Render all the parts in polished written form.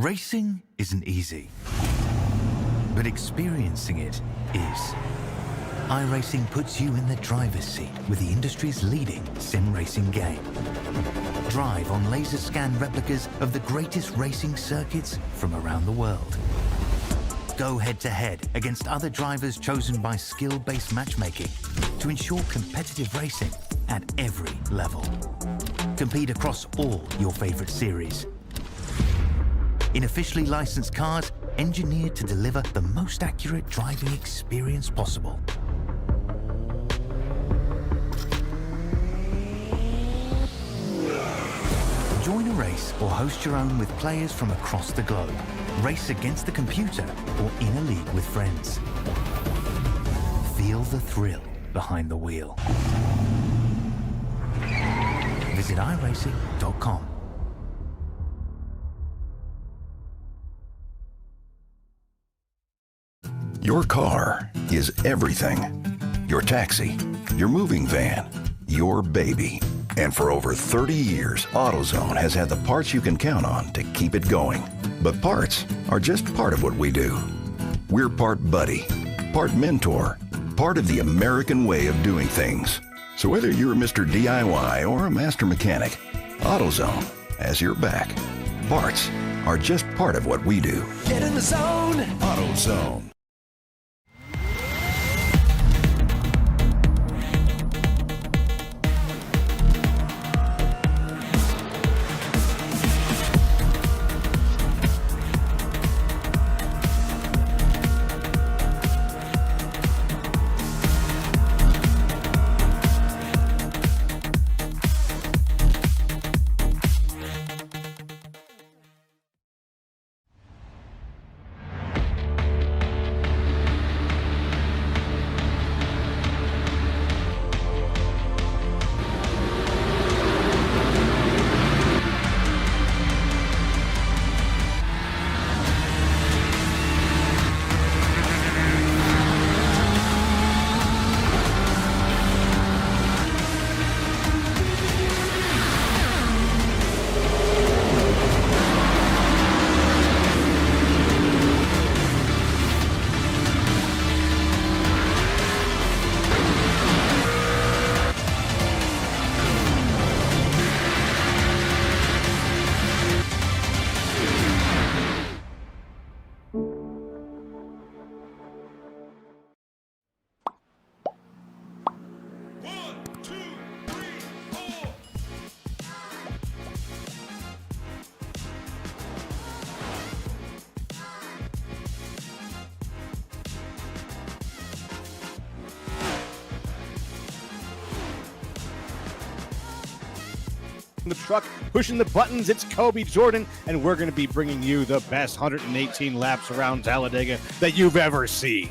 Racing isn't easy, but experiencing it is. iRacing puts you in the driver's seat with the industry's leading sim racing game. Drive on laser scan replicas of the greatest racing circuits from around the world. Go head-to-head against other drivers chosen by skill-based matchmaking to ensure competitive racing at every level. Compete across all your favorite series. In officially licensed cars, engineered to deliver the most accurate driving experience possible. Join a race or host your own with players from across the globe. Race against the computer or in a league with friends. Feel the thrill behind the wheel. Visit iRacing.com. Your car is everything. Your taxi, your moving van, your baby. And for over 30 years, AutoZone has had the parts you can count on to keep it going. But parts are just part of what we do. We're part buddy, part mentor, part of the American way of doing things. So whether you're Mr. DIY or a master mechanic, AutoZone has your back. Parts are just part of what we do. Get in the zone. AutoZone. The truck, pushing the buttons, it's Kobe Jordan, and we're going to be bringing you the best 118 laps around Talladega that you've ever seen.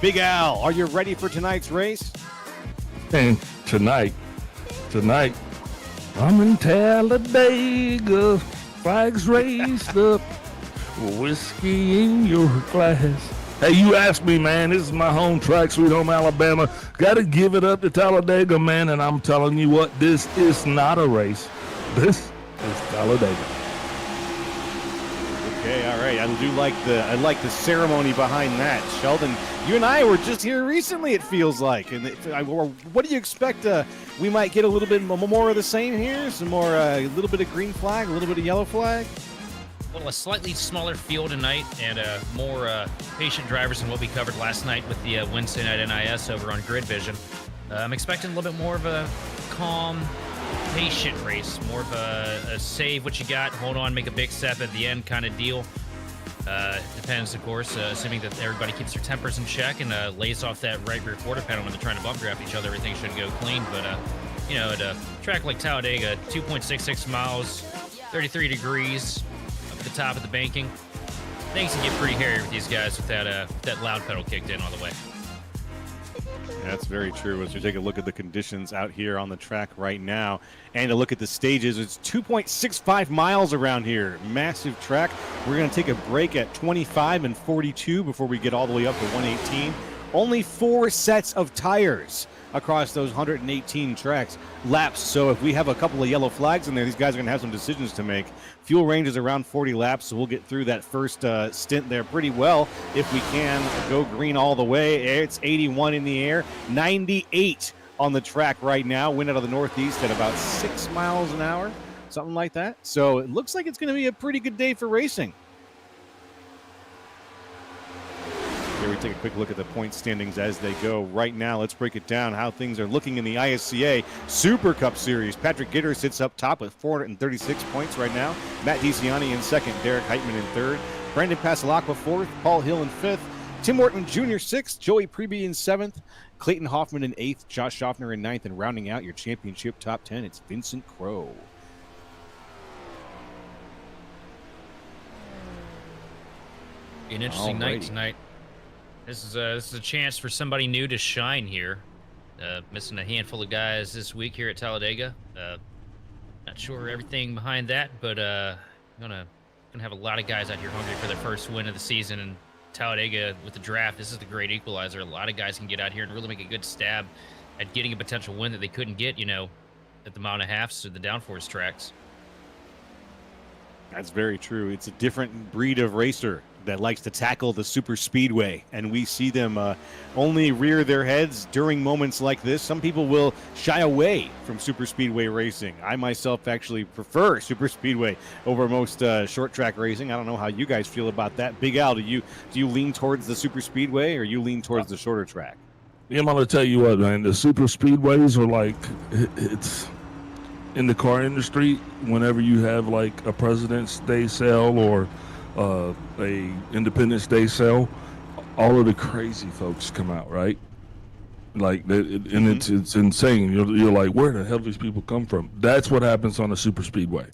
Big Al, are you ready for tonight's race? And tonight, I'm in Talladega, flags raised up, whiskey in your glass. Hey, you asked me, man, this is my home track, Sweet Home, Alabama. Got to give it up to Talladega, man, and I'm telling you what, this is not a race. This is Talladega. Okay, all right. I like the ceremony behind that. Sheldon, you and I were just here recently, it feels like. And what do you expect? We might get a little bit more of the same here? Some more, a little bit of green flag, a little bit of yellow flag? Well, a slightly smaller field tonight and more patient drivers than what we covered last night with the Wednesday night NIS over on Grid Vision. I'm expecting a little bit more of a calm, patient race, more of a save what you got, hold on, make a big step at the end kind of deal. Depends, of course, assuming that everybody keeps their tempers in check and lays off that right rear quarter panel when they're trying to bump draft each other. Everything should go clean, but you know, at a track like Talladega, 2.66 miles, 33 degrees up at the top of the banking, things can get pretty hairy with these guys with that loud pedal kicked in all the way. Yeah, that's very true. As you take a look at the conditions out here on the track right now and to look at the stages, it's 2.65 miles around here. Massive track. We're going to take a break at 25 and 42 before we get all the way up to 118. Only 4 sets of tires. across those 118 laps. So if we have a couple of yellow flags in there, these guys are going to have some decisions to make. Fuel range is around 40 laps, so we'll get through that first stint there pretty well if we can go green all the way. It's 81 in the air, 98 on the track right now. Wind out of the northeast at about 6 miles an hour, something like that. So it looks like it's going to be a pretty good day for racing. Here we take a quick look at the point standings as they go right now. Let's break it down how things are looking in the ISCA Super Cup Series. Patrick Gitter sits up top with 436 points right now. Matt DeCiani in second, Derek Heitman in third, Brandon Pasalacqua fourth, Paul Hill in fifth, Tim Ortman Jr. sixth, Joey Preby in seventh, Clayton Hoffman in eighth, Josh Schaffner in ninth, and rounding out your championship top 10, it's Vincent Crowe. An interesting night tonight. This is a chance for somebody new to shine here. Missing a handful of guys this week here at Talladega. Not sure everything behind that, but gonna have a lot of guys out here hungry for their first win of the season. And Talladega with the draft, this is the great equalizer. A lot of guys can get out here and really make a good stab at getting a potential win that they couldn't get, at the mile and a half or the downforce tracks. That's very true. It's a different breed of racer that likes to tackle the super speedway, and we see them only rear their heads during moments like this. Some people will shy away from super speedway racing. I myself actually prefer super speedway over most short track racing. I don't know how you guys feel about that. Big Al, do you lean towards the super speedway or you lean towards the shorter track? Yeah, I'm gonna tell you what, man. The super speedways are like, it's in the car industry. Whenever you have like a President's Day sale or a Independence Day sale, all of the crazy folks come out, right? Like, and it's insane. You're like, where the hell do these people come from? That's what happens on a super speedway,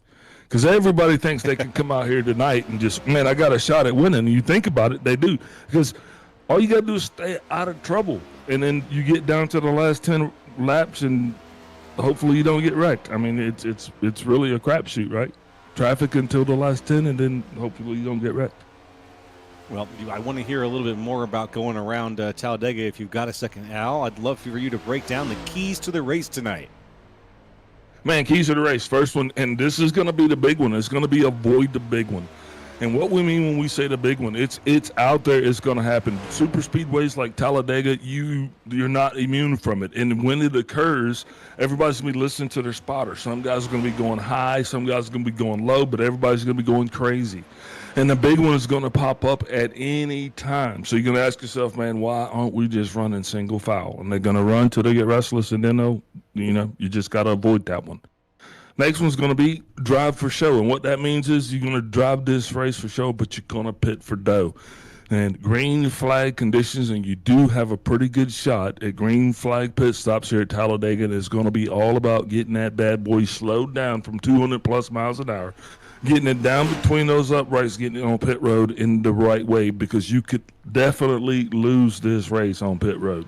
because everybody thinks they can come out here tonight and just, man, I got a shot at winning. And you think about it, they do, because all you got to do is stay out of trouble, and then you get down to the last 10 laps, and hopefully you don't get wrecked. I mean, it's really a crapshoot, right? Traffic until the last 10, and then hopefully you don't get wrecked. Well, I want to hear a little bit more about going around Talladega if you've got a second, Al. I'd love for you to break down the keys to the race tonight. Man, keys to the race. First one, and this is going to be the big one. It's going to be avoid the big one. And what we mean when we say the big one, it's out there. It's going to happen. Super speedways like Talladega, you're not immune from it. And when it occurs, everybody's going to be listening to their spotter. Some guys are going to be going high, some guys are going to be going low, but everybody's going to be going crazy. And the big one is going to pop up at any time. So you're going to ask yourself, man, why aren't we just running single file? And they're going to run till they get restless, and then you just got to avoid that one. Next one's going to be drive for show. And what that means is you're going to drive this race for show, but you're going to pit for dough. And green flag conditions, and you do have a pretty good shot at green flag pit stops here at Talladega. And it's going to be all about getting that bad boy slowed down from 200 plus miles an hour, getting it down between those uprights, getting it on pit road in the right way, because you could definitely lose this race on pit road.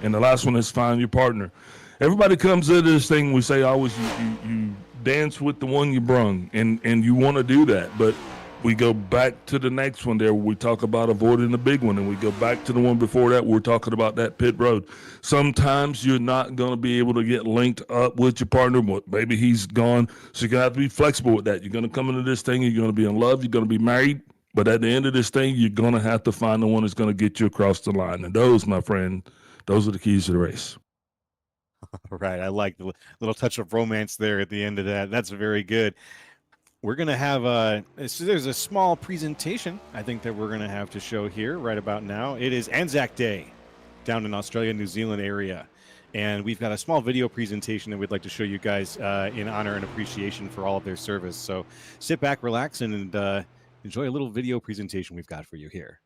And the last one is find your partner. Everybody comes into this thing, we say always, you dance with the one you brung, and you want to do that, but we go back to the next one there where we talk about avoiding the big one, and we go back to the one before that where we're talking about that pit road. Sometimes you're not going to be able to get linked up with your partner. Maybe he's gone, so you're going to have to be flexible with that. You're going to come into this thing, you're going to be in love, you're going to be married, but at the end of this thing, you're going to have to find the one that's going to get you across the line, and those, my friend, those are the keys to the race. Right. I like the little touch of romance there at the end of that. That's very good. We're going to have there's a small presentation I think that we're going to have to show here right about now. It is Anzac Day down in Australia, New Zealand area. And we've got a small video presentation that we'd like to show you guys in honor and appreciation for all of their service. So sit back, relax, and enjoy a little video presentation we've got for you here.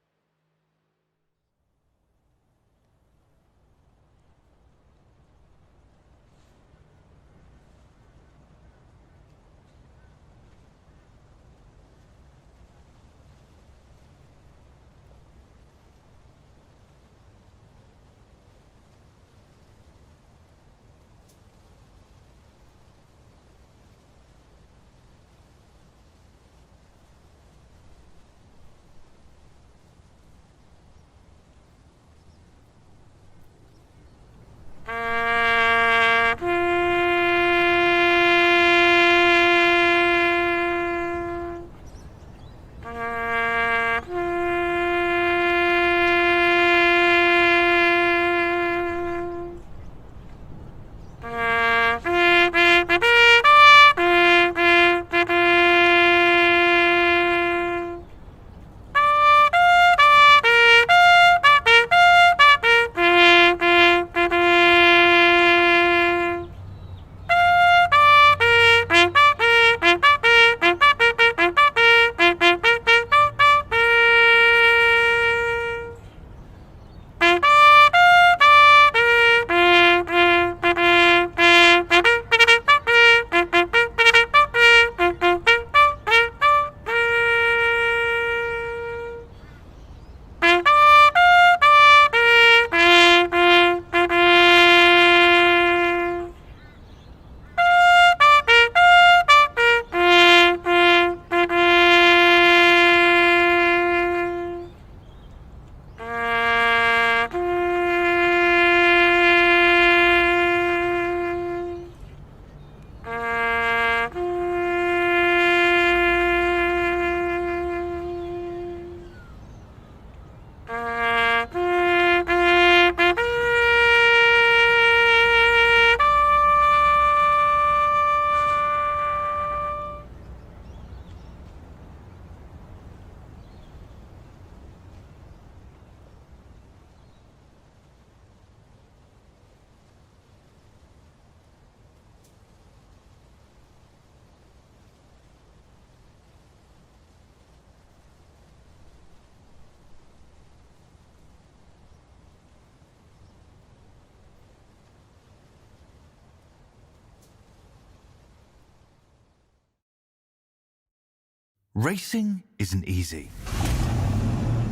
Racing isn't easy,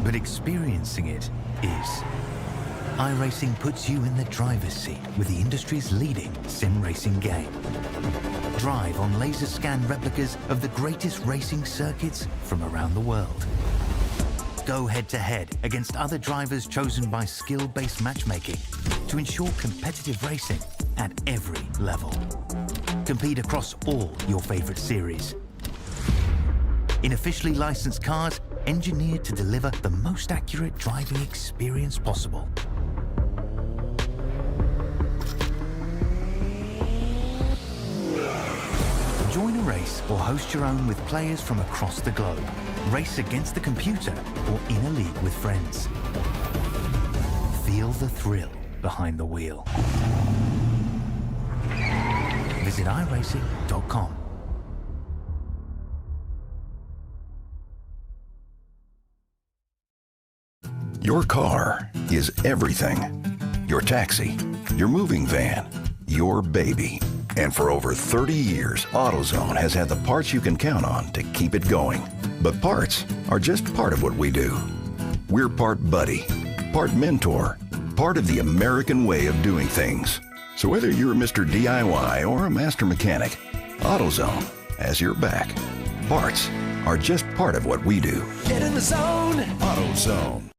but experiencing it is. iRacing puts you in the driver's seat with the industry's leading sim racing game. Drive on laser scan replicas of the greatest racing circuits from around the world. Go head-to-head against other drivers chosen by skill-based matchmaking to ensure competitive racing at every level. Compete across all your favorite series. In officially licensed cars, engineered to deliver the most accurate driving experience possible. Join a race or host your own with players from across the globe. Race against the computer or in a league with friends. Feel the thrill behind the wheel. Visit iRacing.com. Your car is everything. Your taxi, your moving van, your baby. And for over 30 years, AutoZone has had the parts you can count on to keep it going. But parts are just part of what we do. We're part buddy, part mentor, part of the American way of doing things. So whether you're Mr. DIY or a master mechanic, AutoZone has your back. Parts are just part of what we do. Get in the zone. AutoZone.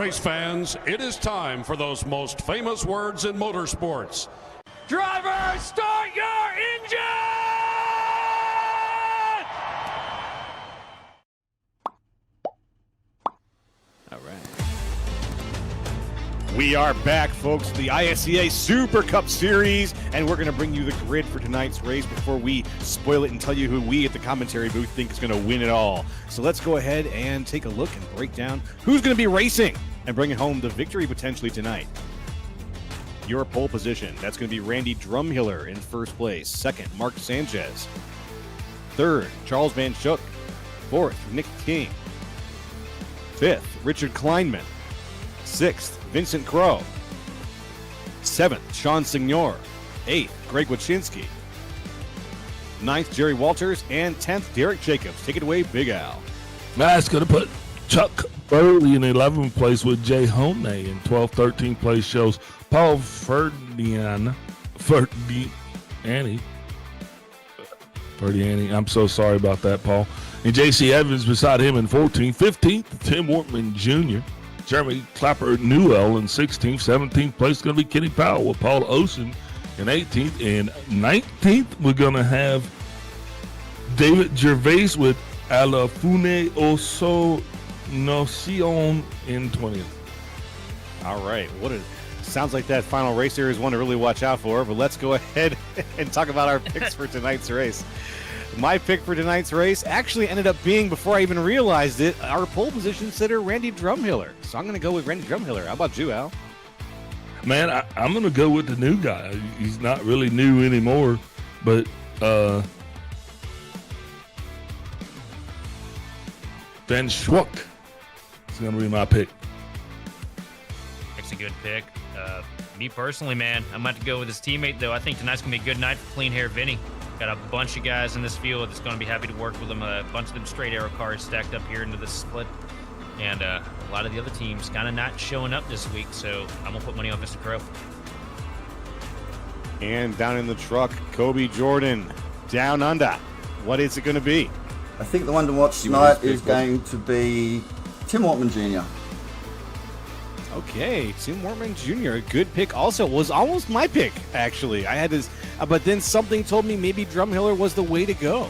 Race fans, it is time for those most famous words in motorsports. Driver, start your engine! All right. We are back, folks, the ISCA Super Cup Series, and we're going to bring you the grid for tonight's race before we spoil it and tell you who we at the commentary booth think is going to win it all. So let's go ahead and take a look and break down who's going to be racing and bringing home the victory potentially tonight. Your pole position, that's going to be Randy Drumhiller in first place. Second, Mark Sanchez. Third, Charles Van Schook. Fourth, Nick King. Fifth, Richard Kleinman. Sixth, Vincent Crowe. Seventh, Sean Signor. Eighth, Greg Wachinski. Ninth, Jerry Walters. And 10th, Derek Jacobs. Take it away, Big Al. That's going to put Chuck Burley in 11th place with Jay Hone in 12th, 13th place shows Paul Ferdiani. I'm so sorry about that, Paul. And J.C. Evans beside him in 14th. 15th, Tim Wortman Jr. Jeremy Clapper Newell in 16th. 17th place is going to be Kenny Powell with Paul Osen in 18th. And 19th, we're going to have David Gervais with Alafune Oso Nocion in 20th. All right. Sounds like that final race here is one to really watch out for, but let's go ahead and talk about our picks for tonight's race. My pick for tonight's race actually ended up being, before I even realized it, our pole position sitter, Randy Drumhiller. So I'm going to go with Randy Drumhiller. How about you, Al? Man, I'm going to go with the new guy. He's not really new anymore, but Van Schwoek is going to be my pick. That's a good pick. Me personally, man, I'm about to go with his teammate, though. I think tonight's going to be a good night for Clean Hair Vinny. Got a bunch of guys in this field that's going to be happy to work with him. A bunch of them straight arrow cars stacked up here into this split. And a lot of the other teams kind of not showing up this week, so I'm going to put money on Mr. Crow. And down in the truck, Kobe Jordan, Down Under. What is it going to be? I think the one to watch tonight is going to be Tim Wortman Jr. Okay, Tim Wortman Jr., good pick. Also, was almost my pick, actually. I had this, but then something told me maybe Drumhiller was the way to go.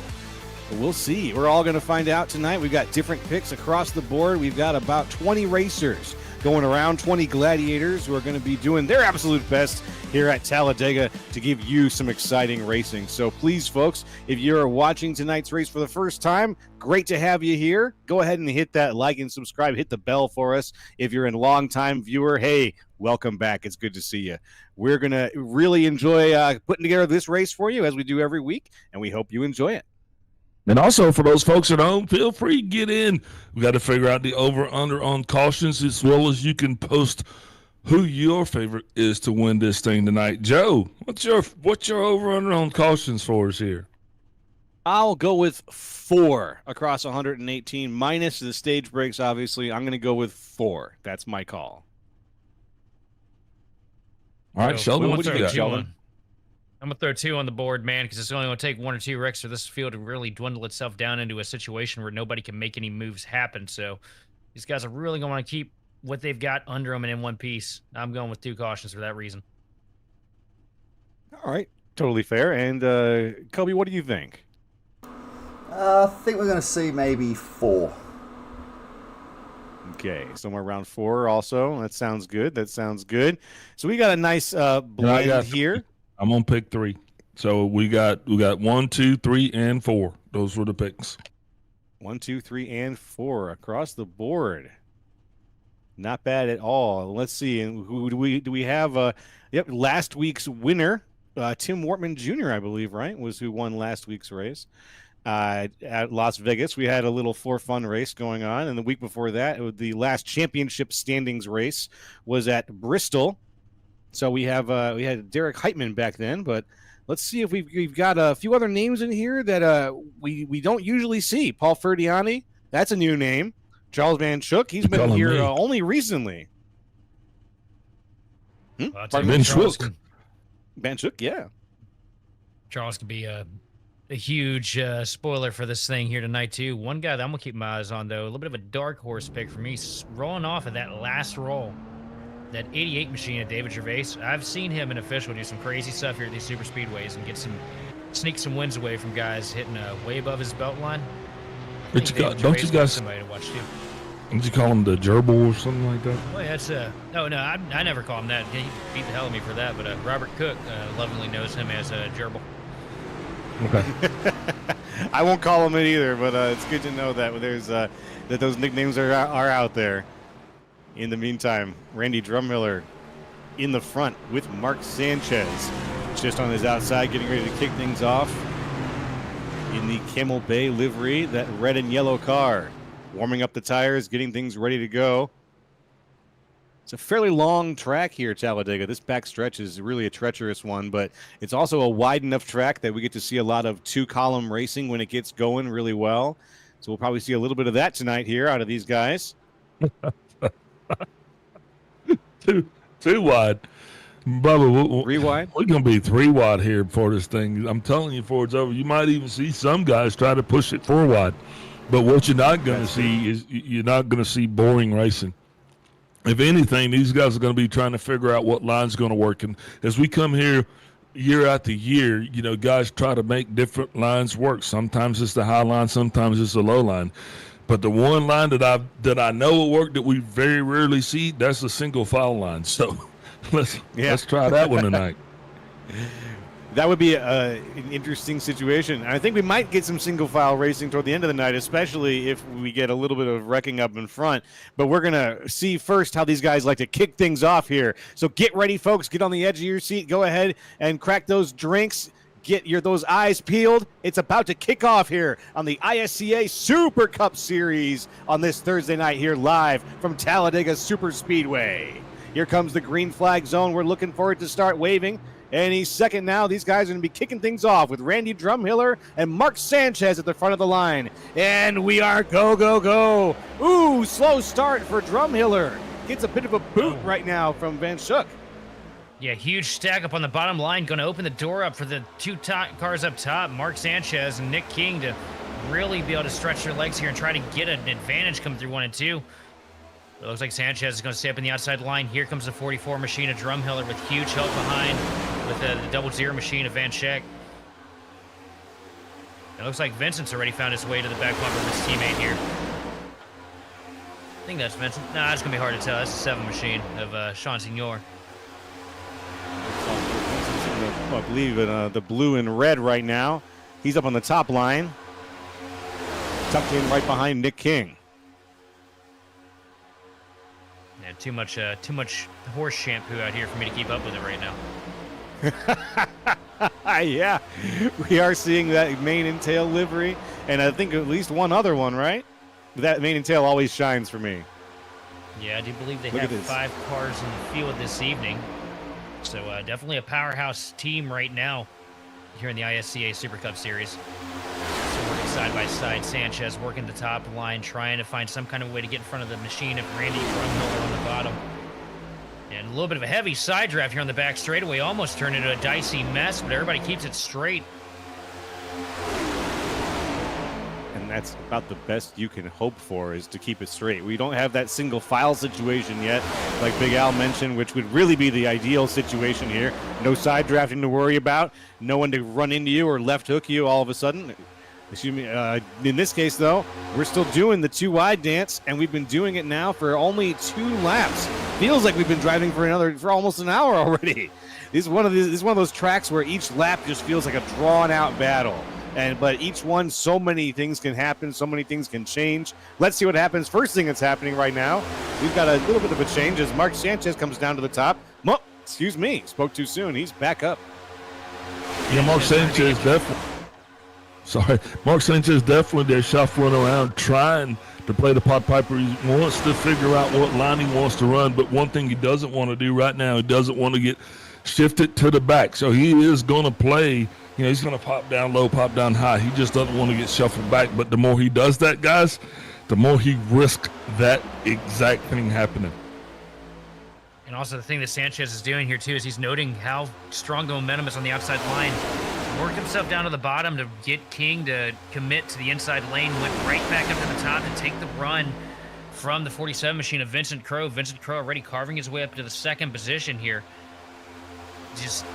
But we'll see. We're all going to find out tonight. We've got different picks across the board. We've got about 20 racers going around, 20 gladiators who are going to be doing their absolute best here at Talladega to give you some exciting racing. So please, folks, if you're watching tonight's race for the first time, great to have you here. Go ahead and hit that like and subscribe. Hit the bell for us. If you're a long-time viewer, hey, welcome back. It's good to see you. We're going to really enjoy putting together this race for you as we do every week, and we hope you enjoy it. And also, for those folks at home, feel free to get in. We got to figure out the over-under on cautions, as well as you can post who your favorite is to win this thing tonight. Joe, what's your over-under on cautions for us here? I'll go with 4 across 118, minus the stage breaks, obviously. I'm going to go with 4. That's my call. All right, Sheldon, what do you got? Sheldon? I'm going to throw 2 on the board, man, because it's only going to take 1 or 2 wrecks for this field to really dwindle itself down into a situation where nobody can make any moves happen. So these guys are really going to want to keep what they've got under them and in one piece. I'm going with 2 cautions for that reason. All right, totally fair. And Kobe, what do you think? I think we're going to see maybe 4. Okay, somewhere around 4 also. That sounds good. So we got a nice blend here. I'm gonna pick 3. So we got 1, 2, 3, and 4. Those were the picks. 1, 2, 3, and 4 across the board. Not bad at all. Let's see. And who do we have? Yep, last week's winner, Tim Wortman Jr., I believe, right, was who won last week's race. At Las Vegas, we had a little for-fun race going on, and the week before that, the last championship standings race was at Bristol. So we had Derek Heitman back then, but let's see if we've got a few other names in here that we don't usually see. Paul Ferdiani, that's a new name. Charles Van Schook, he's been here only recently. Van Schook. Van Schook, yeah. Charles could be a huge spoiler for this thing here tonight, too. One guy that I'm going to keep my eyes on, though, a little bit of a dark horse pick for me, rolling off of that last roll. That 88 machine at David Gervais. I've seen him in official do some crazy stuff here at these super speedways and sneak some wins away from guys hitting way above his belt line. Don't you guys somebody to watch too? Don't you call him the gerbil or something like that? Well, that's no, I never call him that. He beat the hell out of me for that. But Robert Cook lovingly knows him as a gerbil. Okay. I won't call him it either, but it's good to know that there's that those nicknames are out there. In the meantime, Randy Drumhiller in the front with Mark Sanchez just on his outside, getting ready to kick things off in the Camel Bay livery, that red and yellow car, warming up the tires, getting things ready to go. It's a fairly long track here at Talladega. This back stretch is really a treacherous one, but it's also a wide enough track that we get to see a lot of 2-column racing when it gets going really well. So we'll probably see a little bit of that tonight here out of these guys. Too wide. Bubba, 3 wide? We're going to be 3 wide here before this thing. I'm telling you, before it's over, you might even see some guys try to push it 4 wide. But what you're not going to see is you're not going to see boring racing. if anything, these guys are going to be trying to figure out what line's going to work. And as we come here year after year, you know, guys try to make different lines work. Sometimes it's the high line, sometimes it's the low line. But the one line that I know will work that we very rarely see, that's a single file line. So let's try that one tonight. That would be an interesting situation. I think we might get some single file racing toward the end of the night, especially if we get a little bit of wrecking up in front. But we're going to see first how these guys like to kick things off here. So get ready, folks. Get on the edge of your seat. Go ahead and crack those drinks. Get those eyes peeled. It's about to kick off here on the ISCA Super Cup Series on this Thursday night here live from Talladega Super Speedway. Here comes the green flag zone. We're looking for it to start waving. Any second now, these guys are going to be kicking things off with Randy Drumhiller and Mark Sanchez at the front of the line. And we are go, go, go. Ooh, slow start for Drumhiller. Gets a bit of a boot right now from Van Schuck. Yeah, huge stack up on the bottom line. Going to open the door up for the two cars up top, Mark Sanchez and Nick King, to really be able to stretch their legs here and try to get an advantage coming through 1 and 2. It looks like Sanchez is going to stay up in the outside line. Here comes the 44 machine of Drumhiller with huge help behind with the double zero machine of Van Scheck. It looks like Vincent's already found his way to the back bumper of his teammate here. I think that's Vincent. Nah, it's going to be hard to tell. That's the 7 machine of Sean Signor. I believe in the blue and red right now. He's up on the top line. Tucked in right behind Nick King. Yeah, too much horse shampoo out here for me to keep up with it right now. Yeah, we are seeing that mane and tail livery, and I think at least one other one, right? That mane and tail always shines for me. Yeah, I do believe they Look have at this. 5 cars in the field this evening. So definitely a powerhouse team right now here in the ISCA Super Cup Series. So working side by side, Sanchez working the top line, trying to find some kind of way to get in front of the machine of Randy Drumhiller on the bottom. And a little bit of a heavy side draft here on the back straightaway, almost turned into a dicey mess, but everybody keeps it straight. And that's about the best you can hope for, is to keep it straight. We don't have that single file situation yet, like Big Al mentioned, which would really be the ideal situation here. No side drafting to worry about, no one to run into you or left hook you all of a sudden. Excuse me. In this case, though, we're still doing the 2 wide dance, and we've been doing it now for only 2 laps. Feels like we've been driving for almost an hour already. This is one of those tracks where each lap just feels like a drawn-out battle. But each one, so many things can happen, so many things can change. Let's see what happens. First thing that's happening right now, we've got a little bit of a change as Mark Sanchez comes down to the top. Excuse me, spoke too soon. He's back up. Yeah, Mark Sanchez definitely they're shuffling around trying to play the Pied Piper. He wants to figure out what line he wants to run, but one thing he doesn't want to do right now, he doesn't want to get shifted to the back. So he is going to play, he's going to pop down low, pop down high. He just doesn't want to get shuffled back. But the more he does that, guys, the more he risks that exact thing happening. And also the thing that Sanchez is doing here, too, is he's noting how strong the momentum is on the outside line. Worked himself down to the bottom to get King to commit to the inside lane, went right back up to the top to take the run from the 47 machine of Vincent Crowe. Vincent Crowe already carving his way up to the 2nd position here. Just,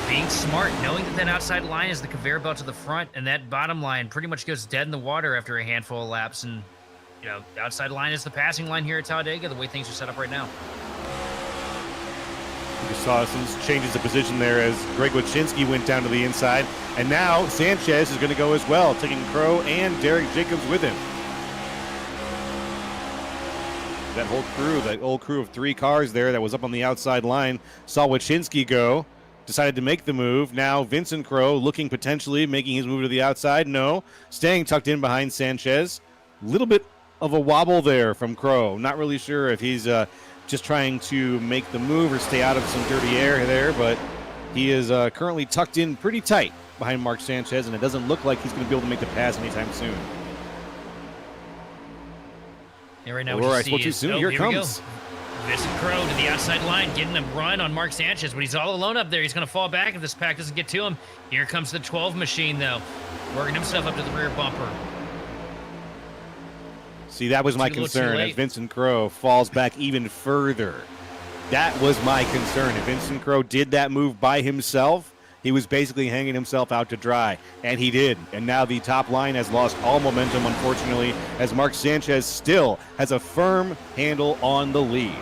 being smart, knowing that outside line is the conveyor belt to the front, and that bottom line pretty much goes dead in the water after a handful of laps. And, the outside line is the passing line here at Talladega, the way things are set up right now. We saw some changes of position there as Greg Wachinski went down to the inside. And now Sanchez is going to go as well, taking Crowe and Derek Jacobs with him. That whole crew, that old crew of 3 cars there that was up on the outside line, saw Wachinski go, decided to make the move. Now Vincent Crowe looking potentially making his move to the outside. No, staying tucked in behind Sanchez. Little bit of a wobble there from Crowe. Not really sure if he's just trying to make the move or stay out of some dirty air there, but he is currently tucked in pretty tight behind Mark Sanchez, and it doesn't look like he's going to be able to make the pass anytime soon. Yeah, right now All right, well, too soon. Here it comes. Vincent Crowe to the outside line, getting a run on Mark Sanchez, but he's all alone up there. He's going to fall back if this pack doesn't get to him. Here comes the 12 machine, though, working himself up to the rear bumper. See, that was my Too little, too concern as late. Vincent Crowe falls back even further. That was my concern. If Vincent Crowe did that move by himself, he was basically hanging himself out to dry, and he did. And now the top line has lost all momentum, unfortunately, as Mark Sanchez still has a firm handle on the lead.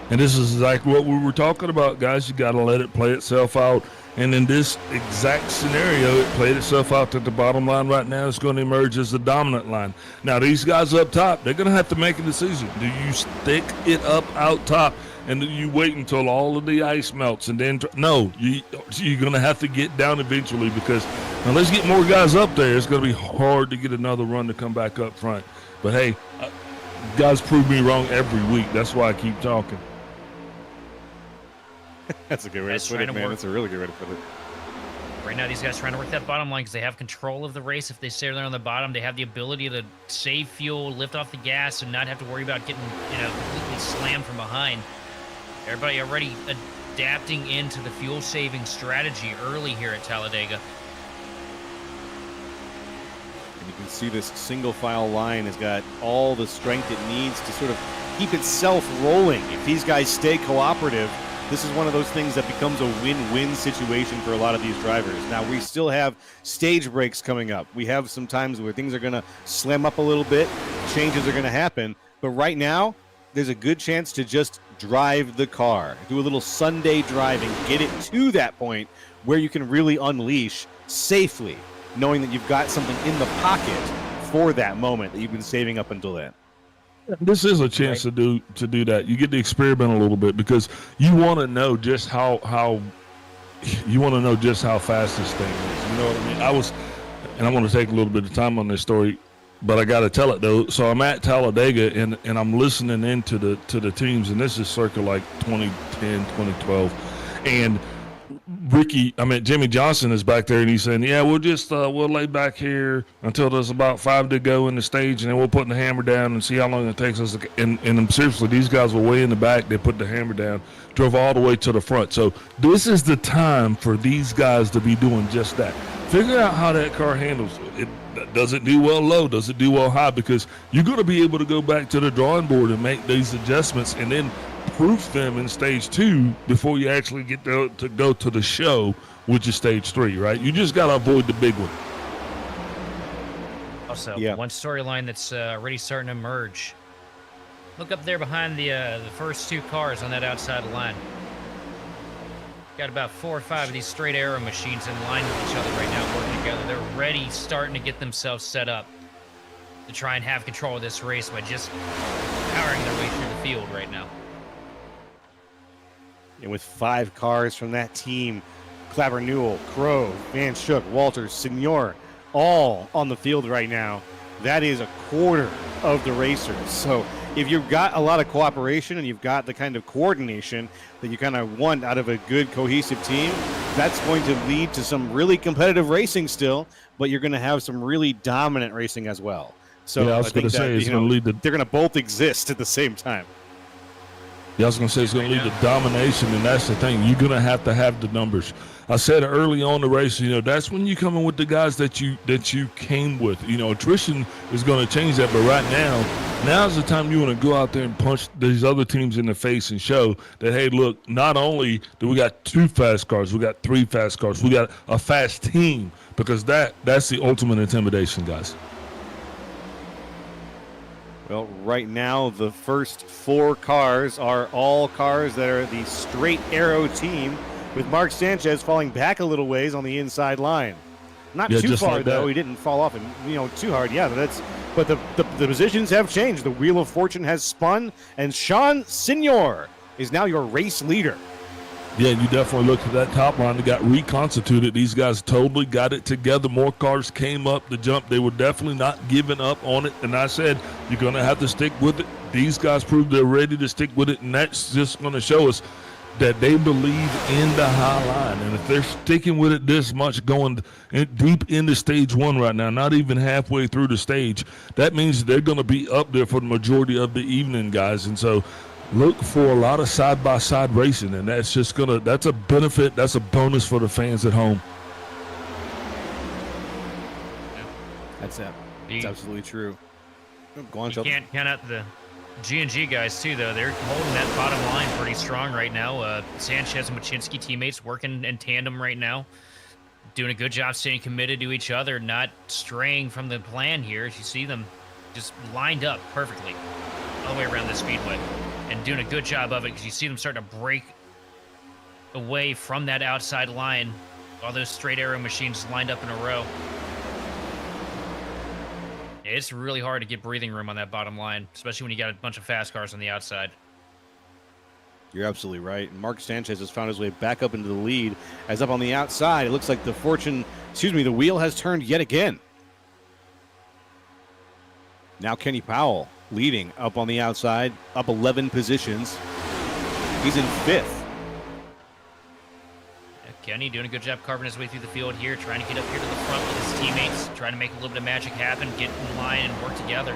And this is exactly what we were talking about, guys. You got to let it play itself out. And in this exact scenario, it played itself out that the bottom line right now is going to emerge as the dominant line. Now, these guys up top, they're going to have to make a decision. Do you stick it up out top and do you wait until all of the ice melts? And then, no, you're going to have to get down eventually, because unless you get more guys up there, it's going to be hard to get another run to come back up front. But, hey, guys prove me wrong every week. That's why I keep talking. That's a good way to put it, man. That's a really good way to put it. Right now, these guys trying to work that bottom line because they have control of the race. If they stay there on the bottom, they have the ability to save fuel, lift off the gas, and not have to worry about getting, completely slammed from behind. Everybody already adapting into the fuel-saving strategy early here at Talladega. And you can see this single-file line has got all the strength it needs to sort of keep itself rolling. If these guys stay cooperative, this is one of those things that becomes a win-win situation for a lot of these drivers. Now, we still have stage breaks coming up. We have some times where things are going to slam up a little bit, changes are going to happen. But right now, there's a good chance to just drive the car, do a little Sunday driving, get it to that point where you can really unleash safely, knowing that you've got something in the pocket for that moment that you've been saving up until then. This is a chance to do that. You get to experiment a little bit, because you want to know just how fast this thing is. You know what I mean? And I'm going to take a little bit of time on this story, but I got to tell it though. So I'm at Talladega and I'm listening into the teams, and this is circa like 2010, 2012, and Jimmy Johnson is back there, and he's saying, yeah, we'll lay back here until there's about 5 to go in the stage, and then we'll put the hammer down and see how long it takes us. And seriously, these guys were way in the back. They put the hammer down, drove all the way to the front. So this is the time for these guys to be doing just that. Figure out how that car handles it. Does it do well low? Does it do well high? Because you're going to be able to go back to the drawing board and make these adjustments, and then proof them in stage 2 before you actually get to go to the show, which is stage 3, right? You just got to avoid the big one. Also, one storyline that's already starting to emerge. Look up there behind the first 2 cars on that outside line. Got about 4 or 5 of these straight arrow machines in line with each other right now, working together. They're ready, starting to get themselves set up to try and have control of this race by just powering their way through the field right now. And with 5 cars from that team, Clapper Newell, Crowe, Van Schook, Walters, Senior, all on the field right now, that is a quarter of the racers. So if you've got a lot of cooperation and you've got the kind of coordination that you kind of want out of a good, cohesive team, that's going to lead to some really competitive racing still, but you're going to have some really dominant racing as well. So yeah, I was going to say, it's going to lead to... They're going to both exist at the same time. Yeah, I was going to say it's going to lead to domination, and that's the thing. You're going to have the numbers. I said early on the race, that's when you come in with the guys that you came with. Attrition is going to change that, but right now's the time you want to go out there and punch these other teams in the face and show that, hey, look, not only do we got 2 fast cars, we got 3 fast cars, we got a fast team, because that's the ultimate intimidation, guys. Well, right now, the first 4 cars are all cars that are the straight arrow team, with Mark Sanchez falling back a little ways on the inside line. Not too far, like though. He didn't fall off and too hard. Yeah, but the positions have changed. The Wheel of Fortune has spun, and Sean Senior is now your race leader. Yeah, you definitely look at that top line. They got reconstituted. These guys totally got it together. More cars came up the jump. They were definitely not giving up on it. And I said, you're going to have to stick with it. These guys proved they're ready to stick with it, and that's just going to show us that they believe in the high line. And if they're sticking with it this much, going deep into stage 1 right now, not even halfway through the stage, that means they're going to be up there for the majority of the evening, guys. And so look for a lot of side-by-side racing, and that's a benefit, that's a bonus for the fans at home. That's absolutely true. Go on, You Sheldon. can't count out the G&G guys, too, though. They're holding that bottom line pretty strong right now. Sanchez and Machinsky teammates working in tandem right now. Doing a good job staying committed to each other, not straying from the plan here. As you see them just lined up perfectly all the way around the speedway and doing a good job of it because you see them starting to break away from that outside line. All those straight arrow machines lined up in a row. It's really hard to get breathing room on that bottom line, especially when you got a bunch of fast cars on the outside. You're absolutely right. And Mark Sanchez has found his way back up into the lead. As up on the outside, it looks like the wheel has turned yet again. Now Kenny Powell leading up on the outside, up 11 positions. He's in 5th. Kenny doing a good job carving his way through the field here, trying to get up here to the front with his teammates, trying to make a little bit of magic happen, get in line and work together.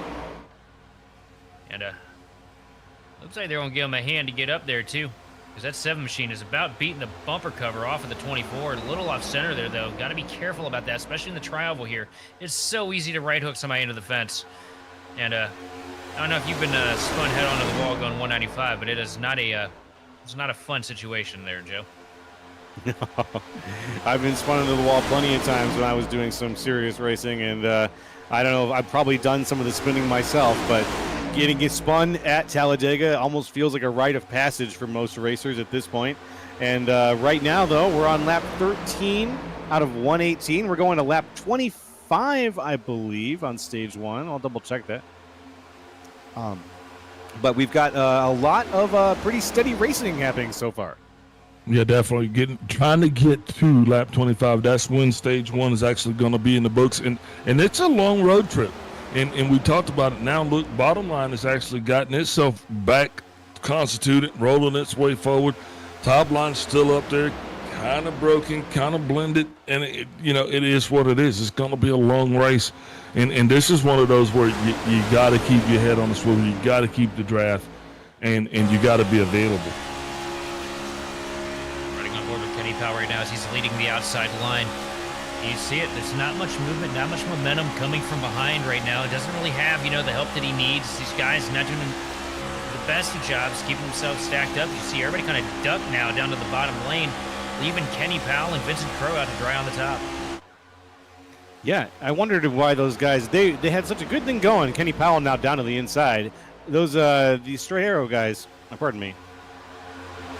And looks like they're going to give him a hand to get up there too, because that 7 machine is about beating the bumper cover off of the 24. A little off center there though. Got to be careful about that, especially in the tri-oval here. It's so easy to right hook somebody into the fence. And I don't know if you've been spun head onto the wall going 195, but it's not a fun situation there, Joe. I've been spun into the wall plenty of times when I was doing some serious racing, and I don't know, I've probably done some of the spinning myself, but getting spun at Talladega almost feels like a rite of passage for most racers at this point. And right now, though, we're on lap 13 out of 118. We're going to lap 25, I believe, on stage 1. I'll double check that. But we've got a lot of pretty steady racing happening so far. Yeah, definitely trying to get to lap 25. That's when stage 1 is actually going to be in the books, and it's a long road trip. And we talked about it. Now, look, bottom line has actually gotten itself back constituted, rolling its way forward. Top line's still up there, kind of broken, kind of blended, and it is what it is. It's going to be a long race, and this is one of those where you got to keep your head on the swivel. You got to keep the draft, and you got to be available. Powell right now as he's leading the outside line. You see it, there's not much movement, not much momentum coming from behind right now. He doesn't really have, the help that he needs. These guys not doing the best of jobs, keeping themselves stacked up. You see everybody kind of duck now down to the bottom lane, leaving Kenny Powell and Vincent Crowe out to dry on the top. Yeah, I wondered why those guys, they had such a good thing going. Kenny Powell now down to the inside. Those, the straight arrow guys, pardon me.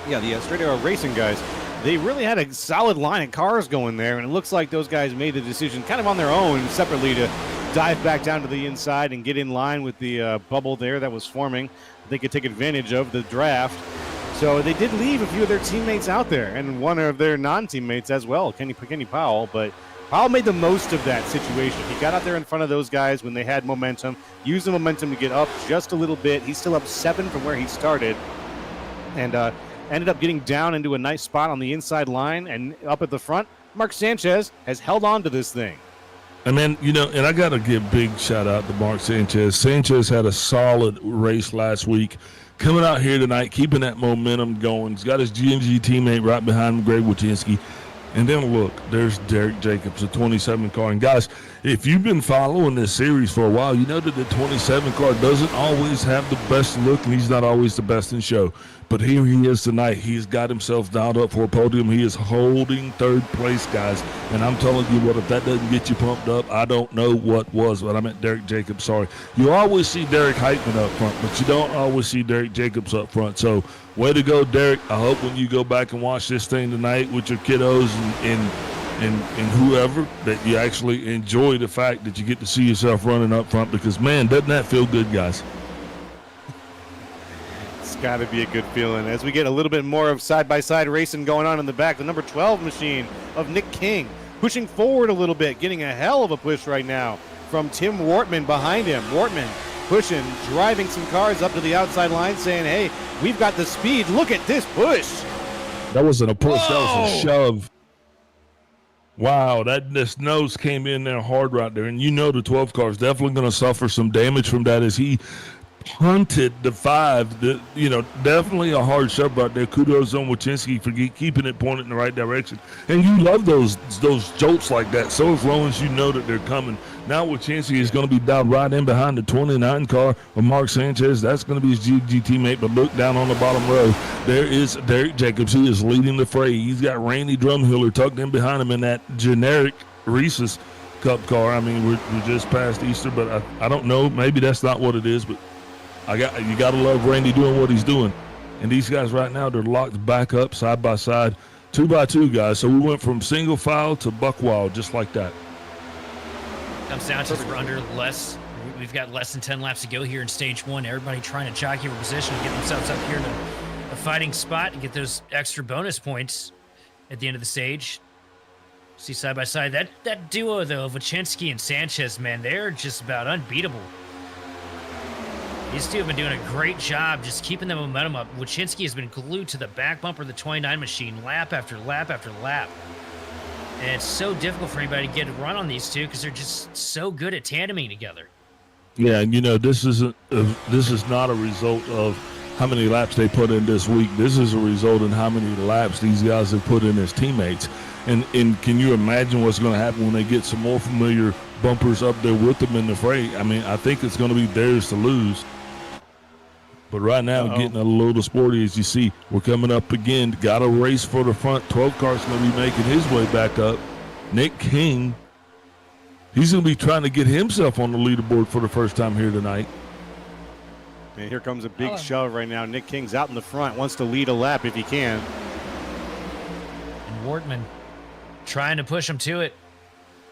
Yeah, the straight arrow racing guys, they really had a solid line of cars going there, and it looks like those guys made the decision kind of on their own separately to dive back down to the inside and get in line with the bubble there that was forming. They could take advantage of the draft. So they did leave a few of their teammates out there, and one of their non-teammates as well, Kenny Powell. But Powell made the most of that situation. He got out there in front of those guys when they had momentum, used the momentum to get up just a little bit. He's still up 7 from where he started, and ended up getting down into a nice spot on the inside line, and up at the front, Mark Sanchez has held on to this thing. And then, and I got to give big shout out to Mark Sanchez. Sanchez had a solid race last week. Coming out here tonight, keeping that momentum going. He's got his G&G teammate right behind him, Greg Wojcinski. And then look, there's Derek Jacobs, a 27 car. And guys, if you've been following this series for a while, you know that the 27 car doesn't always have the best look, and he's not always the best in show. But here he is tonight. He's got himself dialed up for a podium. He is holding 3rd place, guys. And I'm telling you what, if that doesn't get you pumped up, I don't know what was. But I meant Derek Jacobs, sorry. You always see Derek Heitman up front, but you don't always see Derek Jacobs up front. So way to go, Derek. I hope when you go back and watch this thing tonight with your kiddos and whoever, that you actually enjoy the fact that you get to see yourself running up front, because, man, doesn't that feel good, guys? It's got to be a good feeling. As we get a little bit more of side-by-side racing going on in the back, the number 12 machine of Nick King pushing forward a little bit, getting a hell of a push right now from Tim Wortman behind him. Wortman pushing, driving some cars up to the outside line, saying, hey, we've got the speed. Look at this push. That wasn't a push. Whoa! That was a shove. Wow, this nose came in there hard right there. And the 12 car is definitely going to suffer some damage from that as he punted the 5. Definitely a hard shove out there. Kudos on Wachinski for keeping it pointed in the right direction. And you love those jolts like that. So as long as you know that they're coming. Now Wachinski is going to be dialed right in behind the 29 car of Mark Sanchez. That's going to be his GG teammate. But look down on the bottom row. There is Derek Jacobs. He is leading the fray. He's got Randy Drumhiller tucked in behind him in that generic Reese's Cup car. I mean, we're just past Easter, but I don't know. Maybe that's not what it is, but you got to love Randy doing what he's doing. And these guys right now, they're locked back up side by side, 2 by 2 guys. So we went from single file to buck wild just like that. Comes down to we're under less. We've got less than 10 laps to go here in stage 1. Everybody trying to jockey for position, get themselves up here in a fighting spot and get those extra bonus points at the end of the stage. See side by side that duo though of Wachinski and Sanchez, man, they're just about unbeatable. These two have been doing a great job just keeping the momentum up. Wachinski has been glued to the back bumper of the 29 machine lap after lap after lap. And it's so difficult for anybody to get a run on these two because they're just so good at tandeming together. Yeah, and this is not a result of how many laps they put in this week. This is a result in how many laps these guys have put in as teammates. And can you imagine what's going to happen when they get some more familiar bumpers up there with them in the fray? I mean, I think it's going to be theirs to lose. But right now, getting a little sporty, as you see, we're coming up again. Got a race for the front. 12 car's going to be making his way back up. Nick King, he's going to be trying to get himself on the leaderboard for the first time here tonight. And here comes a big shove right now. Nick King's out in the front, wants to lead a lap if he can. And Wortman trying to push him to it.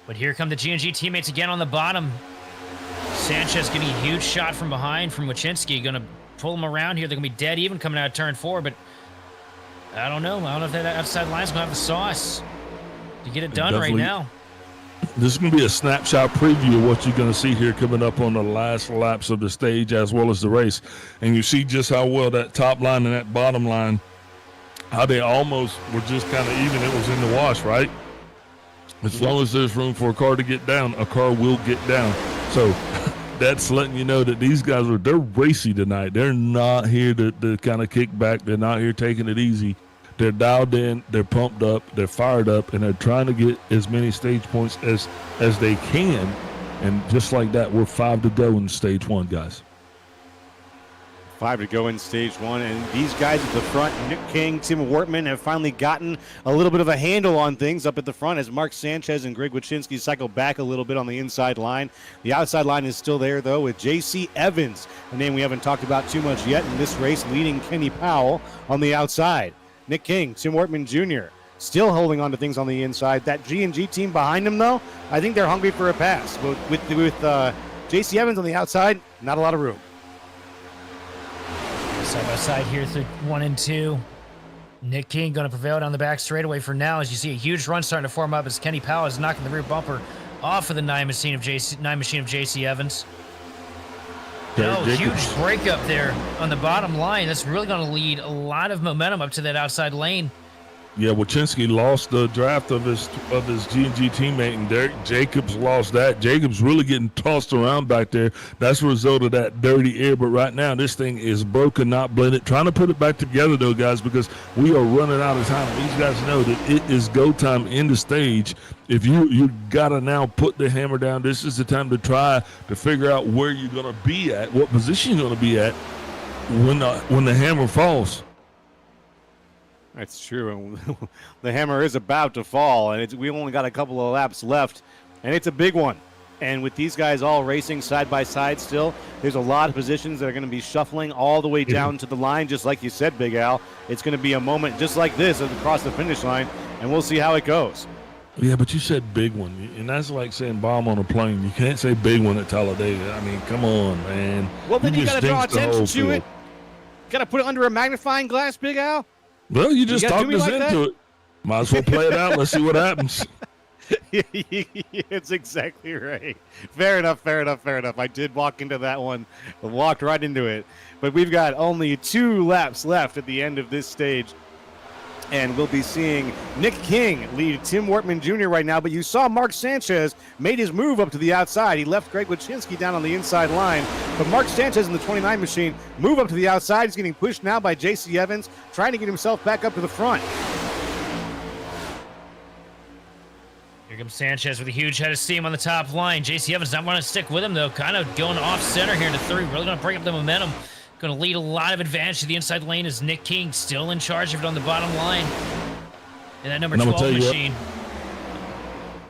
But here come the G&G teammates again on the bottom. Sanchez getting a huge shot from behind from Wachinski. Going to pull him around here. They're going to be dead even coming out of turn 4. But I don't know. I don't know if that outside line's going to have the sauce to get it done right now. This is going to be a snapshot preview of what you're going to see here coming up on the last laps of the stage as well as the race. And you see just how well that top line and that bottom line, how they almost were just kind of even. It was in the wash, right? As long as there's room for a car to get down, a car will get down. So that's letting you know that these guys they're racy tonight. They're not here to kind of kick back. They're not here taking it easy. They're dialed in, they're pumped up, they're fired up, and they're trying to get as many stage points as they can. And just like that, we're 5 to go in stage 1, guys. 5 to go in stage 1, and these guys at the front, Nick King, Tim Wortman, have finally gotten a little bit of a handle on things up at the front as Mark Sanchez and Greg Wachinski cycle back a little bit on the inside line. The outside line is still there, though, with J.C. Evans, a name we haven't talked about too much yet in this race, leading Kenny Powell on the outside. Nick King, Tim Wortman Jr., still holding on to things on the inside. That G&G team behind him, though, I think they're hungry for a pass. But with J.C. Evans on the outside, not a lot of room. Side by side here through 1 and 2. Nick King going to prevail down the back straightaway for now as you see a huge run starting to form up as Kenny Powell is knocking the rear bumper off of the 9 machine of J.C. Evans. Huge breakup there on the bottom line. That's really going to lead a lot of momentum up to that outside lane. Yeah, Wachinski lost the draft of his G&G teammate, and Derek Jacobs lost that. Jacobs really getting tossed around back there. That's a result of that dirty air. But right now, this thing is broken, not blended. Trying to put it back together, though, guys, because we are running out of time. These guys know that it is go time in the stage. If you got to now put the hammer down, this is the time to try to figure out where you're going to be at, what position you're going to be at when the hammer falls. That's true. The hammer is about to fall, and we only got a couple of laps left, and it's a big one. And with these guys all racing side by side still, there's a lot of positions that are going to be shuffling all the way down to the line, just like you said, Big Al. It's going to be a moment just like this across the finish line, and we'll see how it goes. Yeah, but you said big one, and that's like saying bomb on a plane. You can't say big one at Talladega. I mean, come on, man. Well, then you got to draw attention to it. Got to put it under a magnifying glass, Big Al. Well, you just talked us into it. Might as well play it out. Let's see what happens. It's exactly right. Fair enough. I did walk into that one. I walked right into it. But we've got only 2 laps left at the end of this stage. And we'll be seeing Nick King lead Tim Wortman Jr. right now. But you saw Mark Sanchez made his move up to the outside. He left Greg Wyszynski down on the inside line. But Mark Sanchez in the 29 machine move up to the outside. He's getting pushed now by J.C. Evans, trying to get himself back up to the front. Here comes Sanchez with a huge head of steam on the top line. J.C. Evans not wanting to stick with him, though. Kind of going off center here into 3. Really going to bring up the momentum. Going to lead a lot of advantage to the inside lane as Nick King still in charge of it on the bottom line. And that number 12 machine.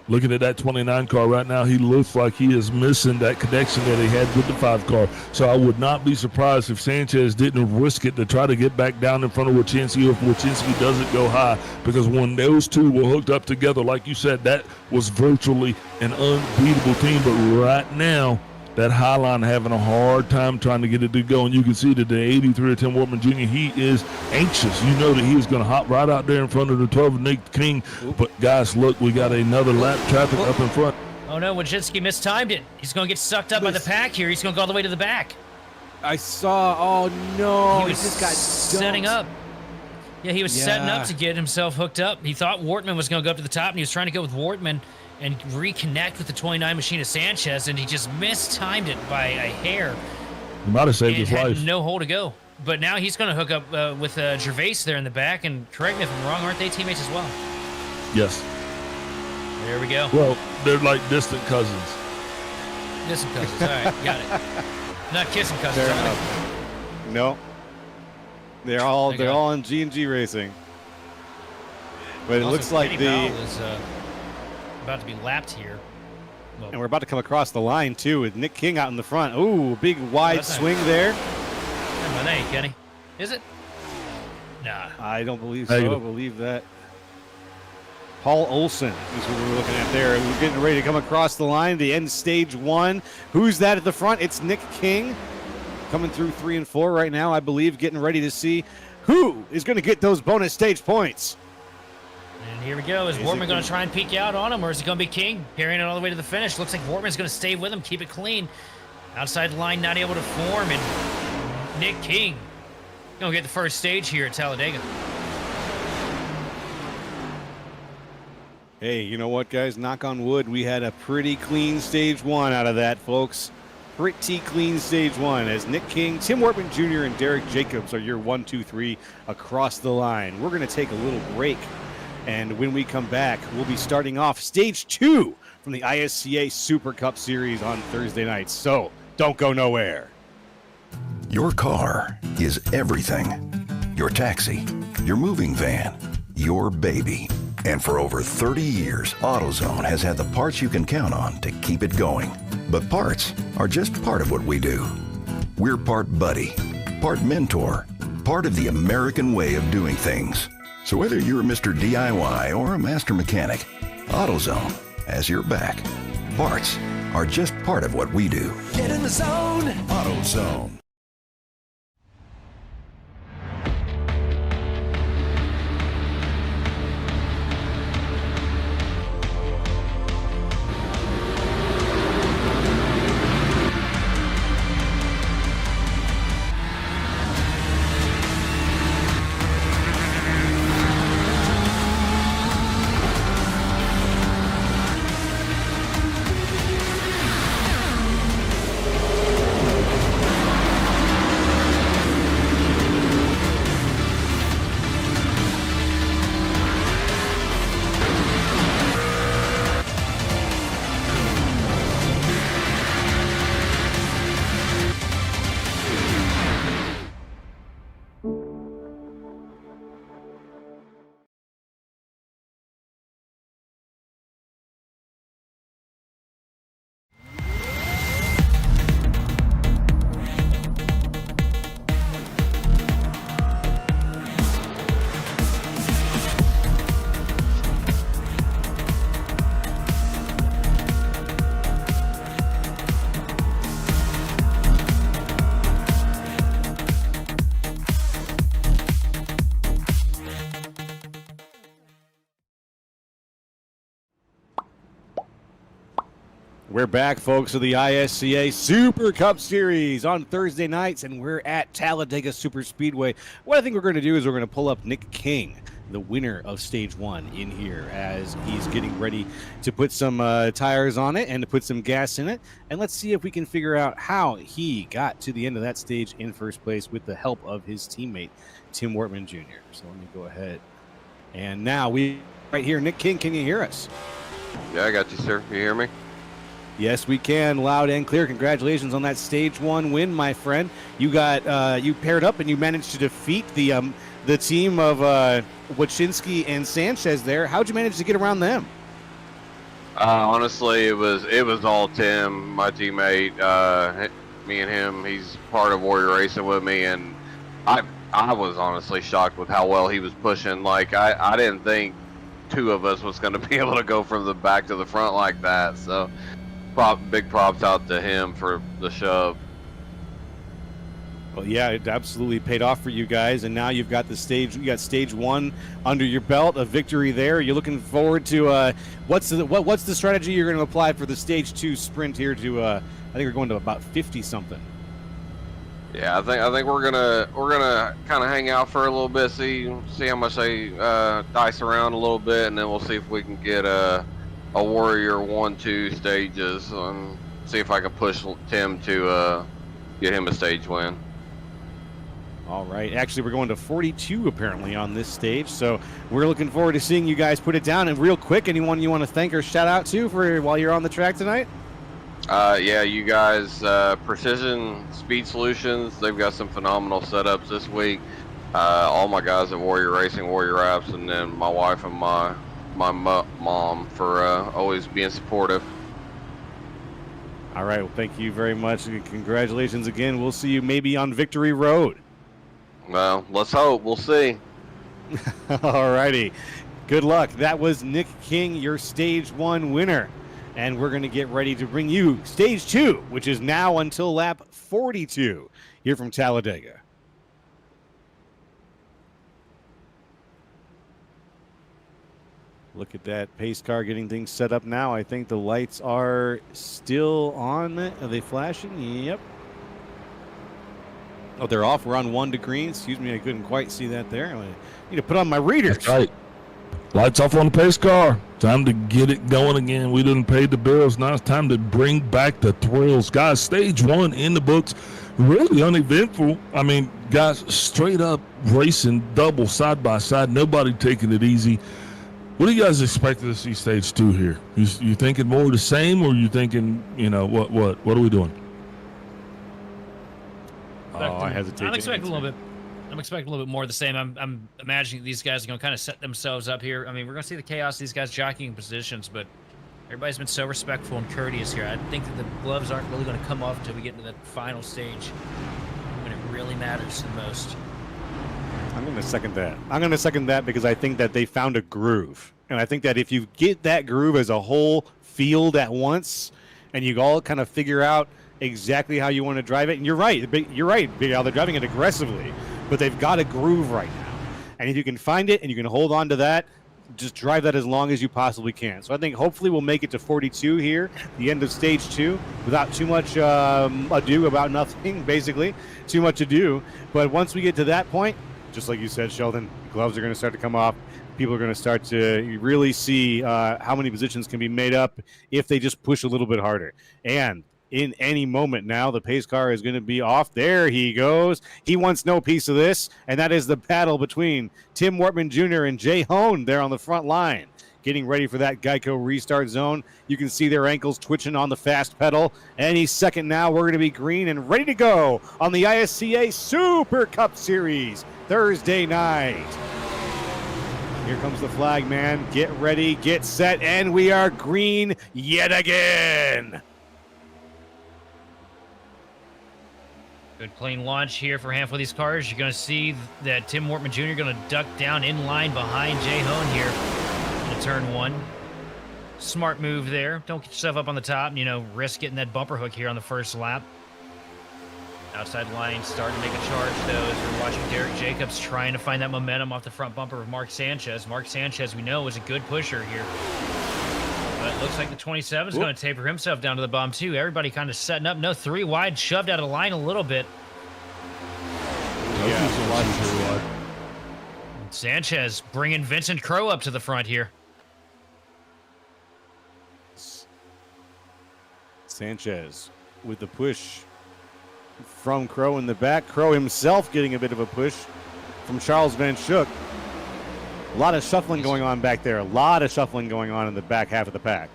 Looking at that 29 car right now, he looks like he is missing that connection that he had with the 5 car. So I would not be surprised if Sanchez didn't risk it to try to get back down in front of Wyszynski if Wyszynski doesn't go high. Because when those two were hooked up together, like you said, that was virtually an unbeatable team. But right now, that high line having a hard time trying to get it to go. And you can see that the 83 of Tim Wortman Jr., he is anxious. You know that he is going to hop right out there in front of the 12 of Nick King. But, guys, look, we got another lap traffic up in front. Oh, no, Wyszynski mistimed it. He's going to get sucked up by the pack here. He's going to go all the way to the back. I saw, oh, no. He was just got setting up. Yeah, he was setting up to get himself hooked up. He thought Wortman was going to go up to the top, and he was trying to go with Wortman and reconnect with the 29 machine of Sanchez, and he just mistimed it by a hair. He might have saved his life. Had no hole to go. But now he's going to hook up with Gervais there in the back, and correct me if I'm wrong, aren't they teammates as well? Yes. There we go. Well, they're like distant cousins. Distant cousins, all right, got it. Not kissing cousins, Fair are enough. No. They're all in G&G Racing. But it Also, looks like Kenny Powell is about to be lapped here. Well, and we're about to come across the line, too, with Nick King out in the front. Ooh, big wide swing there. that ain't Kenny. Is it? Nah. I don't believe so. I believe that. Paul Olson is what we're looking at there. We're getting ready to come across the line, the end stage 1. Who's that at the front? It's Nick King coming through 3 and 4 right now, I believe, getting ready to see who is going to get those bonus stage points. And here we go. Is Wortman going to try and peek out on him, or is it going to be King carrying it all the way to the finish? Looks like Wortman's going to stay with him, keep it clean. Outside the line, not able to form, and Nick King going to get the first stage here at Talladega. Hey, you know what, guys? Knock on wood, we had a pretty clean stage 1 out of that, folks. Pretty clean stage 1 as Nick King, Tim Wortman Jr., and Derek Jacobs are your 1, 2, 3 across the line. We're going to take a little break. And when we come back, we'll be starting off stage 2 from the ISCA Super Cup Series on Thursday nights. So don't go nowhere. Your car is everything. Your taxi, your moving van, your baby. And for over 30 years, AutoZone has had the parts you can count on to keep it going. But parts are just part of what we do. We're part buddy, part mentor, part of the American way of doing things. So whether you're Mr. DIY or a master mechanic, AutoZone has your back. Parts are just part of what we do. Get in the zone. AutoZone. We're back, folks, to the ISCA Super Cup Series on Thursday nights, and we're at Talladega Super Speedway. What I think we're going to do is we're going to pull up Nick King, the winner of stage 1 in here as he's getting ready to put some tires on it and to put some gas in it. And let's see if we can figure out how he got to the end of that stage in first place with the help of his teammate, Tim Wortman Jr. So let me go ahead. And now we right here, Nick King, can you hear us? Yeah, I got you, sir. You hear me? Yes, we can, loud and clear. Congratulations on that stage 1 win, my friend. You got you paired up and you managed to defeat the team of Wachinski and Sanchez there. How'd you manage to get around them? Honestly, it was all Tim, my teammate. Me and him. He's part of Warrior Racing with me, and I was honestly shocked with how well he was pushing. Like I didn't think 2 of us was going to be able to go from the back to the front like that. So, big props out to him for the shove. Well, yeah, it absolutely paid off for you guys, and now you've got stage 1 under your belt, a victory there. You're looking forward to what's the strategy you're going to apply for the stage 2 sprint here to I think we're going to about 50 something. Yeah, I think we're gonna kind of hang out for a little bit, see how much they dice around a little bit, and then we'll see if we can get a Warrior 1-2 stages, and see if I can push Tim to get him a stage win. All right. Actually, we're going to 42 apparently on this stage, so we're looking forward to seeing you guys put it down. And real quick, anyone you want to thank or shout out to for while you're on the track tonight? Yeah, you guys, Precision Speed Solutions, they've got some phenomenal setups this week. All my guys at Warrior Racing, Warrior Apps, and then my wife and my mom for always being supportive. All right. Well, thank you very much. Congratulations again. We'll see you maybe on Victory Road. Well, let's hope. We'll see. All righty. Good luck. That was Nick King, your stage 1 winner. And we're going to get ready to bring you stage 2, which is now until lap 42 here from Talladega. Look at that pace car getting things set up now. I think the lights are still on. Are they flashing? Yep. Oh, they're off. We're on 1 to green. Excuse me, I couldn't quite see that there. I need to put on my readers. That's right. Lights off on the pace car. Time to get it going again. We didn't pay the bills. Now it's time to bring back the thrills. Guys, stage 1 in the books. Really uneventful. I mean, guys, straight up racing double side by side. Nobody taking it easy. What do you guys expect to see stage 2 here? You thinking more of the same, or you thinking, what are we doing? I hesitate. I'm expecting a little bit more of the same. I'm imagining these guys are going to kind of set themselves up here. I mean, we're going to see the chaos, these guys jockeying positions, but everybody's been so respectful and courteous here. I think that the gloves aren't really going to come off until we get into that final stage when it really matters the most. I'm going to second that. I'm going to second that because I think that they found a groove. And I think that if you get that groove as a whole field at once and you all kind of figure out exactly how you want to drive it, and you're right, Big Al, they're driving it aggressively, but they've got a groove right now. And if you can find it and you can hold on to that, just drive that as long as you possibly can. So I think hopefully we'll make it to 42 here, the end of stage 2, without too much ado about nothing, basically. Too much ado. But once we get to that point, just like you said, Sheldon, gloves are going to start to come off. People are going to start to really see how many positions can be made up if they just push a little bit harder. And in any moment now, the pace car is going to be off. There he goes. He wants no piece of this, and that is the battle between Tim Wortman Jr. and Jay Hone there on the front line, getting ready for that Geico restart zone. You can see their ankles twitching on the fast pedal. Any second now, we're going to be green and ready to go on the ISCA Super Cup Series Thursday night. Here comes the flag, man. Get ready, get set, and we are green yet again. Good clean launch here for a handful of these cars. You're going to see that Tim Wortman Jr. going to duck down in line behind Jay Hone here into turn 1. Smart move there. Don't get yourself up on the top and, risk getting that bumper hook here on the first lap. Outside line starting to make a charge, though, as we're watching Derek Jacobs trying to find that momentum off the front bumper of Mark Sanchez. Mark Sanchez, we know, is a good pusher here. But it looks like the 27 is going to taper himself down to the bottom, too. Everybody kind of setting up. No, 3 wide, shoved out of line a little bit. Yeah. Sanchez bringing Vincent Crowe up to the front here. Sanchez with the push from Crowe in the back. Crowe himself getting a bit of a push from Charles Van Schuck. A lot of shuffling going on back there. A lot of shuffling going on in the back half of the pack.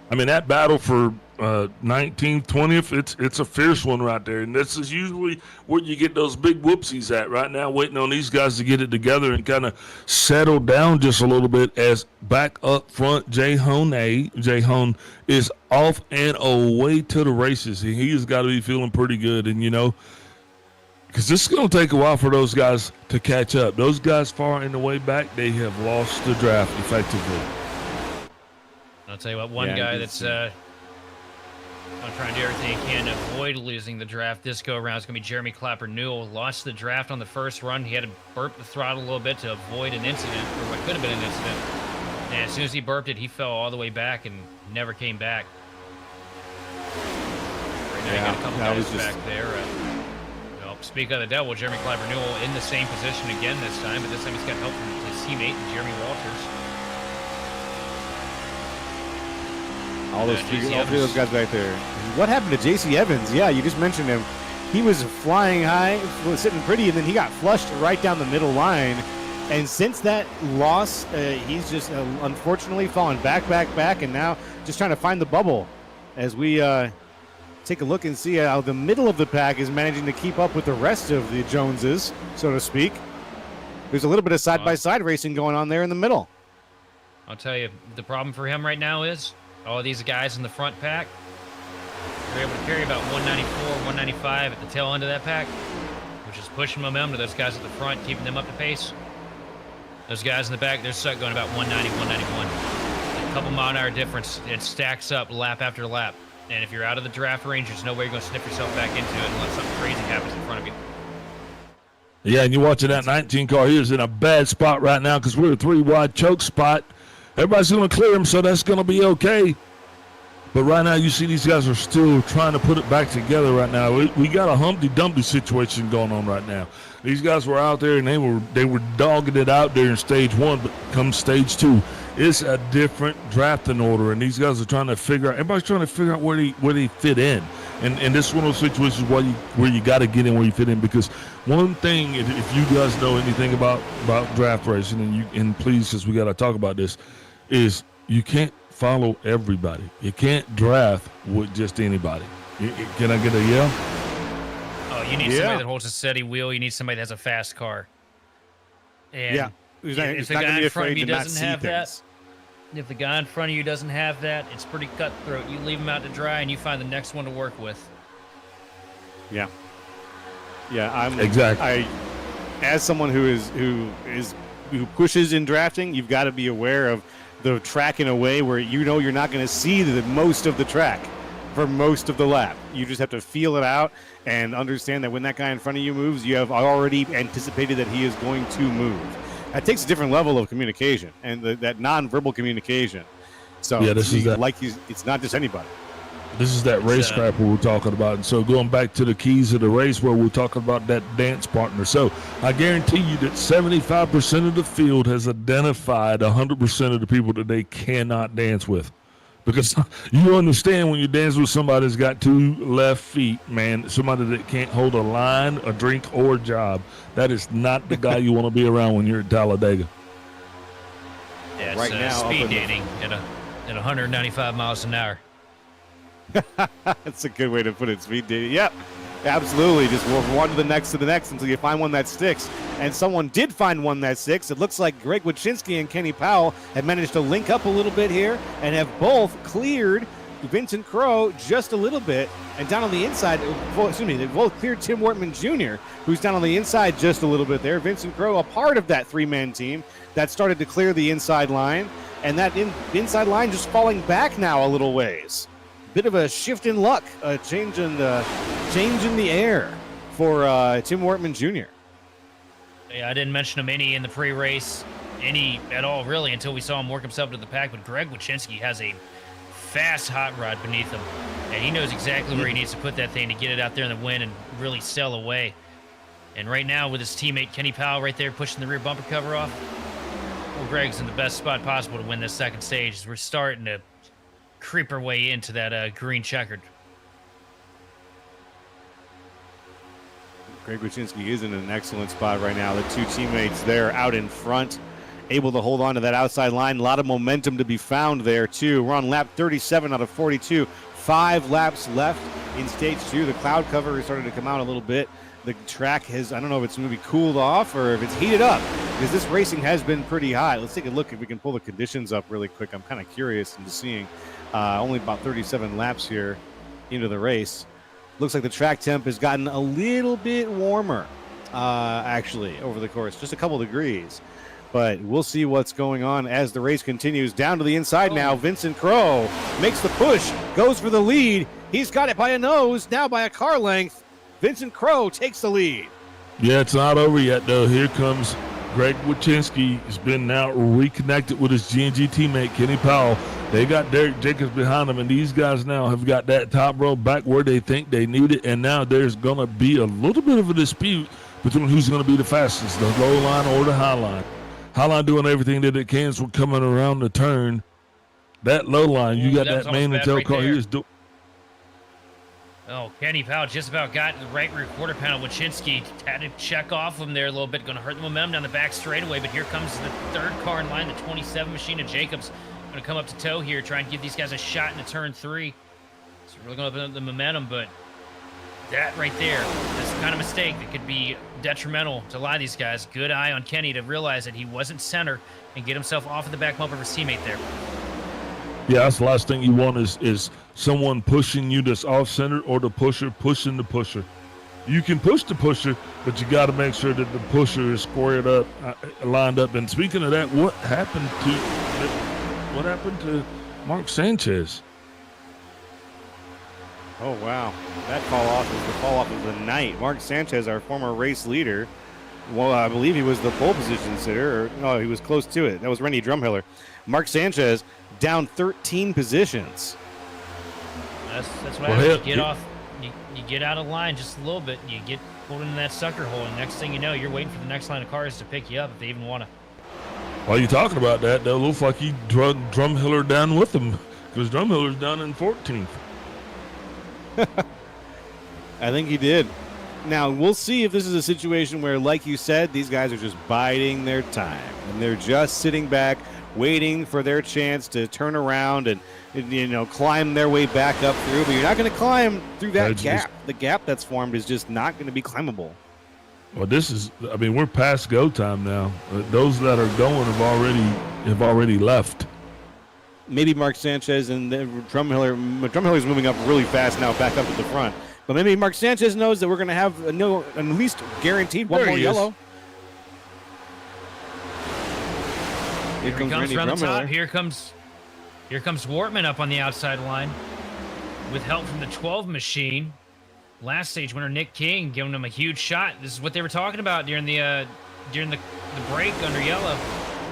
I mean, that battle for 19th, 20th, it's a fierce one right there. And this is usually where you get those big whoopsies at right now, waiting on these guys to get it together and kind of settle down just a little bit as back up front, Jay Hone is off and away to the races. He has got to be feeling pretty good. And, you know, because this is going to take a while for those guys to catch up. Those guys far in the way back, they have lost the draft effectively. I'll tell you what, one guy that's trying to do everything he can to avoid losing the draft this go around is going to be Jeremy Clapper Newell. Lost the draft on the first run. He had to burp the throttle a little bit to avoid an incident, or what could have been an incident. And as soon as he burped it, he fell all the way back and never came back. Right now, you got a couple guys back there. Speak of the devil, Jeremy Clapper Newell in the same position again this time, but this time he's got help from his teammate, Jeremy Walters. All three of those guys back there. What happened to J.C. Evans? Yeah, you just mentioned him. He was flying high, was sitting pretty, and then he got flushed right down the middle line. And since that loss, he's just unfortunately fallen back, and now just trying to find the bubble as we take a look and see how the middle of the pack is managing to keep up with the rest of the Joneses, so to speak. There's a little bit of side-by-side racing going on there in the middle. I'll tell you, the problem for him right now is all these guys in the front pack, they're able to carry about 194, 195 at the tail end of that pack, which is pushing momentum to those guys at the front, keeping them up to pace. Those guys in the back, they're stuck going about 190, 191. A couple mile an hour difference. It stacks up lap after lap. And if you're out of the draft range, there's no way you're going to sniff yourself back into it unless something crazy happens in front of you. Yeah, and you're watching that 19 car here is in a bad spot right now because we're a 3-wide choke spot. Everybody's going to clear him, so that's going to be okay. But right now, you see these guys are still trying to put it back together right now. We got a Humpty Dumpty situation going on right now. These guys were out there, and they were dogging it out there in stage 1, but come stage 2, it's a different drafting order, and these guys are trying to figure out. Everybody's trying to figure out where they fit in, and this is one of those situations where you got to get in where you fit in. Because one thing, if you guys know anything about draft racing, and please, because we got to talk about this, is you can't follow everybody. You can't draft with just anybody. Can I get a yeah? Oh, you need somebody that holds a steady wheel. You need somebody that has a fast car. And if the guy in front of you doesn't have that, if the guy in front of you doesn't have that, it's pretty cutthroat. You leave him out to dry, and you find the next one to work with. Yeah. I'm exactly. As someone who pushes in drafting, you've got to be aware of the track in a way where you know you're not going to see the most of the track for most of the lap. You just have to feel it out and understand that when that guy in front of you moves, you have already anticipated that he is going to move. That takes a different level of communication and that non-verbal communication. So yeah, it's not just anybody. This is that race crap we were talking about. And so going back to the keys of the race where we're talking about that dance partner. So I guarantee you that 75% of the field has identified 100% of the people that they cannot dance with. Because you understand when you dance with somebody that's got 2 left feet, man, somebody that can't hold a line, a drink, or a job, that is not the guy you want to be around when you're at Talladega. Yeah, it's right now, speed dating at 195 miles an hour. That's a good way to put it, speed dating. Yep, absolutely. Just one to the next until you find one that sticks. And someone did find one that sticks. It looks like Greg Wyszynski and Kenny Powell have managed to link up a little bit here and have both cleared Vincent Crowe just a little bit. And down on the inside, they both cleared Tim Wortman Jr., who's down on the inside just a little bit there. Vincent Crowe, a part of that 3-man team that started to clear the inside line. And that inside line just falling back now a little ways. Bit of a shift in luck, a change in the air for Tim Wortman Jr. Yeah, I didn't mention him any in the pre-race, any at all really, until we saw him work himself to the pack. But Greg Wyszynski has a fast hot rod beneath him, and he knows exactly where he needs to put that thing to get it out there in the wind and really sail away. And right now, with his teammate Kenny Powell right there pushing the rear bumper cover off, well, Greg's in the best spot possible to win this second stage as we're starting to creep our way into that green checkered. Greg Wyszynski is in an excellent spot right now. The two teammates there out in front, able to hold on to that outside line. A lot of momentum to be found there, too. We're on lap 37 out of 42. 5 laps left in stage 2. The cloud cover is starting to come out a little bit. The track has, I don't know if it's maybe cooled off or if it's heated up, because this racing has been pretty hot. Let's take a look if we can pull the conditions up really quick. I'm kind of curious into seeing only about 37 laps here into the race. Looks like the track temp has gotten a little bit warmer, actually, over the course, just a couple degrees. But we'll see what's going on as the race continues. Down to the inside now, Vincent Crowe makes the push, goes for the lead. He's got it by a nose, now by a car length. Vincent Crowe takes the lead. Yeah, it's not over yet, though. Here comes Greg Wyszynski. Has been now reconnected with his G&G teammate, Kenny Powell. They got Derek Jacobs behind them, and these guys now have got that top row back where they think they need it, and now there's going to be a little bit of a dispute between who's going to be the fastest, the low line or the high line. High line doing everything that it can for coming around the turn. That low line, you got that main and tail car. He is doing. Oh, Kenny Powell just about got the right rear quarter panel. Wyszynski had to check off him there a little bit. Going to hurt the momentum down the back straightaway. But here comes the third car in line, the 27 machine of Jacobs. Going to come up to toe here, try and give these guys a shot into turn 3. So really going to open up the momentum. But that right there, that's the kind of mistake that could be detrimental to a lot of these guys. Good eye on Kenny to realize that he wasn't center and get himself off of the back bumper of his teammate there. Yeah, that's the last thing you want is someone pushing you that's off center, or the pusher pushing the pusher. You can push the pusher, but you got to make sure that the pusher is squared up, lined up. And speaking of that, what happened to Mark Sanchez? Oh, wow. That fall off is the fall off of the night. Mark Sanchez, our former race leader, well, I believe he was the pole position sitter, or no, he was close to it. That was Rennie Drumhiller. Mark Sanchez down 13 positions. That's what happens. You get off, you get out of line just a little bit, and you get pulled into that sucker hole, and next thing you know, you're waiting for the next line of cars to pick you up if they even want to. While you're talking about that, though, looks like he drug Drumhiller down with him, because Drumhiller's down in 14th. I think he did. Now, we'll see if this is a situation where, like you said, these guys are just biding their time, and they're just sitting back, waiting for their chance to turn around and climb their way back up through. But you're not going to climb through that gap. The gap that's formed is just not going to be climbable. Well, we're past go time now. Those that are going have already left. Maybe Mark Sanchez and Drumhiller's moving up really fast now, back up to the front. But maybe Mark Sanchez knows that we're going to have at least guaranteed one more yellow. Here he comes around the top. Here comes Wortman up on the outside line with help from the 12 machine. Last stage winner Nick King giving him a huge shot. This is what they were talking about during the break under yellow.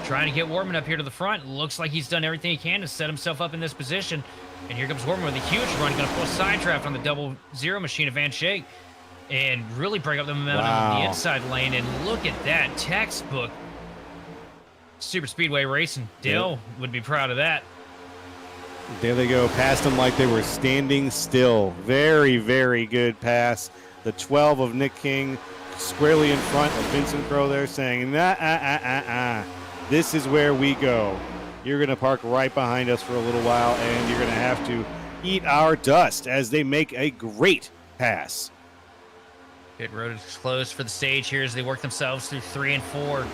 Trying to get Wortman up here to the front. Looks like he's done everything he can to set himself up in this position. And here comes Wortman with a huge run. Going to pull a side draft on the 00 machine of Van Schaik and really break up the momentum on the inside lane. And look at that textbook super speedway racing. Dale would be proud of that. There they go, past them like they were standing still. Very, very good pass. The 12 of Nick King squarely in front of Vincent Crowe there saying, this is where we go. You're going to park right behind us for a little while, and you're going to have to eat our dust as they make a great pass. Pit road is closed for the stage here as they work themselves through 3 and 4.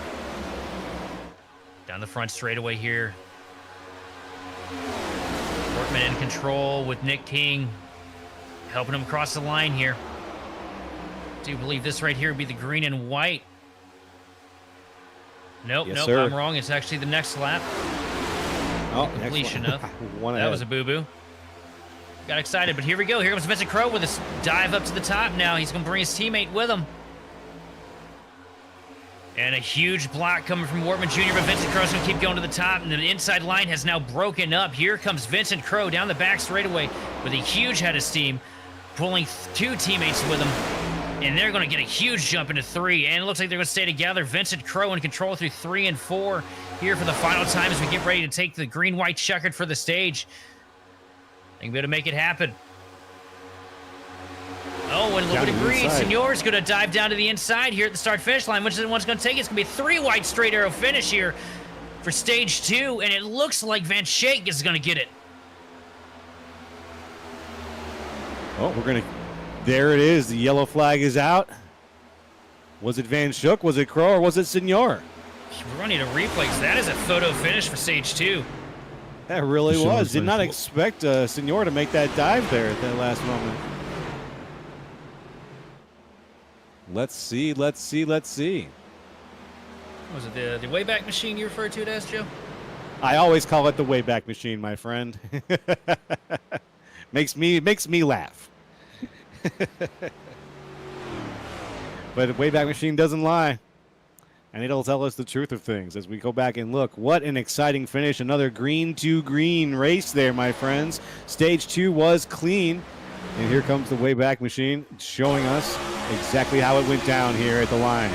Down the front straightaway here. Wortman in control with Nick King helping him cross the line here. I do believe this right here would be the green and white. Nope, Sir. I'm wrong. It's actually the next lap. Oh, completion of. That was a boo-boo. Got excited, but here we go. Here comes Vincent Crowe with his dive up to the top now. He's going to bring his teammate with him. And a huge block coming from Wortman Jr., but Vincent Crowe's going to keep going to the top, and the inside line has now broken up. Here comes Vincent Crowe down the back straightaway with a huge head of steam, pulling 2 teammates with him. And they're going to get a huge jump into 3, and it looks like they're going to stay together. Vincent Crow in control through 3 and 4 here for the final time as we get ready to take the green-white checkered for the stage. They can be able to make it happen. Oh, and look at the green. Senor's going to dive down to the inside here at the start-finish line. Which is the one's going to take it? It's going to be a 3-white straight arrow finish here for stage 2, and it looks like Van Schaik is going to get it. Oh, we're going to... There it is. The yellow flag is out. Was it Van Schaik? Was it Crow? Or was it Senor? We're going to need a replay because that is a photo finish for stage 2. That really was. Did not expect Senor to make that dive there at that last moment. Let's see. Was it the Wayback Machine you referred to it as, Joe? I always call it the Wayback Machine, my friend. makes me laugh. But the Wayback Machine doesn't lie. And it'll tell us the truth of things as we go back and look. What an exciting finish. Another green to green race there, my friends. Stage 2 was clean. And here comes the Wayback Machine showing us exactly how it went down here at the line.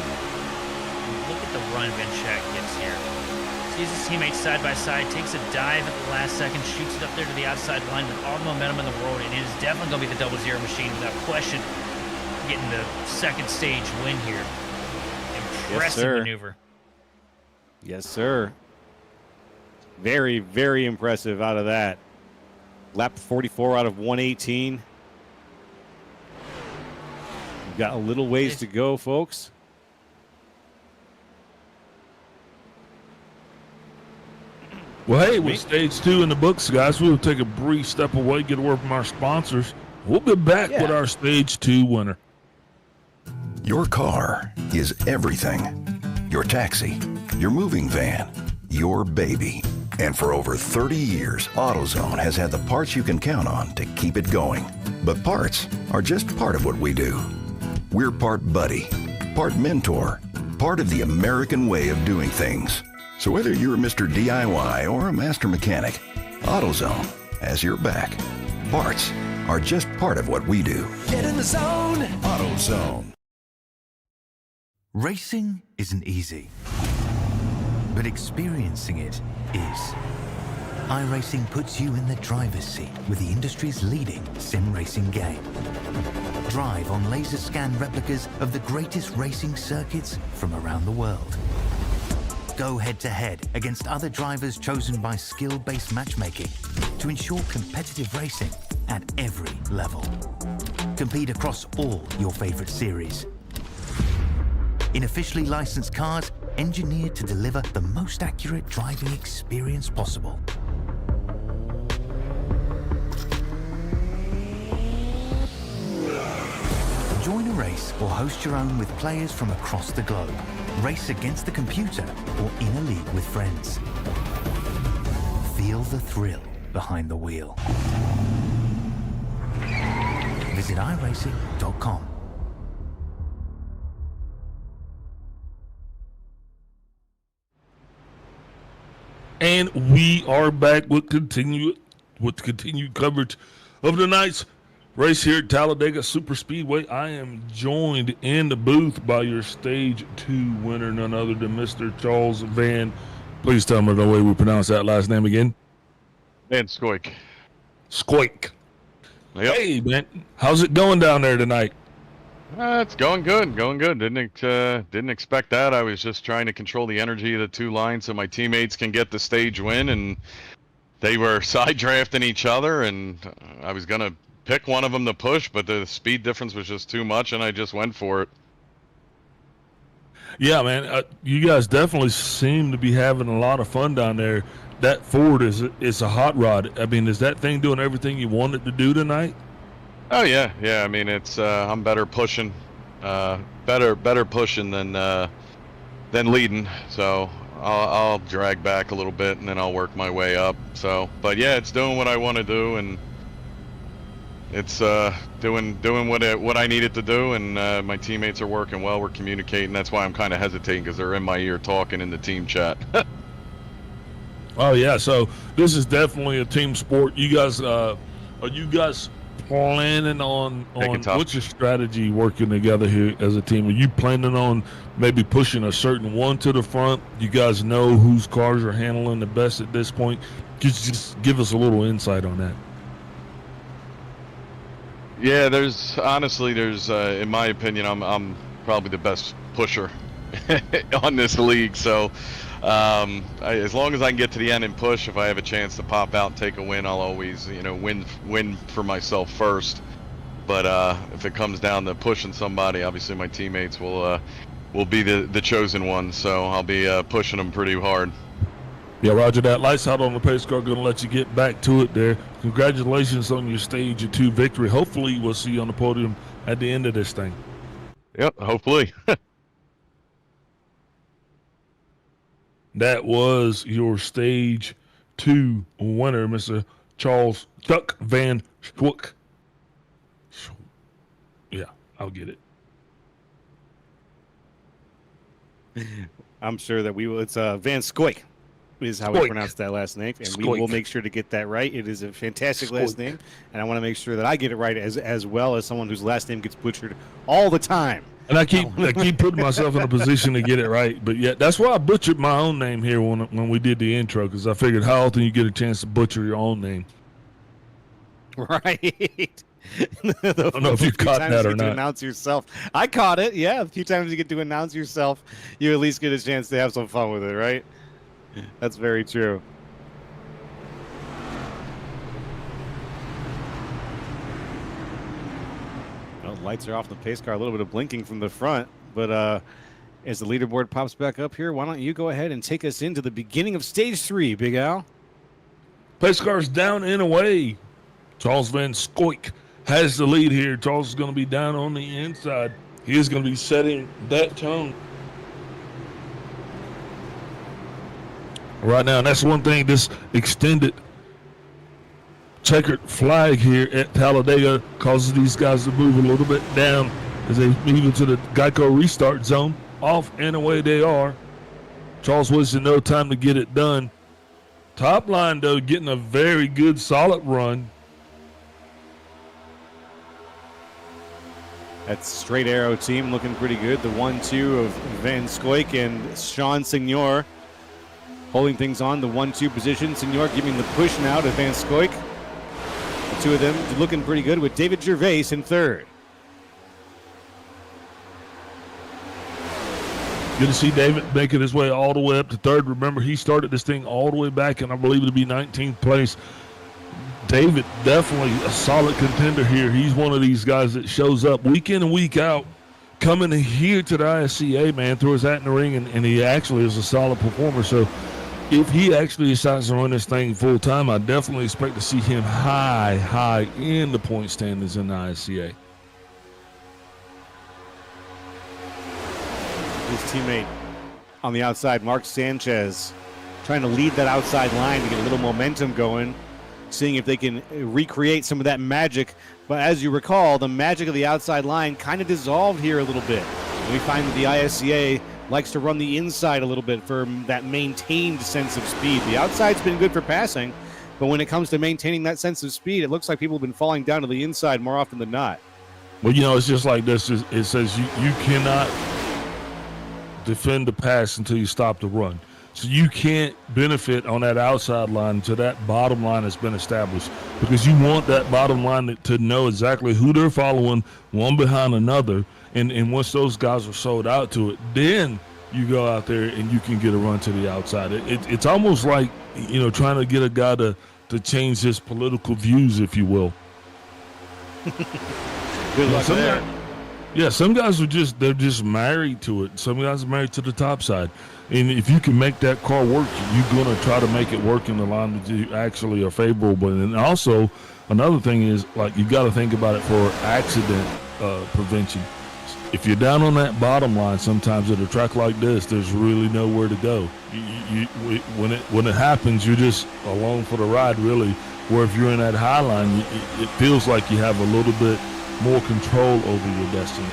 Look at the run Van Schaik gets here. Sees his teammates side by side, takes a dive at the last second, shoots it up there to the outside line with all the momentum in the world, and it is definitely going to be the double zero machine without question getting the second stage win here. Impressive maneuver. Yes, sir. Very, very impressive out of that. Lap 44 out of 118. We've got a little ways to go, folks. Well, hey, with stage 2 in the books, guys, we'll take a brief step away, get a word from our sponsors. We'll be back with our stage 2 winner. Your car is everything. Your taxi, your moving van, your baby. And for over 30 years, AutoZone has had the parts you can count on to keep it going. But parts are just part of what we do. We're part buddy, part mentor, part of the American way of doing things. So whether you're Mr. DIY or a master mechanic, AutoZone has your back. Parts are just part of what we do. Get in the zone! AutoZone. Racing isn't easy, but experiencing it is. iRacing puts you in the driver's seat with the industry's leading sim racing game. Drive on laser scan replicas of the greatest racing circuits from around the world. Go head-to-head against other drivers chosen by skill-based matchmaking to ensure competitive racing at every level. Compete across all your favorite series. In officially licensed cars, engineered to deliver the most accurate driving experience possible. Join a race or host your own with players from across the globe. Race against the computer or in a league with friends. Feel the thrill behind the wheel. Visit iRacing.com. And we are back with continued coverage of tonight's race here at Talladega Super Speedway. I am joined in the booth by your Stage 2 winner, none other than Mr. Charles Van. Please tell me the way we pronounce that last name again. Van Schaik. Squake. Yep. Hey, man. How's it going down there tonight? It's going good. Didn't expect that. I was just trying to control the energy of the two lines so my teammates can get the stage win, and they were side drafting each other, and I was gonna pick one of them to push, but the speed difference was just too much, and I just went for it. Yeah, man. You guys definitely seem to be having a lot of fun down there. That Ford is a hot rod. I mean, is that thing doing everything you wanted to do tonight? Oh yeah. I mean, it's I'm better pushing, better pushing than leading. So I'll drag back a little bit and then I'll work my way up. So, but yeah, it's doing what I want to do, and it's doing what I need it to do, and my teammates are working well. We're communicating. That's why I'm kind of hesitating, because they're in my ear talking in the team chat. Oh yeah, so this is definitely a team sport. You guys, are you guys planning on Taking tough. what's your strategy working together here as a team? Are you planning on maybe pushing a certain one to the front? You guys know whose cars are handling the best at this point? Just give us a little insight on that. Yeah, there's in my opinion, I'm probably the best pusher on this league. So as long as I can get to the end and push, if I have a chance to pop out and take a win, I'll always win for myself first. But if it comes down to pushing somebody, obviously my teammates will be the chosen one. So I'll be pushing them pretty hard. Yeah, roger that. Lights out on the pace car. Going to let you get back to it there. Congratulations on your Stage 2 victory. Hopefully we'll see you on the podium at the end of this thing. Yep, hopefully. That was your Stage 2 winner, Mr. Charles Duck Van Schwook. Yeah, I'll get it. I'm sure that we will. It's Van Scoik is how we pronounce that last name, and we will make sure to get that right. It is a fantastic last name, and I want to make sure that I get it right as well as someone whose last name gets butchered all the time. And I keep putting myself in a position to get it right, but yeah, that's why I butchered my own name here when we did the intro, because I figured how often you get a chance to butcher your own name. Right. I don't know if you caught that or you not. To announce yourself. I caught it. Yeah, a few times you get to announce yourself, you at least get a chance to have some fun with it, right? That's very true. Well, lights are off the pace car. A little bit of blinking from the front, but as the leaderboard pops back up here, why don't you go ahead and take us into the beginning of Stage 3, Big Al? Pace car's down and away. Charles Van Scoik has the lead here. Charles is going to be down on the inside. He is going to be setting that tone right now. And that's one thing, this extended checkered flag here at Talladega causes these guys to move a little bit down as they move into the Geico restart zone. Off and away they are. Charles wasted no time to get it done. Top line, though, getting a very good, solid run. That straight arrow team looking pretty good. The 1-2 of Van Scoik and Sean Signor holding things on the 1-2 position. Signor giving the push now to Van Scoik. The two of them looking pretty good with David Gervais in third. Good to see David making his way all the way up to third. Remember, he started this thing all the way back, and I believe it to be 19th place. David, definitely a solid contender here. He's one of these guys that shows up week in and week out, coming here to the ISCA, man, throw his hat in the ring, and he actually is a solid performer. So if he actually decides to run this thing full time, I definitely expect to see him high in the point standings in the ISCA. His teammate on the outside, Mark Sanchez, trying to lead that outside line to get a little momentum going, seeing if they can recreate some of that magic. But as you recall, the magic of the outside line kind of dissolved here a little bit. And we find that the ISCA likes to run the inside a little bit for that maintained sense of speed. The outside's been good for passing, but when it comes to maintaining that sense of speed, it looks like people have been falling down to the inside more often than not. Well, it's just like this. It says you cannot defend the pass until you stop the run. So you can't benefit on that outside line until that bottom line has been established, because you want that bottom line to know exactly who they're following, one behind another. And once those guys are sold out to it, then you go out there and you can get a run to the outside. It's almost like, trying to get a guy to change his political views, if you will. Good luck there. Yeah, some guys they're just married to it. Some guys are married to the top side. And if you can make that car work, you're going to try to make it work in the line that you actually are favorable. And also, another thing is, like, you got to think about it for accident prevention. If you're down on that bottom line, sometimes at a track like this, there's really nowhere to go. When it happens, you're just along for the ride, really. Where if you're in that high line, it feels like you have a little bit more control over your destiny.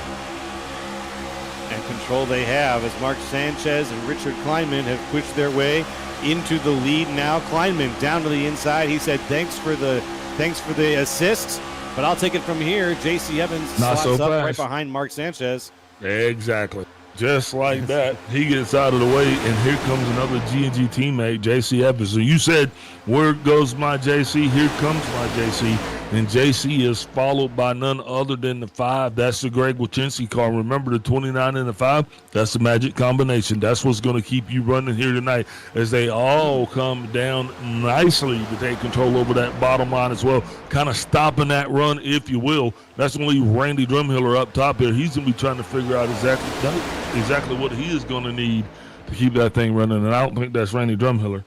And control they have, as Mark Sanchez and Richard Kleinman have pushed their way into the lead now. Kleinman down to the inside. He said, thanks for the assist. But I'll take it from here. J.C. Evans Not slots so up fast. right behind Mark Sanchez. Exactly. Just like that, he gets out of the way, and here comes another G&G teammate, J.C. Evans. So you said, where goes my J.C.? Here comes my J.C. And J.C. is followed by none other than the 5. That's the Greg Wachinski car. Remember the 29 and the 5? That's the magic combination. That's what's going to keep you running here tonight as they all come down nicely to take control over that bottom line as well, kind of stopping that run, if you will. That's going to leave Randy Drumhiller up top here. He's going to be trying to figure out exactly what he is going to need to keep that thing running, and I don't think that's Randy Drumhiller.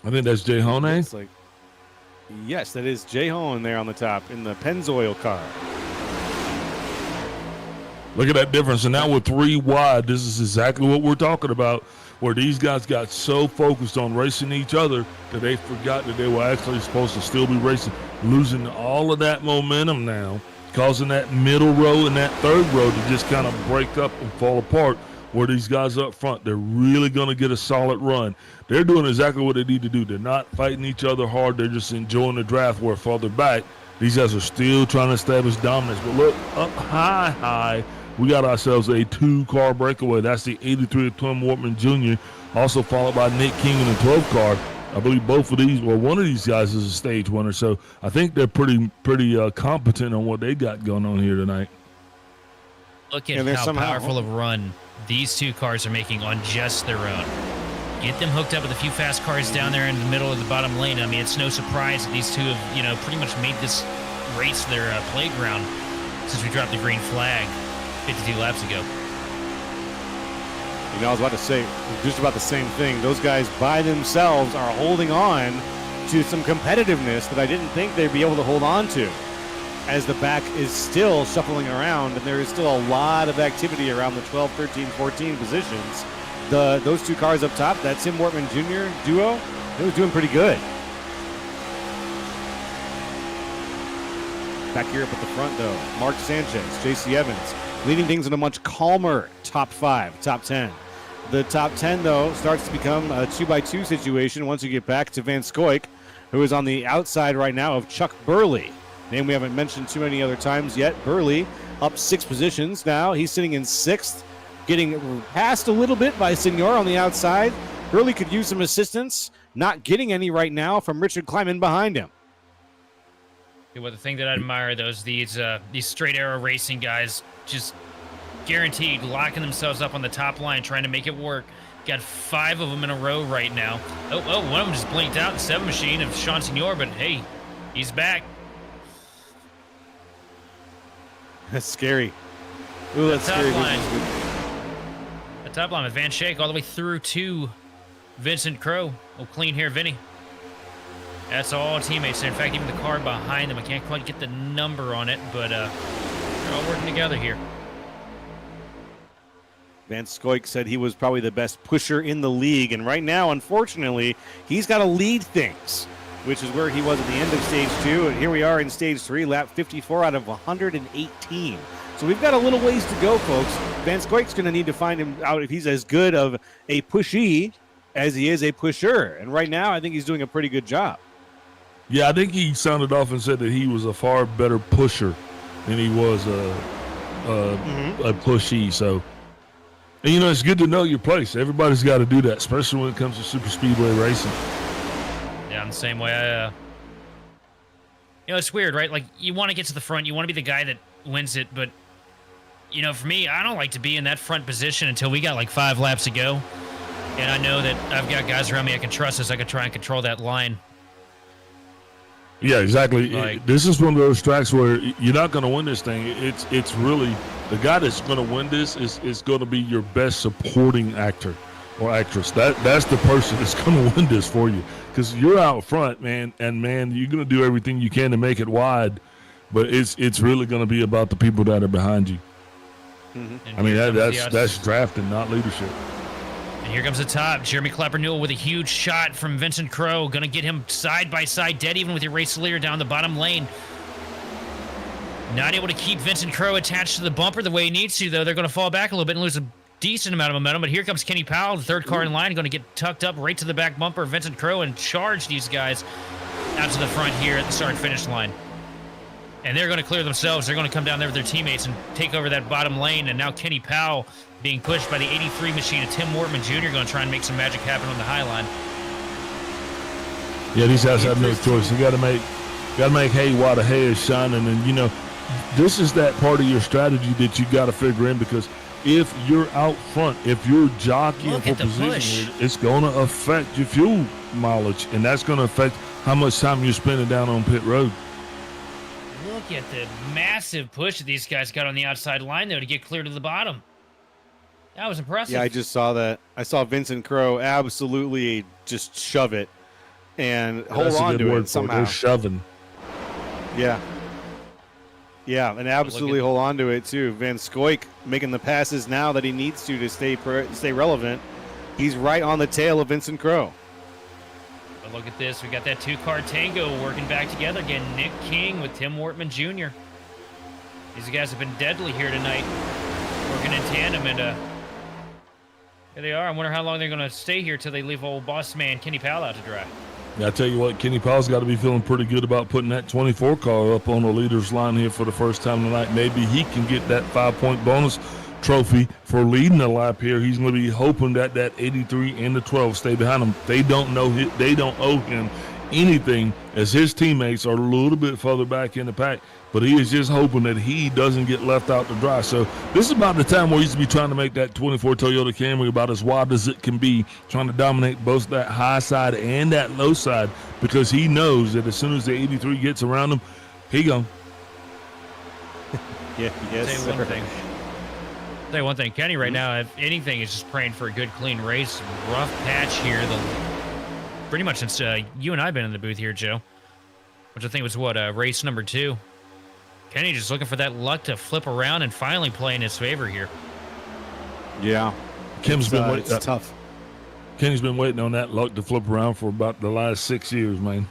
I think that's Jay Hone. It's like, yes, that is Jay Hone there on the top in the Pennzoil car. Look at that difference. And now with 3 wide, this is exactly what we're talking about, where these guys got so focused on racing each other that they forgot that they were actually supposed to still be racing, losing all of that momentum now, causing that middle row and that third row to just kind of break up and fall apart, where these guys up front, they're really going to get a solid run. They're doing exactly what they need to do. They're not fighting each other hard. They're just enjoying the draft, where farther back, these guys are still trying to establish dominance. But look, up high, we got ourselves a 2-car breakaway. That's the 83 of Tim Wortman Jr., also followed by Nick King in the 12 car. I believe both of these, or one of these guys is a stage winner. So I think they're pretty competent on what they got going on here tonight. Look at how powerful of a run these 2 cars are making on just their own. Get them hooked up with a few fast cars down there in the middle of the bottom lane. I mean, it's no surprise that these 2 have, pretty much made this race their playground since we dropped the green flag 52 laps ago. I was about to say just about the same thing. Those guys by themselves are holding on to some competitiveness that I didn't think they'd be able to hold on to, as the back is still shuffling around and there is still a lot of activity around the 12, 13, 14 positions. Those 2 cars up top, that Tim Wortman Jr. duo, they were doing pretty good. Back here up at the front, though, Mark Sanchez, J.C. Evans, leading things in a much calmer top 5, top 10. The top 10, though, starts to become a 2x2 situation once you get back to Van Scoik, who is on the outside right now of Chuck Burley. Name we haven't mentioned too many other times yet. Burley up 6 positions now. He's sitting in 6th, getting passed a little bit by Signor on the outside. Burley could use some assistance, not getting any right now from Richard Kleiman behind him. Well, the thing that I admire, those these straight arrow racing guys, just guaranteed locking themselves up on the top line, trying to make it work. Got 5 of them in a row right now. Oh, one of them just blinked out. The 7 machine of Sean Signor, but hey, he's back. That's scary. Ooh, that's scary. The top line with Van Schaik all the way through to Vincent Crow. Oh, clean here, Vinny. That's all teammates. In fact, even the car behind them, I can't quite get the number on it, but they're all working together here. Van Scoik said he was probably the best pusher in the league, and right now, unfortunately, he's got to lead things, which is where he was at the end of Stage 2, and here we are in Stage 3, lap 54 out of 118. So we've got a little ways to go, folks. Van Scoik's going to need to find him out if he's as good of a pushy as he is a pusher, and right now, I think he's doing a pretty good job. Yeah, I think he sounded off and said that he was a far better pusher than he was a pushy, so... And, it's good to know your place. Everybody's got to do that, especially when it comes to super speedway racing. Yeah, I'm the same way. It's weird, right? Like, you want to get to the front. You want to be the guy that wins it. But, for me, I don't like to be in that front position until we got like 5 laps to go. And I know that I've got guys around me I can trust as I can try and control that line. Yeah, exactly. This is one of those tracks where you're not going to win this thing. It's really the guy that's going to win this is going to be your best supporting actor or actress. That's the person that's going to win this for you, because you're out front, man, and you're going to do everything you can to make it wide, but it's really going to be about the people that are behind you. Mm-hmm. I mean that's drafting, not leadership. And here comes the top. Jeremy Clapper-Newell with a huge shot from Vincent Crow. Going to get him side by side, dead even with your race leader down the bottom lane. Not able to keep Vincent Crow attached to the bumper the way he needs to, though. They're going to fall back a little bit and lose a decent amount of momentum. But here comes Kenny Powell, the 3rd car in line, going to get tucked up right to the back bumper of Vincent Crow and charge these guys out to the front here at the start-finish line. And they're going to clear themselves. They're going to come down there with their teammates and take over that bottom lane. And now Kenny Powell being pushed by the 83 machine of Tim Wortman Jr. going to try and make some magic happen on the high line. Yeah, these guys have no choice. You got to make hay while the hay is shining. And, you know, this is that part of your strategy that you got to figure in, because if you're out front, if you're jockeying for position, it's going to affect your fuel mileage, and that's going to affect how much time you're spending down on pit road. Look at the massive push that these guys got on the outside line, though, to get clear to the bottom. That was impressive. Yeah, I just saw that. I saw Vincent Crowe absolutely just shove it and hold on to it somehow. They're shoving. Yeah. Yeah, and absolutely hold on to it, too. Van Scoik making the passes now that he needs to stay relevant. He's right on the tail of Vincent Crowe. But look at this. We got that two-car tango working back together again. Nick King with Tim Wortman Jr. These guys have been deadly here tonight, working in tandem, and here they are. I wonder how long they're going to stay here till they leave old boss man Kenny Powell out to dry. Yeah, I tell you what, Kenny Powell's got to be feeling pretty good about putting that 24 car up on the leaders line here for the first time tonight. Maybe he can get that 5-point bonus trophy for leading the lap here. He's going to be hoping that 83 and the 12 stay behind him. They don't owe him anything, as his teammates are a little bit further back in the pack, but he is just hoping that he doesn't get left out to dry. So this is about the time where he's to be trying to make that 24 Toyota Camry about as wide as it can be, trying to dominate both that high side and that low side, because he knows that as soon as the 83 gets around him, he gone. Yeah, yes, I'll tell you one thing, Kenny right now, if anything, is just praying for a good, clean race. Rough patch here, pretty much since you and I have been in the booth here, Joe, which I think was, race number 2. Kenny just looking for that luck to flip around and finally play in his favor here. Yeah. Kenny's been waiting. It's tough. Kenny's been waiting on that luck to flip around for about the last 6 years, man.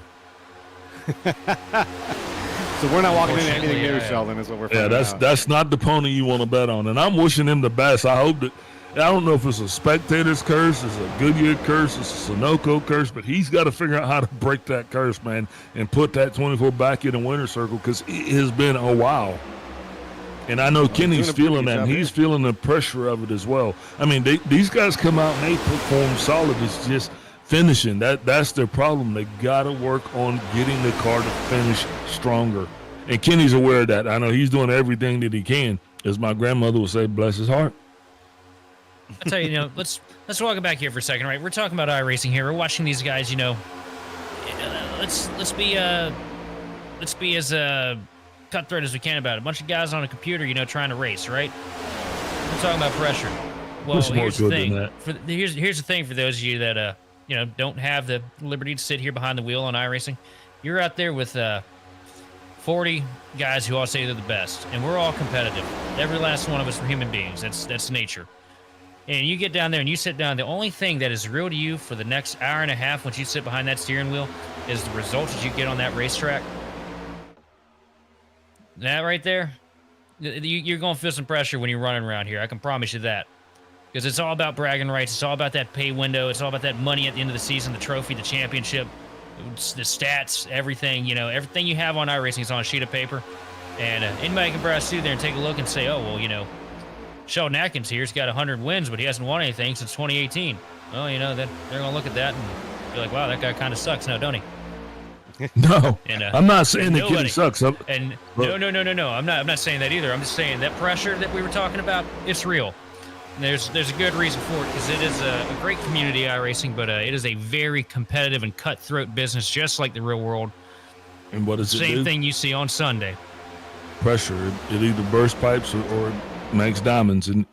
So we're not walking into anything new, Sheldon, is what we're finding out. That's not the pony you want to bet on. And I'm wishing him the best. I hope that, I don't know if it's a spectator's curse, it's a Goodyear curse, it's a Sunoco curse, but he's got to figure out how to break that curse, man, and put that 24 back in the winner's circle, because it has been a while. And I know Kenny's feeling that, and he's feeling the pressure of it as well. I mean, these guys come out and they perform solid. It's just finishing. That's their problem. They got to work on getting the car to finish stronger. And Kenny's aware of that. I know he's doing everything that he can. As my grandmother would say, bless his heart. I'll tell you, let's walk it back here for a second, right? We're talking about iRacing here. We're watching these guys, let's be as cutthroat as we can about it. A bunch of guys on a computer, trying to race, right? We're talking about pressure. Well, here's the thing. Here's the thing for those of you that don't have the liberty to sit here behind the wheel on iRacing. You're out there with 40 guys who all say they're the best, and we're all competitive. Every last one of us are human beings. That's nature. And you get down there and you sit down. The only thing that is real to you for the next hour and a half once you sit behind that steering wheel is the results that you get on that racetrack. That right there, you're going to feel some pressure when you're running around here. I can promise you that. Because it's all about bragging rights. It's all about that pay window. It's all about that money at the end of the season, the trophy, the championship, the stats, everything. Everything you have on iRacing is on a sheet of paper. And anybody can browse through there and take a look and say, oh, well, Sheldon Atkins here's got 100 wins, but he hasn't won anything since 2018. Well, then they're going to look at that and be like, wow, that guy kind of sucks now, don't he? No, and, I'm not saying that Kenny sucks. No. I'm not saying that either. I'm just saying that pressure that we were talking about, it's real. And there's a good reason for it, because it is a great community, iRacing, but it is a very competitive and cutthroat business, just like the real world. And what does it do? Same thing you see on Sunday. Pressure. It either bursts pipes or makes diamonds, and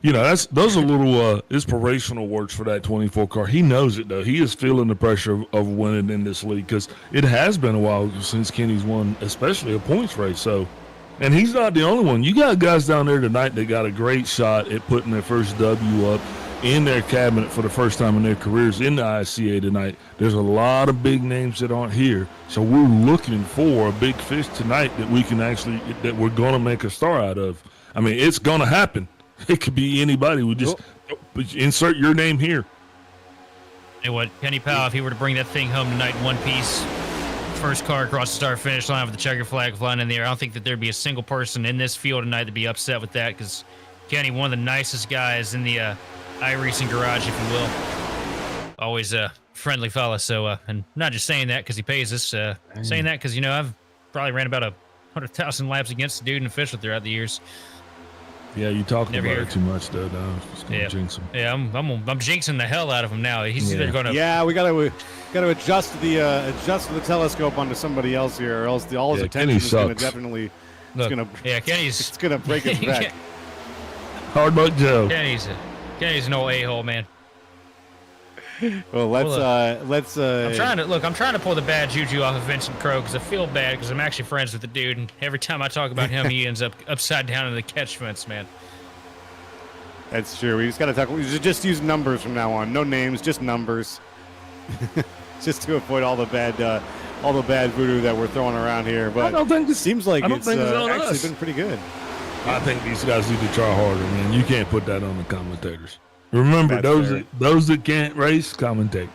those are little inspirational words for that 24 car. He knows it though. He is feeling the pressure of winning in this league, because it has been a while since Kenny's won, especially a points race. So, and he's not the only one. You got guys down there tonight that got a great shot at putting their first W up in their cabinet for the first time in their careers in the ISCA tonight. There's a lot of big names that aren't here, so we're looking for a big fish tonight that we're going to make a star out of. I mean, it's going to happen. It could be anybody. We just insert your name here. Hey, what, Kenny Powell, if he were to bring that thing home tonight in one piece, First car across the start finish line with the checker flag flying in the air. I don't think that there'd be a single person in this field tonight that'd be upset with that, because Kenny, one of the nicest guys in the iRacing garage, if you will. Always a friendly fella. So, and not just saying that because he pays us, saying that because, I've probably ran about 100,000 laps against the dude and official throughout the years. Yeah, you talking Never about hear. it too much, though. No, just gonna jinx him. Yeah, I'm jinxing the hell out of him now. He's either going to. Yeah, we got to adjust the telescope onto somebody else here, or else all his attention Kenny is going to sucks. definitely. Look, Kenny's. It's going to break his back. Hard luck, Joe. Kenny's an old a-hole, man. Well, let's. I'm trying to pull the bad juju off of Vincent Crow because I feel bad because I'm actually friends with the dude, and every time I talk about him, he ends up upside down in the catch fence, man. That's true. We just got to talk. We should just use numbers from now on. No names, just numbers. Just to avoid all the bad voodoo that we're throwing around here. But I don't think it seems like it's on actually us. been pretty good. I think these guys need to try harder, man. You can't put that on the commentators. Remember, That's fair. those that can't race, commentate.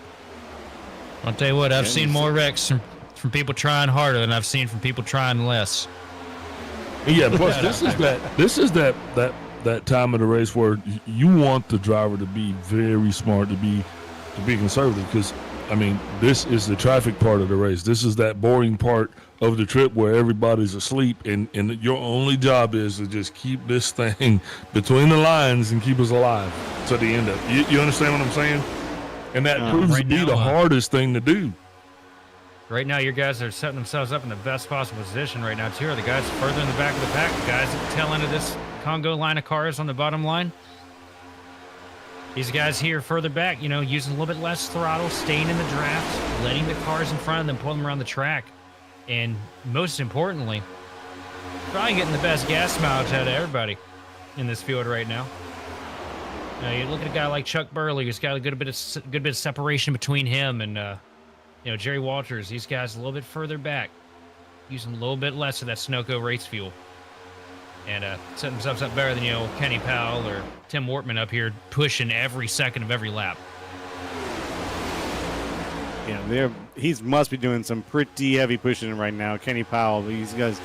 I'll tell you what, I've seen more wrecks from people trying harder than I've seen from people trying less. Yeah, plus this is that time of the race where you want the driver to be very smart, to be conservative, because this is the traffic part of the race. This is that boring part of the trip where everybody's asleep, and your only job is to just keep this thing between the lines and keep us alive to the end of it. You understand what I'm saying? And that proves to be the hardest thing to do. Right now, your guys are setting themselves up in the best possible position right now, too. Are the guys further in the back of the pack, the guys at the tail end of this Congo line of cars on the bottom line? These guys here further back, using a little bit less throttle, staying in the draft, letting the cars in front of them pull them around the track. And most importantly, probably getting the best gas mileage out of everybody in this field right now. You look at a guy like Chuck Burley, who's got a good bit of separation between him and Jerry Walters. These guys a little bit further back, using a little bit less of that Sunoco race fuel, and setting themselves up better than Kenny Powell or Tim Wortman up here pushing every second of every lap. He must be doing some pretty heavy pushing right now. Kenny Powell, he's got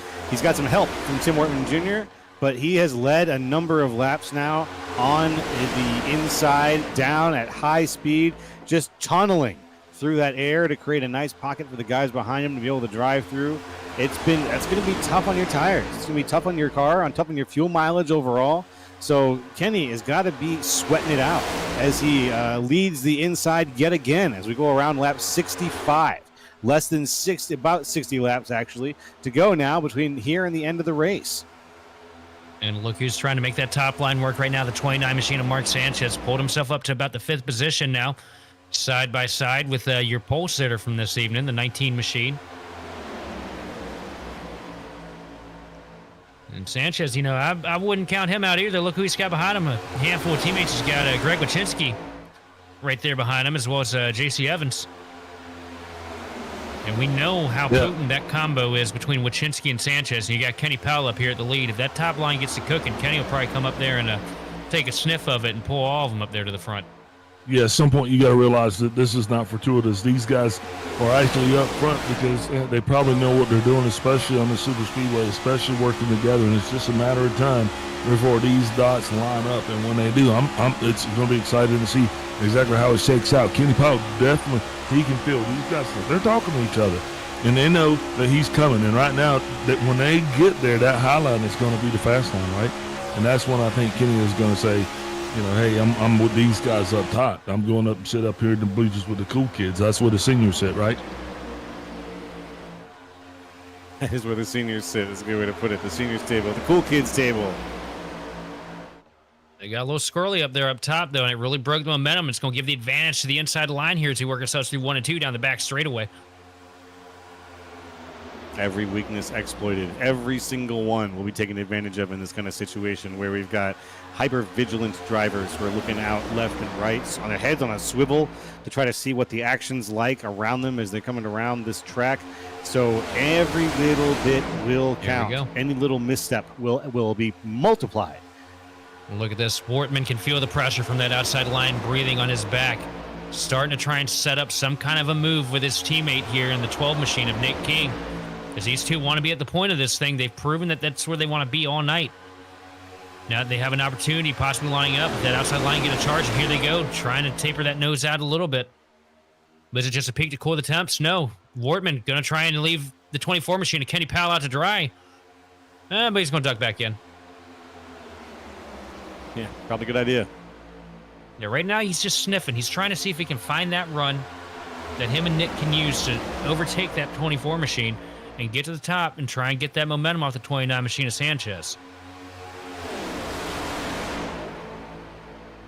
some help from Tim Wortman Jr., but he has led a number of laps now on the inside, down at high speed, just tunneling through that air to create a nice pocket for the guys behind him to be able to drive through. That's going to be tough on your tires. It's going to be tough on your car, tough on your fuel mileage overall. So Kenny has got to be sweating it out as he leads the inside yet again as we go around lap 65. Less than 60, about 60 laps actually, to go now between here and the end of the race. And look who's trying to make that top line work right now. The 29 machine of Mark Sanchez pulled himself up to about the 5th position now, side by side with your pole sitter from this evening, the 19 machine. And Sanchez, I wouldn't count him out either. Look who he's got behind him. A handful of teammates. He's got Greg Wachinski right there behind him, as well as J.C. Evans. And we know how potent that combo is between Wachinski and Sanchez. And you got Kenny Powell up here at the lead. If that top line gets to cooking, Kenny will probably come up there and take a sniff of it and pull all of them up there to the front. Yeah, at some point you got to realize that this is not fortuitous. These guys are actually up front because they probably know what they're doing, especially on the super speedway, especially working together. And it's just a matter of time before these dots line up. And when they do, it's going to be exciting to see exactly how it shakes out. Kenny Powell definitely, he can feel these guys. They're talking to each other, and they know that he's coming. And right now, that when they get there, that high line is going to be the fast line, right? And that's when I think Kenny is going to say, hey, I'm with these guys up top. I'm going up and sit up here in the bleachers with the cool kids. That's where the seniors sit, right? That is where the seniors sit. That's a good way to put it. The seniors table, the cool kids table. They got a little squirrely up there up top, though, and it really broke the momentum. It's going to give the advantage to the inside line here as we work ourselves through 1 and 2 down the back straightaway. Every weakness exploited. Every single one will be taken advantage of in this kind of situation where we've got hyper-vigilant drivers who are looking out left and right on their heads on a swivel to try to see what the action's like around them as they're coming around this track. So every little bit will count. Any little misstep will be multiplied. Look at this. Wortman can feel the pressure from that outside line breathing on his back. starting to try and set up some kind of a move with his teammate here in the 12 machine of Nick King. Because these two want to be at the point of this thing. They've proven that that's where they want to be all night. Now they have an opportunity, possibly lining up. If that outside line get a charge, and here they go, trying to taper that nose out a little bit. Was it just a peak to cool the temps? No. Wortman going to try and leave the 24 machine of Kenny Powell out to dry. But he's going to duck back in. Yeah, probably a good idea. Yeah, right now he's just sniffing. He's trying to see if he can find that run that him and Nick can use to overtake that 24 machine and get to the top and try and get that momentum off the 29 machine of Sanchez.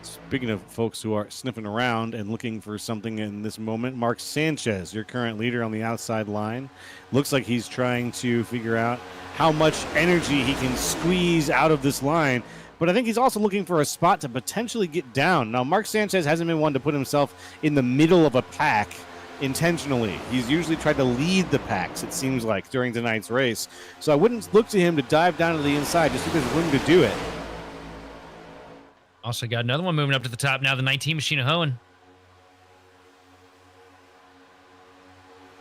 Speaking of folks who are sniffing around and looking for something in this moment, Mark Sanchez, your current leader on the outside line, looks like he's trying to figure out how much energy he can squeeze out of this line. But I think he's also looking for a spot to potentially get down. Now, Mark Sanchez hasn't been one to put himself in the middle of a pack intentionally. He's usually tried to lead the packs, it seems like, during tonight's race. So I wouldn't look to him to dive down to the inside just because there's room to do it. Also got another one moving up to the top now, the 19 machine of Hohen.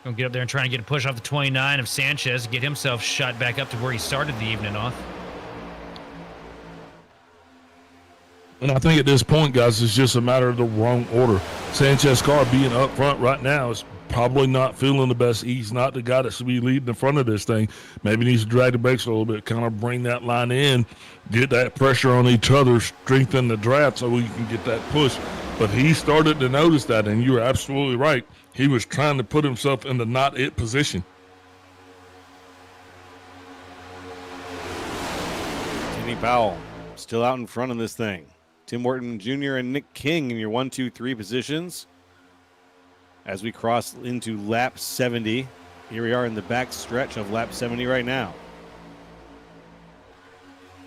Gonna get up there and try and get a push off the 29 of Sanchez, get himself shot back up to where he started the evening off. And I think at this point, guys, it's just a matter of the wrong order. Sanchez car being up front right now is probably not feeling the best. He's not the guy that should be leading in front of this thing. Maybe needs to drag the brakes a little bit, kind of bring that line in, get that pressure on each other, strengthen the draft so we can get that push. But he started to notice that, and you were absolutely right. He was trying to put himself in the not it position. Kenny Powell still out in front of this thing. Tim Wharton Jr. and Nick King in your 1, 2, 3 positions. As we cross into lap 70, here we are in the back stretch of lap 70 right now.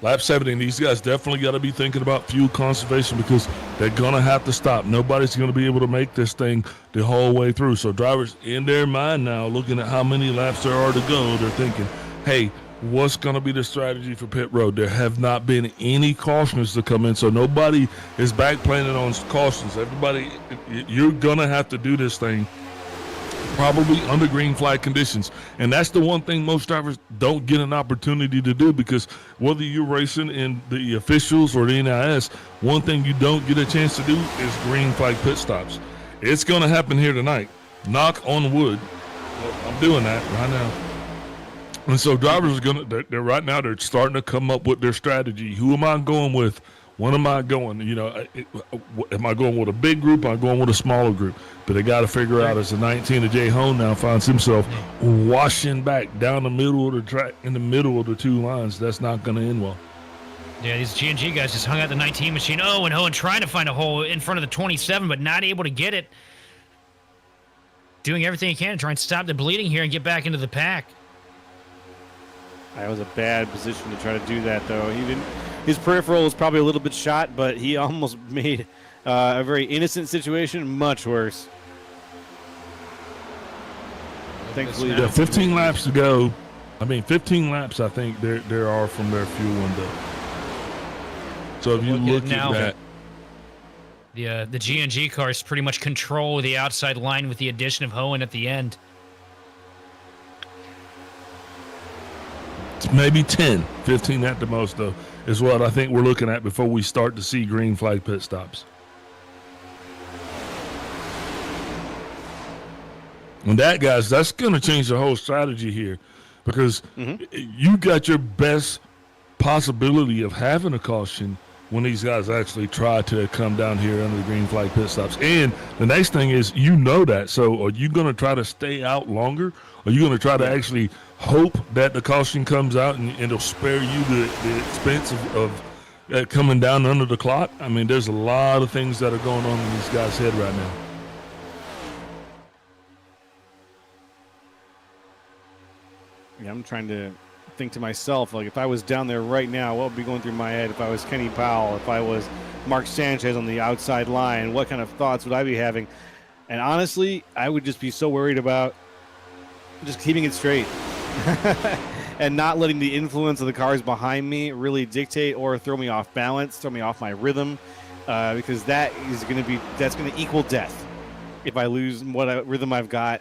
Lap 70, and these guys definitely got to be thinking about fuel conservation because they're going to have to stop. Nobody's going to be able to make this thing the whole way through. So drivers in their mind now, looking at how many laps there are to go, they're thinking, hey, what's going to be the strategy for pit road? There have not been any cautions to come in, so nobody is back planning on cautions. Everybody, you're going to have to do this thing probably under green flag conditions. And that's the one thing most drivers don't get an opportunity to do because whether you're racing in the officials or the NIS, one thing you don't get a chance to do is green flag pit stops. It's going to happen here tonight. Knock on wood. Well, I'm doing that right now. And so drivers are they're right now, they're starting to come up with their strategy. Who am I going with? When am I going? You know, am I going with a big group? Am I going with a smaller group? But they got to figure out as the 19 of Jay Hone now finds himself washing back down the middle of the track, in the middle of the two lines. That's not going to end well. Yeah, these G&G guys just hung out the 19 machine. Oh, and Hohen trying to find a hole in front of the 27, but not able to get it. Doing everything he can to try and stop the bleeding here and get back into the pack. That was a bad position to try to do that, though. His peripheral was probably a little bit shot, but he almost made a very innocent situation much worse. Thankfully, yeah, 15 laps to go. 15 laps, I think, there are from their fuel window. So if you look at that. The G&G cars pretty much control the outside line with the addition of Hohen at the end. Maybe 10, 15 at the most, though, is what I think we're looking at before we start to see green flag pit stops. And that, guys, that's going to change the whole strategy here because you got your best possibility of having a caution when these guys actually try to come down here under the green flag pit stops. And the next thing is, you know that. So are you going to try to stay out longer? Or are you going to try to actually hope that the caution comes out and it'll spare you the expense of coming down under the clock? I mean, there's a lot of things that are going on in these guys' head right now. Yeah, I'm trying to think to myself, like, if I was down there right now, what would be going through my head? If I was Kenny Powell, if I was Mark Sanchez on the outside line, what kind of thoughts would I be having? And honestly, I would just be so worried about just keeping it straight and not letting the influence of the cars behind me really dictate or throw me off balance, throw me off my rhythm, because that's going to equal death. if I lose what rhythm I've got,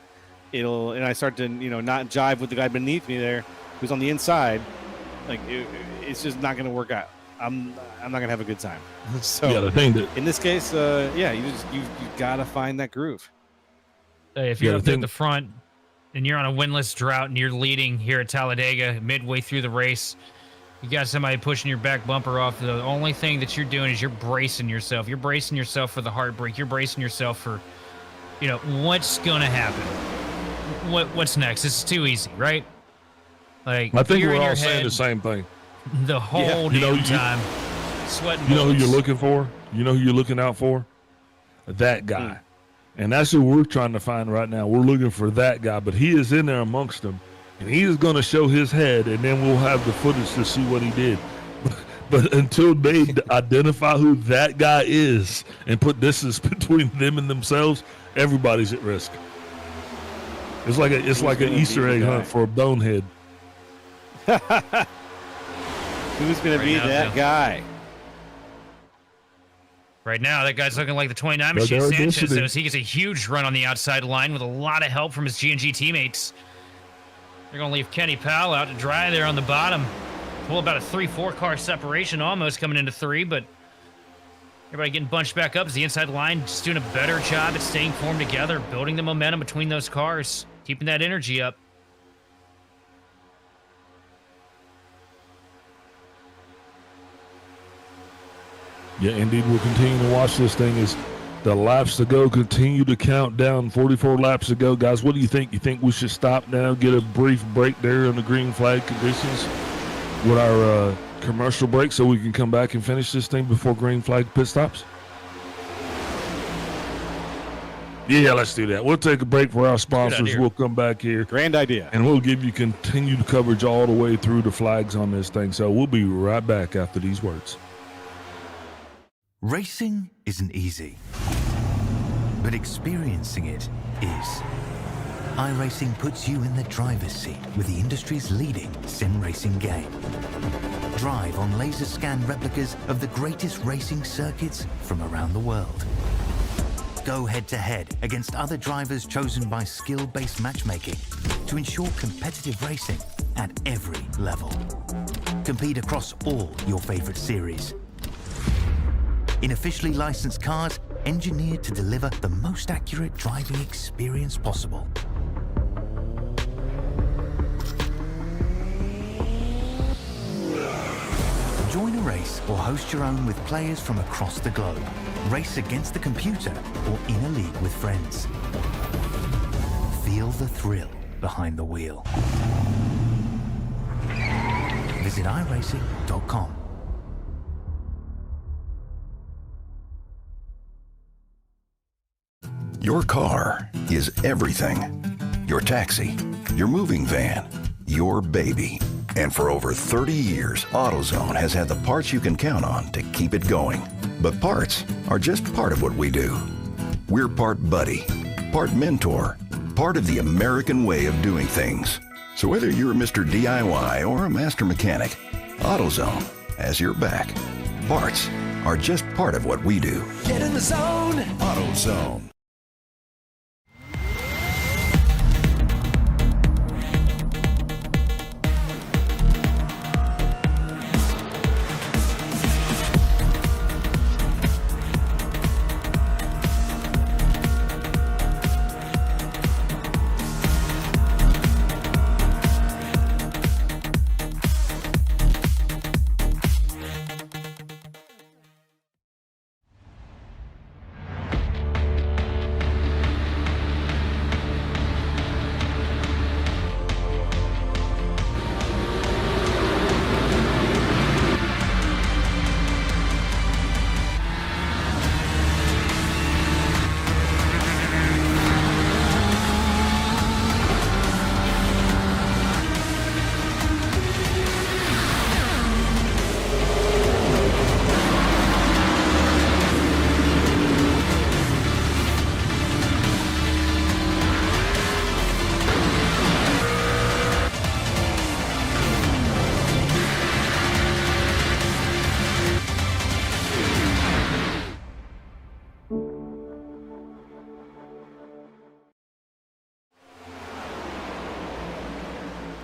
and I start to not jive with the guy beneath me there, who's on the inside, like it's just not going to work out. I'm not going to have a good time. So Yeah, the thing that in this case, you got to find that groove. If you're up there at the front and you're on a winless drought and you're leading here at Talladega midway through the race, you got somebody pushing your back bumper off. The only thing that you're doing is you're bracing yourself. You're bracing yourself for the heartbreak. You're bracing yourself for, what's going to happen. What's next? It's too easy, right? Like, I think you're we're in all your saying head the same thing. the whole damn time. Sweating You know who bullets. you're looking for? You know who you're looking out for? That guy. And that's who we're trying to find right now. We're looking for that guy, but he is in there amongst them. And he is going to show his head, and then we'll have the footage to see what he did. But until they identify who that guy is and put distance between them and themselves, everybody's at risk. It's like an Easter egg hunt for a bonehead. Who's going to be that guy? Right now, that guy's looking like the 29 No, machine they're Sanchez identity. does. He gets a huge run on the outside line with a lot of help from his G&G teammates. They're going to leave Kenny Powell out to dry there on the bottom. Well, about a 3-4 car separation almost coming into 3, but everybody getting bunched back up as the inside line just doing a better job at staying formed together, building the momentum between those cars, keeping that energy up. Yeah, indeed, we'll continue to watch this thing as the laps to go continue to count down. 44 laps to go. Guys, what do you think? You think we should stop now, get a brief break there on the green flag conditions with our commercial break so we can come back and finish this thing before green flag pit stops? Yeah, let's do that. We'll take a break for our sponsors. We'll come back here. Grand idea. And we'll give you continued coverage all the way through the flags on this thing. So we'll be right back after these words. Racing isn't easy, but experiencing it is. iRacing puts you in the driver's seat with the industry's leading sim racing game. Drive on laser scan replicas of the greatest racing circuits from around the world. Go head-to-head against other drivers chosen by skill-based matchmaking to ensure competitive racing at every level. Compete across all your favorite series. In officially licensed cars, engineered to deliver the most accurate driving experience possible. Join a race or host your own with players from across the globe. Race against the computer or in a league with friends. Feel the thrill behind the wheel. Visit iRacing.com. Your car is everything. Your taxi, your moving van, your baby. And for over 30 years, AutoZone has had the parts you can count on to keep it going. But parts are just part of what we do. We're part buddy, part mentor, part of the American way of doing things. So whether you're Mr. DIY or a master mechanic, AutoZone has your back. Parts are just part of what we do. Get in the zone. AutoZone.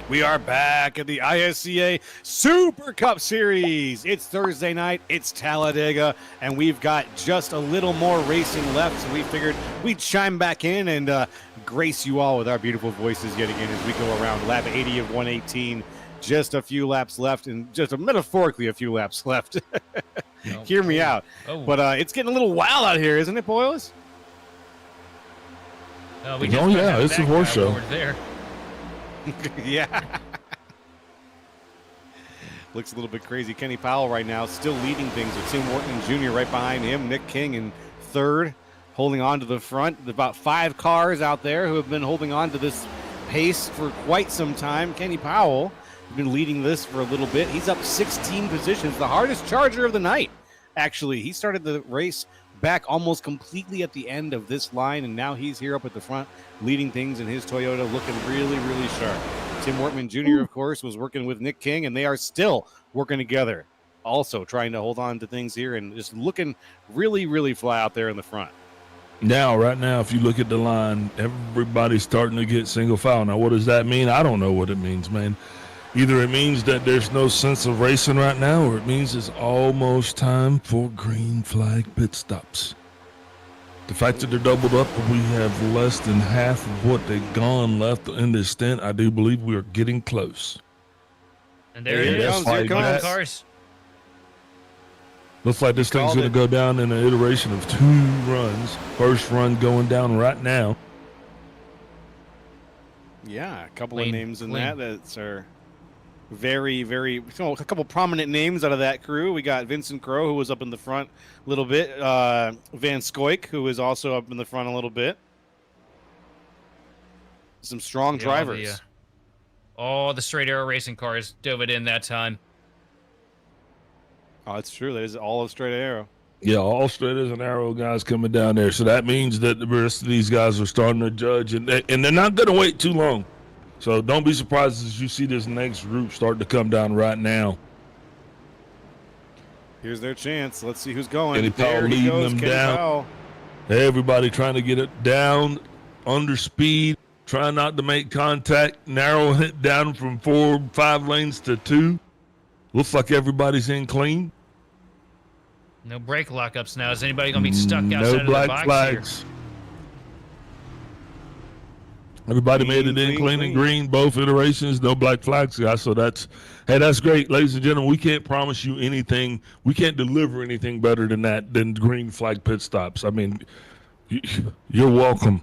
We are back at the ISCA Super Cup Series. It's Thursday night, it's Talladega, and we've got just a little more racing left, so we figured we'd chime back in and grace you all with our beautiful voices yet again as we go around lap 80 of 118. Just a few laps left, and just metaphorically a few laps left. Hear me out. But it's getting a little wild out here, isn't it, boys? Yeah, it's a horse show. Over there. Yeah. Looks a little bit crazy. Kenny Powell right now still leading things with Tim Wharton Jr. right behind him. Nick King in third, holding on to the front. There's about 5 cars out there who have been holding on to this pace for quite some time. Kenny Powell has been leading this for a little bit. He's up 16 positions, the hardest charger of the night. Actually, he started the race back almost completely at the end of this line, and now he's here up at the front leading things in his Toyota, looking really, really sharp. Tim Wortman Jr., of course, was working with Nick King, and they are still working together, also trying to hold on to things here and just looking really, really fly out there in the front. Right now, if you look at the line, everybody's starting to get single file. Now, what does that mean? I don't know what it means, man. Either it means that there's no sense of racing right now, or it means it's almost time for green flag pit stops. The fact that they're doubled up, we have less than half of what they've gone left in this stint. I do believe we are getting close. And there it is. Like Cars. Looks like this thing's going to go down in an iteration of 2 runs. First run going down right now. Yeah, a couple of names in that are very, very, a couple prominent names out of that crew. We got Vincent Crowe, who was up in the front a little bit. Van Scoik, who is also up in the front a little bit. Some strong drivers. The straight arrow racing cars dove it in that time. Oh, it's true. That is all of straight arrow. Yeah, all straight as an arrow guys coming down there. So that means that the rest of these guys are starting to judge, and they're not going to wait too long. So don't be surprised as you see this next group start to come down right now. Here's their chance. Let's see who's going. Kenny Powell leading them down. Everybody trying to get it down under speed, trying not to make contact, narrowing it down from 4, 5 lanes to 2. Looks like everybody's in clean. No brake lockups now. Is anybody going to be stuck outside of the box flags here? Everybody made it in clean and green, both iterations, no black flags, guys. So that's great, ladies and gentlemen. We can't promise you anything. We can't deliver anything better than that, than green flag pit stops. I mean, you're welcome.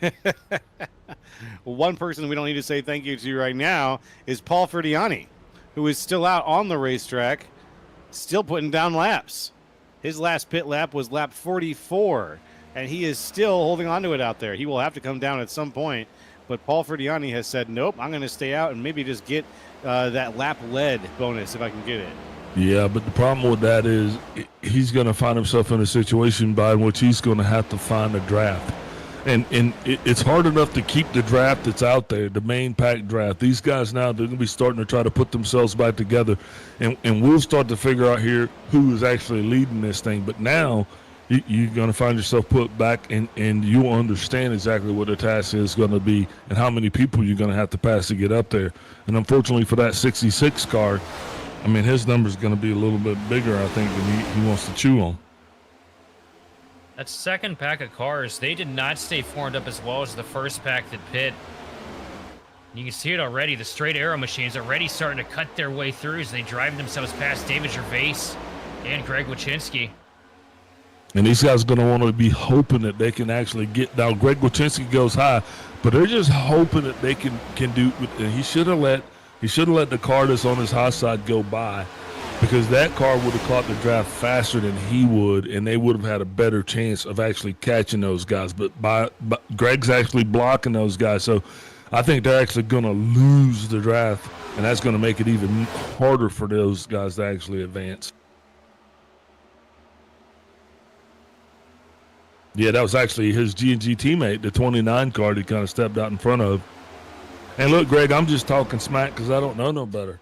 Well, one person we don't need to say thank you to right now is Paul Ferdiani, who is still out on the racetrack, still putting down laps. His last pit lap was lap 44. And he is still holding on to it out there. He will have to come down at some point. But Paul Ferdiani has said, nope, I'm going to stay out and maybe just get that lap lead bonus if I can get it. Yeah, but the problem with that is he's going to find himself in a situation by which he's going to have to find a draft. And it's hard enough to keep the draft that's out there, the main pack draft. These guys now, they're going to be starting to try to put themselves back together. And we'll start to figure out here who is actually leading this thing. But now you're going to find yourself put back, and you'll understand exactly what the task is going to be and how many people you're going to have to pass to get up there. And unfortunately for that 66 car, I mean, his number is going to be a little bit bigger, I think, than he wants to chew on. That second pack of cars, they did not stay formed up as well as the first pack that pit. You can see it already. The straight arrow machines already starting to cut their way through as they drive themselves past David Gervais and Greg Wyszynski. And these guys are going to want to be hoping that they can actually get down. Greg Wyszynski goes high, but they're just hoping that they can do. He should have let the car that's on his high side go by, because that car would have caught the draft faster than he would, and they would have had a better chance of actually catching those guys. But Greg's actually blocking those guys, so I think they're actually going to lose the draft, and that's going to make it even harder for those guys to actually advance. Yeah, that was actually his G&G teammate, the 29 car he kind of stepped out in front of. And look, Greg, I'm just talking smack because I don't know no better.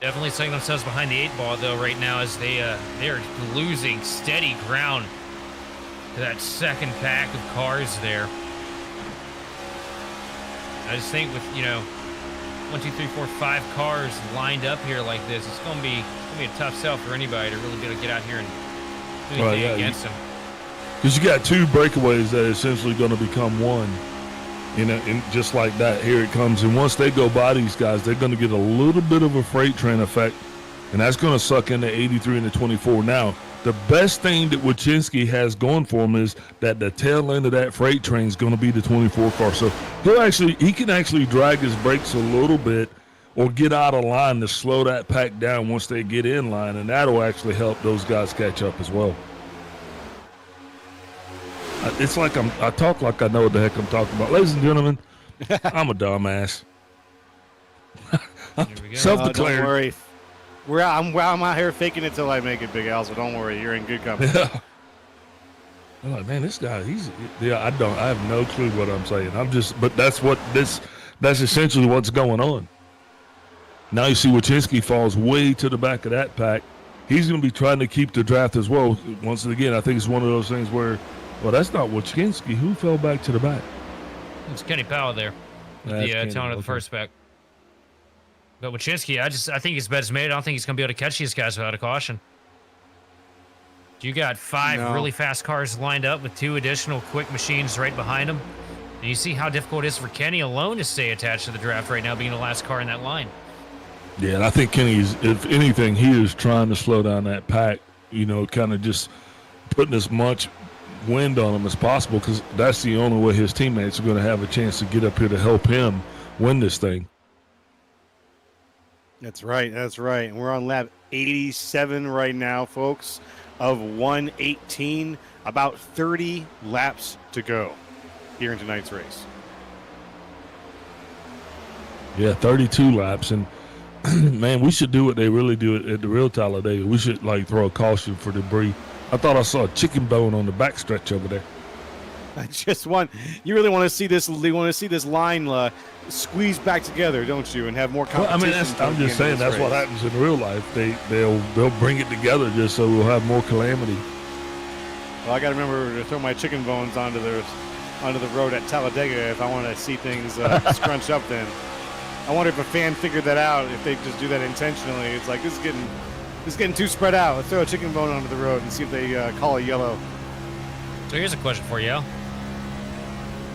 Definitely setting themselves behind the 8-ball, though, right now, as they're losing steady ground to that second pack of cars there. I just think with, 1, 2, 3, 4, 5 cars lined up here like this, it's gonna be a tough sell for anybody to really be able to get out here and do anything against them. Because you got 2 breakaways that are essentially going to become one. And just like that, here it comes. And once they go by these guys, they're going to get a little bit of a freight train effect, and that's going to suck in the 83 and the 24. Now, the best thing that Wojcinski has going for him is that the tail end of that freight train is going to be the 24 car. So he can actually drag his brakes a little bit or get out of line to slow that pack down once they get in line, and that'll actually help those guys catch up as well. It's like I talk like I know what the heck I'm talking about. Ladies and gentlemen, I'm a dumbass. Self-declared. Don't worry. I'm out here faking it till I make it, Big Al, so don't worry. You're in good company. Yeah. I'm like, man, this guy, I have no clue what I'm saying. But that's essentially what's going on. Now you see Wojcinski falls way to the back of that pack. He's going to be trying to keep the draft as well. Once again, I think it's one of those things where, well, that's not Wojcinski. Who fell back to the back? It's Kenny Powell there with the tone of the first back. But Wojcinski, I think his bet's made. I don't think he's going to be able to catch these guys without a caution. You got 5 really fast cars lined up with 2 additional quick machines right behind them. And you see how difficult it is for Kenny alone to stay attached to the draft right now, being the last car in that line. Yeah, and I think Kenny's, if anything, he is trying to slow down that pack, kind of just putting as much wind on him as possible, because that's the only way his teammates are going to have a chance to get up here to help him win this thing. That's right. And we're on lap 87 right now, folks, of 118. About 30 laps to go here in tonight's race. Yeah, 32 laps. And, man, we should do what they really do at the real Talladega. We should, throw a caution for debris. I thought I saw a chicken bone on the backstretch over there. You really want to see this. You want to see this line squeeze back together, don't you? And have more competition. Well, I'm just saying that's what happens in real life. They'll bring it together just so we'll have more calamity. Well, I got to remember to throw my chicken bones onto the road at Talladega if I want to see things scrunch up. Then I wonder if a fan figured that out. If they just do that intentionally, it's like this is getting too spread out. Let's throw a chicken bone onto the road and see if they call a yellow. So here's a question for you, Al.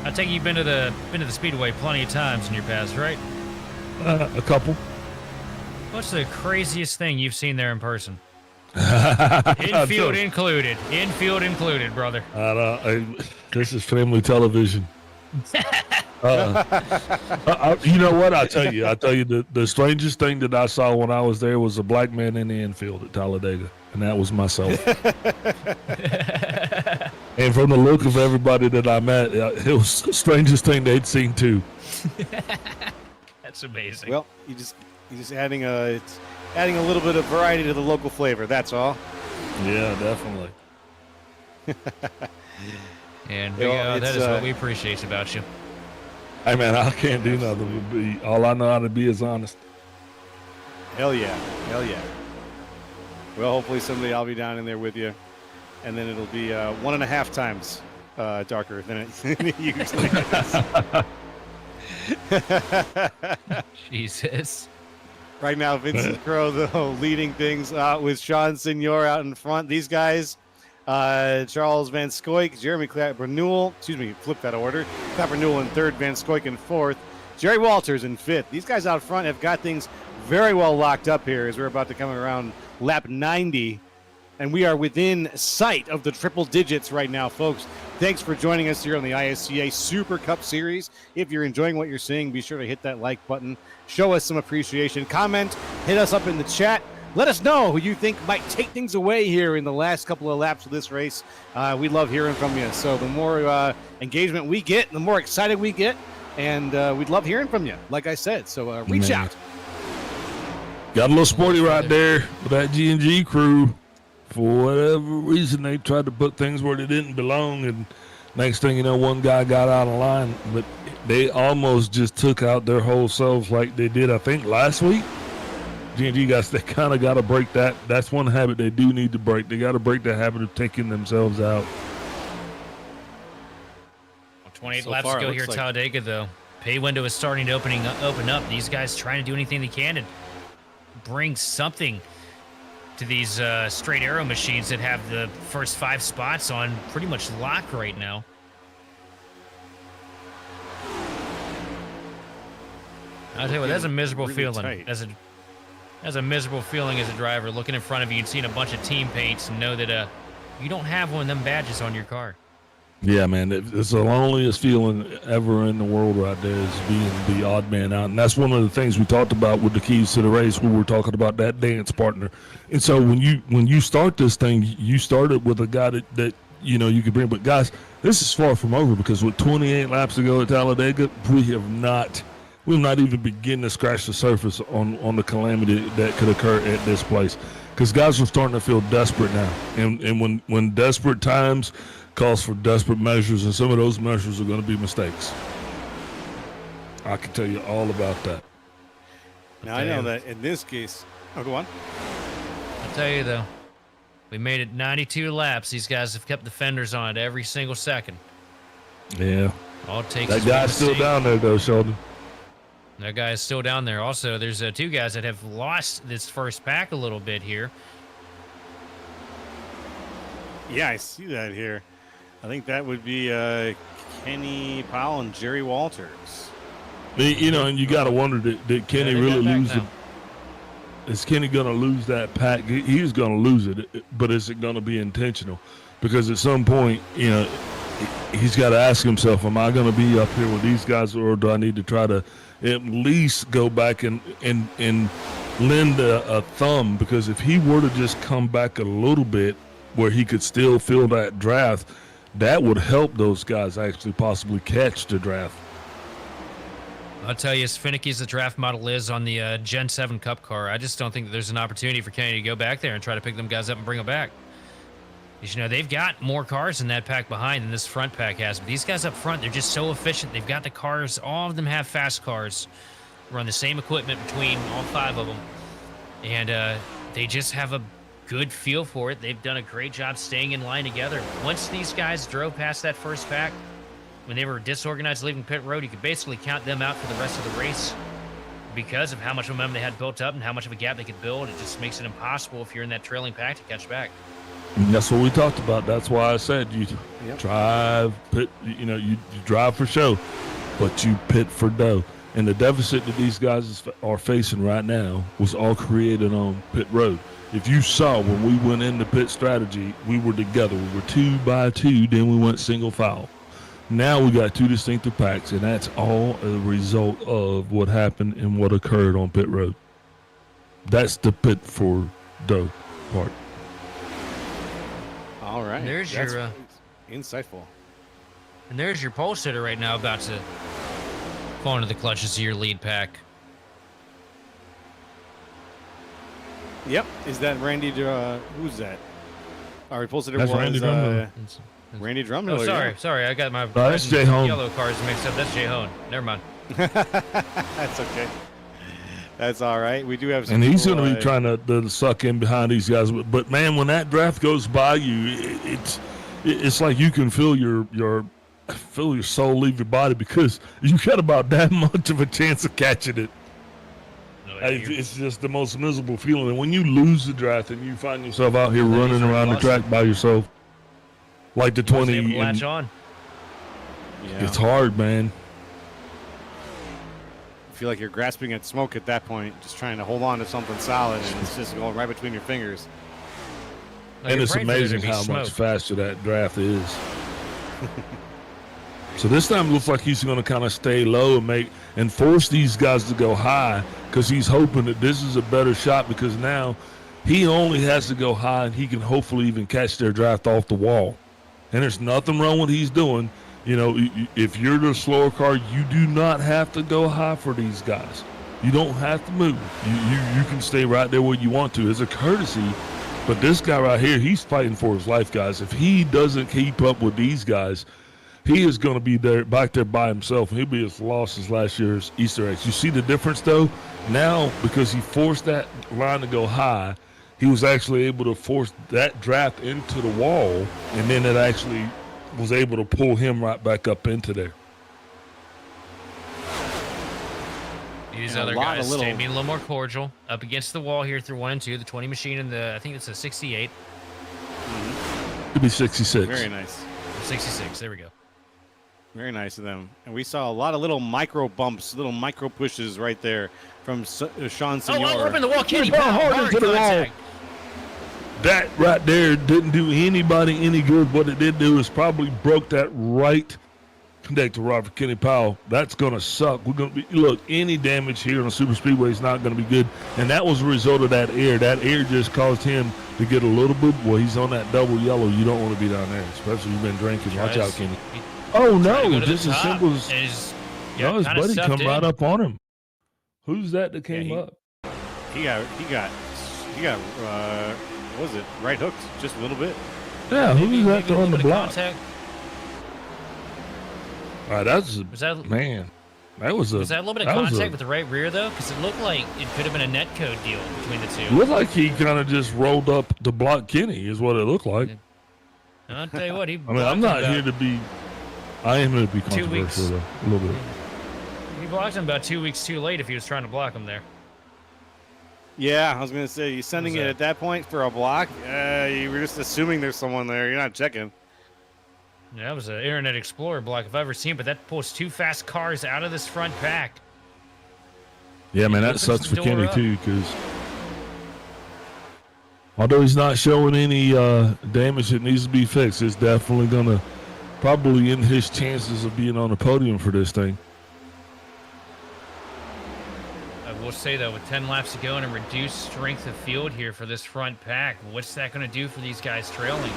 I take it you've been to the Speedway plenty of times in your past, right? A couple. What's the craziest thing you've seen there in person? Infield included. Infield included, brother. This is family television. You know what? I'll tell you the strangest thing that I saw when I was there was a black man in the infield at Talladega, and that was myself. And from the look of everybody that I met, it was the strangest thing they'd seen too. That's amazing. Well, you just adding a little bit of variety to the local flavor. That's all. Yeah, definitely. And that is what we appreciate about you. Hey man, I can't do nothing. All I know how to be is honest. Hell yeah. Well, hopefully someday I'll be down in there with you, and then it'll be 1.5 times darker than it usually is. Jesus. Right now, Vincent Crowe, though, leading things out with Sean Signor out in front. These guys, Charles Van Scoik, Jeremy Clapper-Newell, flip that order. Clapper-Newell in third, Van Scoik in fourth, Jerry Walters in fifth. These guys out front have got things very well locked up here as we're about to come around lap 90. And we are within sight of the triple digits right now, folks. Thanks for joining us here on the ISCA Super Cup Series. If you're enjoying what you're seeing, be sure to hit that like button. Show us some appreciation. Comment, hit us up in the chat. Let us know who you think might take things away here in the last couple of laps of this race. We love hearing from you. So the more engagement we get, the more excited we get. And we'd love hearing from you, like I said. So reach out. Got a little sporty right there with that G&G crew. For whatever reason, they tried to put things where they didn't belong, and next thing you know, one guy got out of line. But they almost just took out their whole selves like they did, I think, last week. G&G guys, they kind of got to break that. That's one habit they do need to break. They got to break the habit of taking themselves out. 28 laps to go here at Talladega, though. pay window is starting to open up. These guys trying to do anything they can to bring something to these straight arrow machines that have the first 5 spots on pretty much lock right now. I'll tell you what, that's a miserable feeling. That's a miserable feeling as a driver, looking in front of you and seeing a bunch of team paints and know that you don't have one of them badges on your car. Yeah, man, it's the loneliest feeling ever in the world right there is being the odd man out. And that's one of the things we talked about with the keys to the race. We were talking about that dance partner. And so when you start this thing, you started with a guy that you know you could bring. But guys, this is far from over, because with 28 laps to go at Talladega, we're not even beginning to scratch the surface on the calamity that could occur at this place. Because guys are starting to feel desperate now. And when desperate times calls for desperate measures, and some of those measures are going to be mistakes. I can tell you all about that. Now, I know that in this case... Oh, go on. I'll tell you, though, we made it 92 laps. These guys have kept the fenders on it every single second. Yeah. All it takes that guy's still down there, though, Sheldon. That guy is still down there. Also, there's 2 guys that have lost this first pack a little bit here. Yeah, I see that here. I think that would be Kenny Powell and Jerry Walters. You know, and you got to wonder, did Kenny really lose it? Is Kenny going to lose that pack? He's going to lose it, but is it going to be intentional? Because at some point, you know, he's got to ask himself, am I going to be up here with these guys, or do I need to try to at least go back and lend a thumb? Because if he were to just come back a little bit where he could still fill that draft, that would help those guys actually possibly catch the draft. I'll tell you, as finicky as the draft model is on the Gen 7 Cup car, I just don't think that there's an opportunity for Kenny to go back there and try to pick them guys up and bring them back. Because, you know, they've got more cars in that pack behind than this front pack has. But these guys up front, they're just so efficient. They've got the cars. All of them have fast cars. Run the same equipment between all 5 of them. And they just have a good feel for it. They've done a great job staying in line together. Once these guys drove past that first pack, when they were disorganized leaving pit road, you could basically count them out for the rest of the race because of how much momentum they had built up and how much of a gap they could build. It just makes it impossible if you're in that trailing pack to catch back. And that's what we talked about. That's why I said you drive, pit, you know, you drive for show, but you pit for dough. And the deficit that these guys are facing right now was all created on pit road. If you saw when we went into pit strategy, we were together. We were 2 by 2, then we went single file. Now we got 2 distinctive packs, and that's all a result of what happened and what occurred on pit road. That's the pit for dough part. All right. There's That's your insightful. And there's your pole sitter right now about to fall into the clutches of your lead pack. Yep. Is that Randy? Who's that? Our pole sitter That's was Randy Drummond. Randy Drummond. Oh, sorry. I got my that's Jay Hone. yellow cars mixed up. That's Jay Hone. Never mind. That's okay. That's all right. We do have some. And he's going to be trying to suck in behind these guys. But man, when that draft goes by you, it's like you can feel your soul leave your body, because you got about that much of a chance of catching it. It's just the most miserable feeling. And when you lose the draft and you find yourself out here running around the track by yourself, like the 20, latch on. Yeah. It's hard, man. I feel like you're grasping at smoke at that point, just trying to hold on to something solid, and it's just going right between your fingers. And it's amazing how much faster that draft is. So this time it looks like he's going to kind of stay low and force these guys to go high, because he's hoping that this is a better shot, because now he only has to go high and he can hopefully even catch their draft off the wall. And there's nothing wrong with what he's doing. You know, if you're the slower car, you do not have to go high for these guys. You don't have to move. You can stay right there where you want to. It's a courtesy. But this guy right here, he's fighting for his life, guys. If he doesn't keep up with these guys, he is going to be back there by himself, and he'll be as lost as last year's Easter eggs. You see the difference, though? Now, because he forced that line to go high, he was actually able to force that draft into the wall, and then it actually was able to pull him right back up into there. These And a other lot of guys little- stay being a little more cordial. Up against the wall here through 1 and 2. The 20 machine and I think it's a 68. Could be 66. Very nice. 66. There we go. Very nice of them. And we saw a lot of little micro bumps, little micro pushes right there from Sean Senor. Oh, open the wall, Kenny. Ball Hard hard into the wall. contact. That right there didn't do anybody any good. What it did do is probably broke that right connector rod for Kenny Powell. That's going to suck. We're going to be, look, any damage here on the super speedway is not going to be good. And that was a result of that air. That air just caused him to get a little bit. Well, he's on that double yellow. You don't want to be down there, especially if you've been drinking. Watch out, Kenny. Oh no, just as simple as his buddy come right up on him. Who's that came up? He got what was it? Right hooked just a little bit. Yeah, who's that throwing the block? Contact. All right, Was that man. That was a little bit of contact with the right rear though? Because it looked like it could have been a net code deal between the two. It looked like he kind of just rolled up to block Kenny, is what it looked like. I'll tell you what, he. I mean, I'm not here to be. I am here to be 2 weeks. controversial though, a little bit. He blocked him about 2 weeks too late if he was trying to block him there. Yeah, I was gonna say, you sending it at that point for a block? You were just assuming there's someone there. You're not checking. Yeah, that was an Internet Explorer block if I've ever seen, but that pulls 2 fast cars out of this front pack. Yeah, man, that opens sucks the for door Kenny up. too, because although he's not showing any damage that needs to be fixed, it's definitely gonna probably end his chances of being on the podium for this thing. I will say though, with 10 laps to go and a reduced strength of field here for this front pack, what's that going to do for these guys trailing?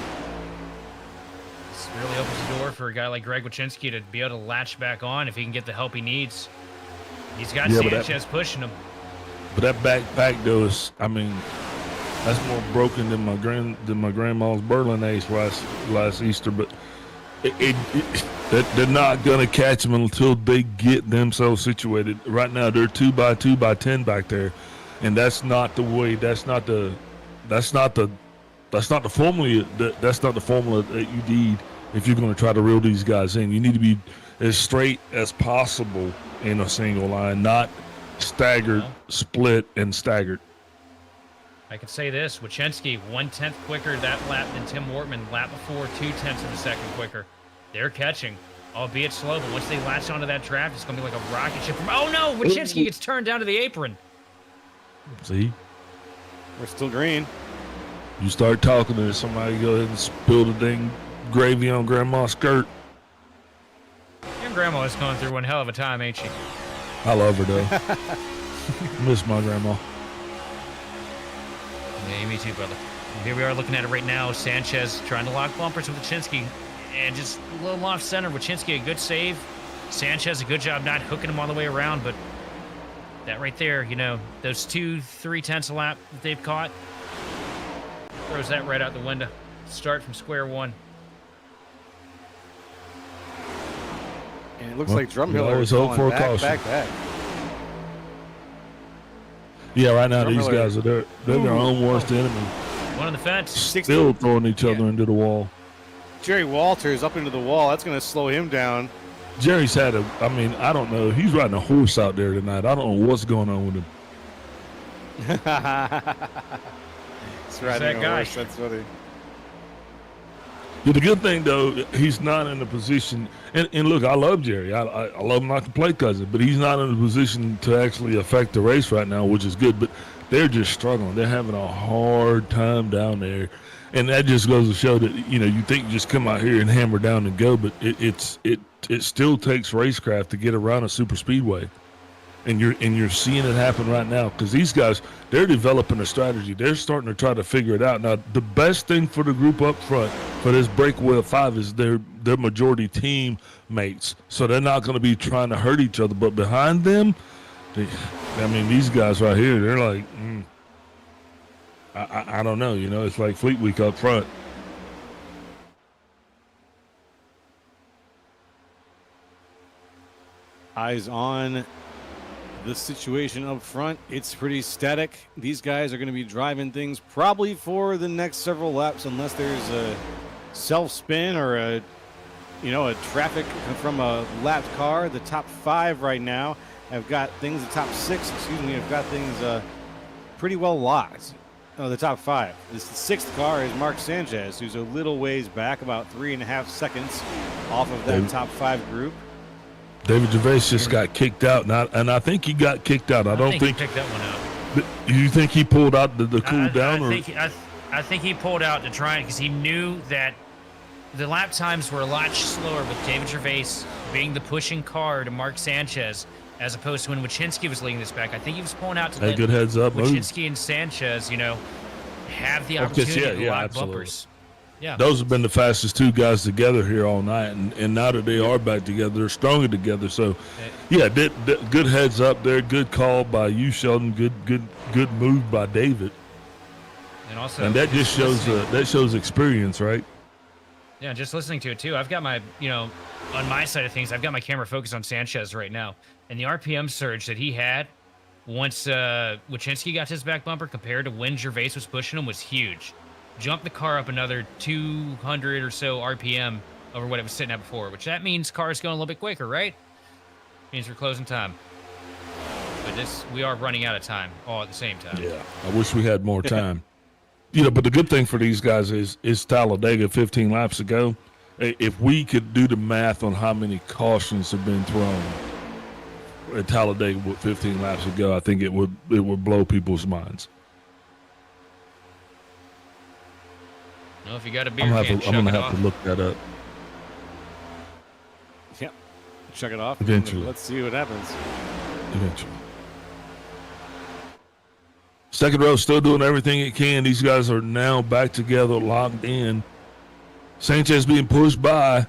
This really opens the door for a guy like Greg Wyszynski to be able to latch back on if he can get the help he needs. He's got Sanchez pushing him. But that backpack though is, I mean, that's more broken than my grandma's Berlin ace last Easter. But they're not gonna catch them until they get themselves situated. Right now they're 2x2 by 10 back there, and that's not the way. That's not the formula. That's not the formula that you need if you're going to try to reel these guys in. You need to be as straight as possible in a single line, not staggered, split, and staggered. I could say this, Wyszynski 1/10 quicker that lap than Tim Wortman. Lap before, 0.2 of a second quicker. They're catching, albeit slow, but once they latch onto that draft, it's going to be like a rocket ship. Oh no, Wyszynski gets turned down to the apron. See? We're still green. You start talking to somebody, go ahead and spill the dang gravy on grandma's skirt. Your grandma is going through one hell of a time, ain't she? I love her though. Miss my grandma. Yeah, me too, brother. And here we are looking at it right now. Sanchez trying to lock bumpers with Wyszynski. And just a little off center. Wyszynski, a good save. Sanchez, a good job not hooking him all the way around. But that right there, you know, those 2-3 a lap that they've caught, throws that right out the window. Start from square one. And it looks like Drumhiller always is hope going for a caution. back. Yeah, right now these Drumhiller. guys are they're their own worst enemy. One on the fence. Still throwing each other into the wall. Jerry Walters up into the wall. That's going to slow him down. Jerry's had I don't know. He's riding a horse out there tonight. I don't know what's going on with him. He's riding that a guy. horse. That's funny. Yeah, the good thing though, he's not in a position. And look, I love Jerry. I love him like a play cousin, but he's not in a position to actually affect the race right now, which is good. But they're just struggling. They're having a hard time down there, and that just goes to show that you think you just come out here and hammer down and go, but it still takes racecraft to get around a super speedway. And you're seeing it happen right now because these guys, they're developing a strategy. They're starting to try to figure it out. Now, the best thing for the group up front for this breakaway of 5 is their majority teammates. So they're not going to be trying to hurt each other. But behind them, these guys right here, they're like, I don't know. It's like Fleet Week up front. Eyes on the situation up front. It's pretty static. These guys are going to be driving things probably for the next several laps unless there's a self-spin or a traffic from a lapped car. The top 5 right now have got things, the top 6, have got things pretty well locked. Oh, the top 5. The 6th car is Mark Sanchez, who's a little ways back, about 3.5 seconds off of that top 5 group. David Gervais just got kicked out, and I think he got kicked out. I don't think he picked that one up. You think he pulled out the cool down? I think he pulled out to try it because he knew that the lap times were a lot slower with David Gervais being the pushing car to Mark Sanchez, as opposed to when Wyszynski was leading this back. I think he was pulling out to let good heads up, Wyszynski and Sanchez, have the opportunity to lock bumpers. Yeah, those have been the fastest 2 guys together here all night, and now that they are back together, they're stronger together. So, good heads up there. Good call by you, Sheldon. Good move by David. And that just shows experience, right? Yeah, just listening to it too. I've got my, on my side of things, I've got my camera focused on Sanchez right now, and the RPM surge that he had once Wyszynski got to his back bumper compared to when Gervais was pushing him was huge. Jumped the car up another 200 or so RPM over what it was sitting at before, which that means cars going a little bit quicker, right? Means we're closing time. But we are running out of time all at the same time. Yeah, I wish we had more time. But the good thing for these guys is Talladega 15 laps ago. If we could do the math on how many cautions have been thrown at Talladega 15 laps ago, I think it would blow people's minds. Well, if you got a beer I'm can, gonna have to look that up. Yeah, check it off. Eventually. Let's see what happens. Eventually. Second row still doing everything it can. These guys are now back together, locked in. Sanchez being pushed by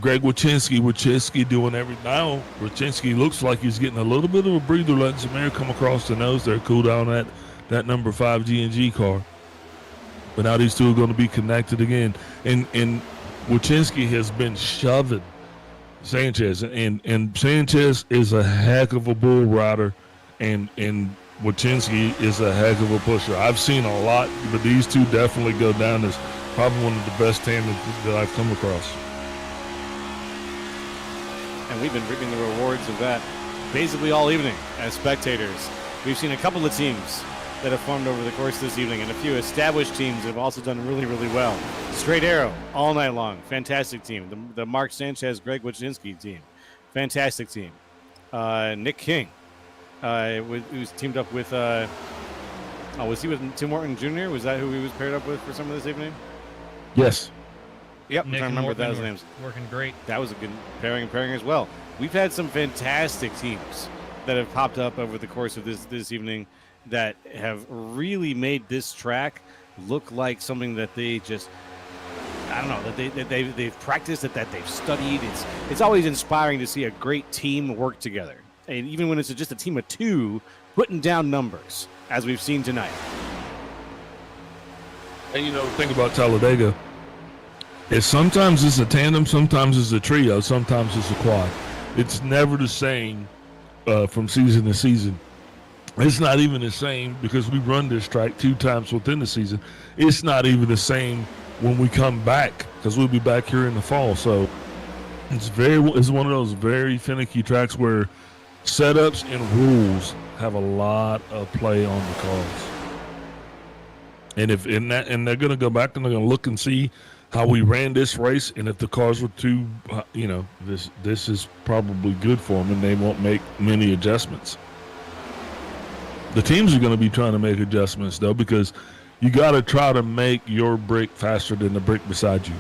Greg Wyszynski. Wyszynski doing now. Wyszynski looks like he's getting a little bit of a breather, letting some air come across the nose there, cool down that number 5 G&G car. But now these two are going to be connected again. And Wyszynski has been shoving Sanchez. And Sanchez is a heck of a bull rider. And Wyszynski is a heck of a pusher. I've seen a lot, but these two definitely go down as probably one of the best tandems that I've come across. And we've been reaping the rewards of that basically all evening as spectators. We've seen a couple of teams that have formed over the course of this evening, and a few established teams have also done really, really well. Straight Arrow all night long. Fantastic team. The Mark Sanchez, Greg Wyszynski team. Fantastic team. Nick King, who's teamed up with, was he with Tim Horton Jr.? Was that who he was paired up with for some of this evening? Yes. Yep, Nick I remember that was names. Working great. That was a good pairing as well. We've had some fantastic teams that have popped up over the course of this evening that have really made this track look like something that they just, I don't know, that they've practiced, that they've studied. It's always inspiring to see a great team work together. And even when it's just a team of 2 putting down numbers, as we've seen tonight. And the thing about Talladega is sometimes it's a tandem, sometimes it's a trio, sometimes it's a quad. It's never the same from season to season. It's not even the same because we run this track 2 times within the season. It's not even the same when we come back because we'll be back here in the fall. So it's one of those very finicky tracks where setups and rules have a lot of play on the cars. And they're going to go back and they're going to look and see how we ran this race, and if the cars were too, this is probably good for them, and they won't make many adjustments. The teams are going to be trying to make adjustments, though, because you got to try to make your brick faster than the brick beside you.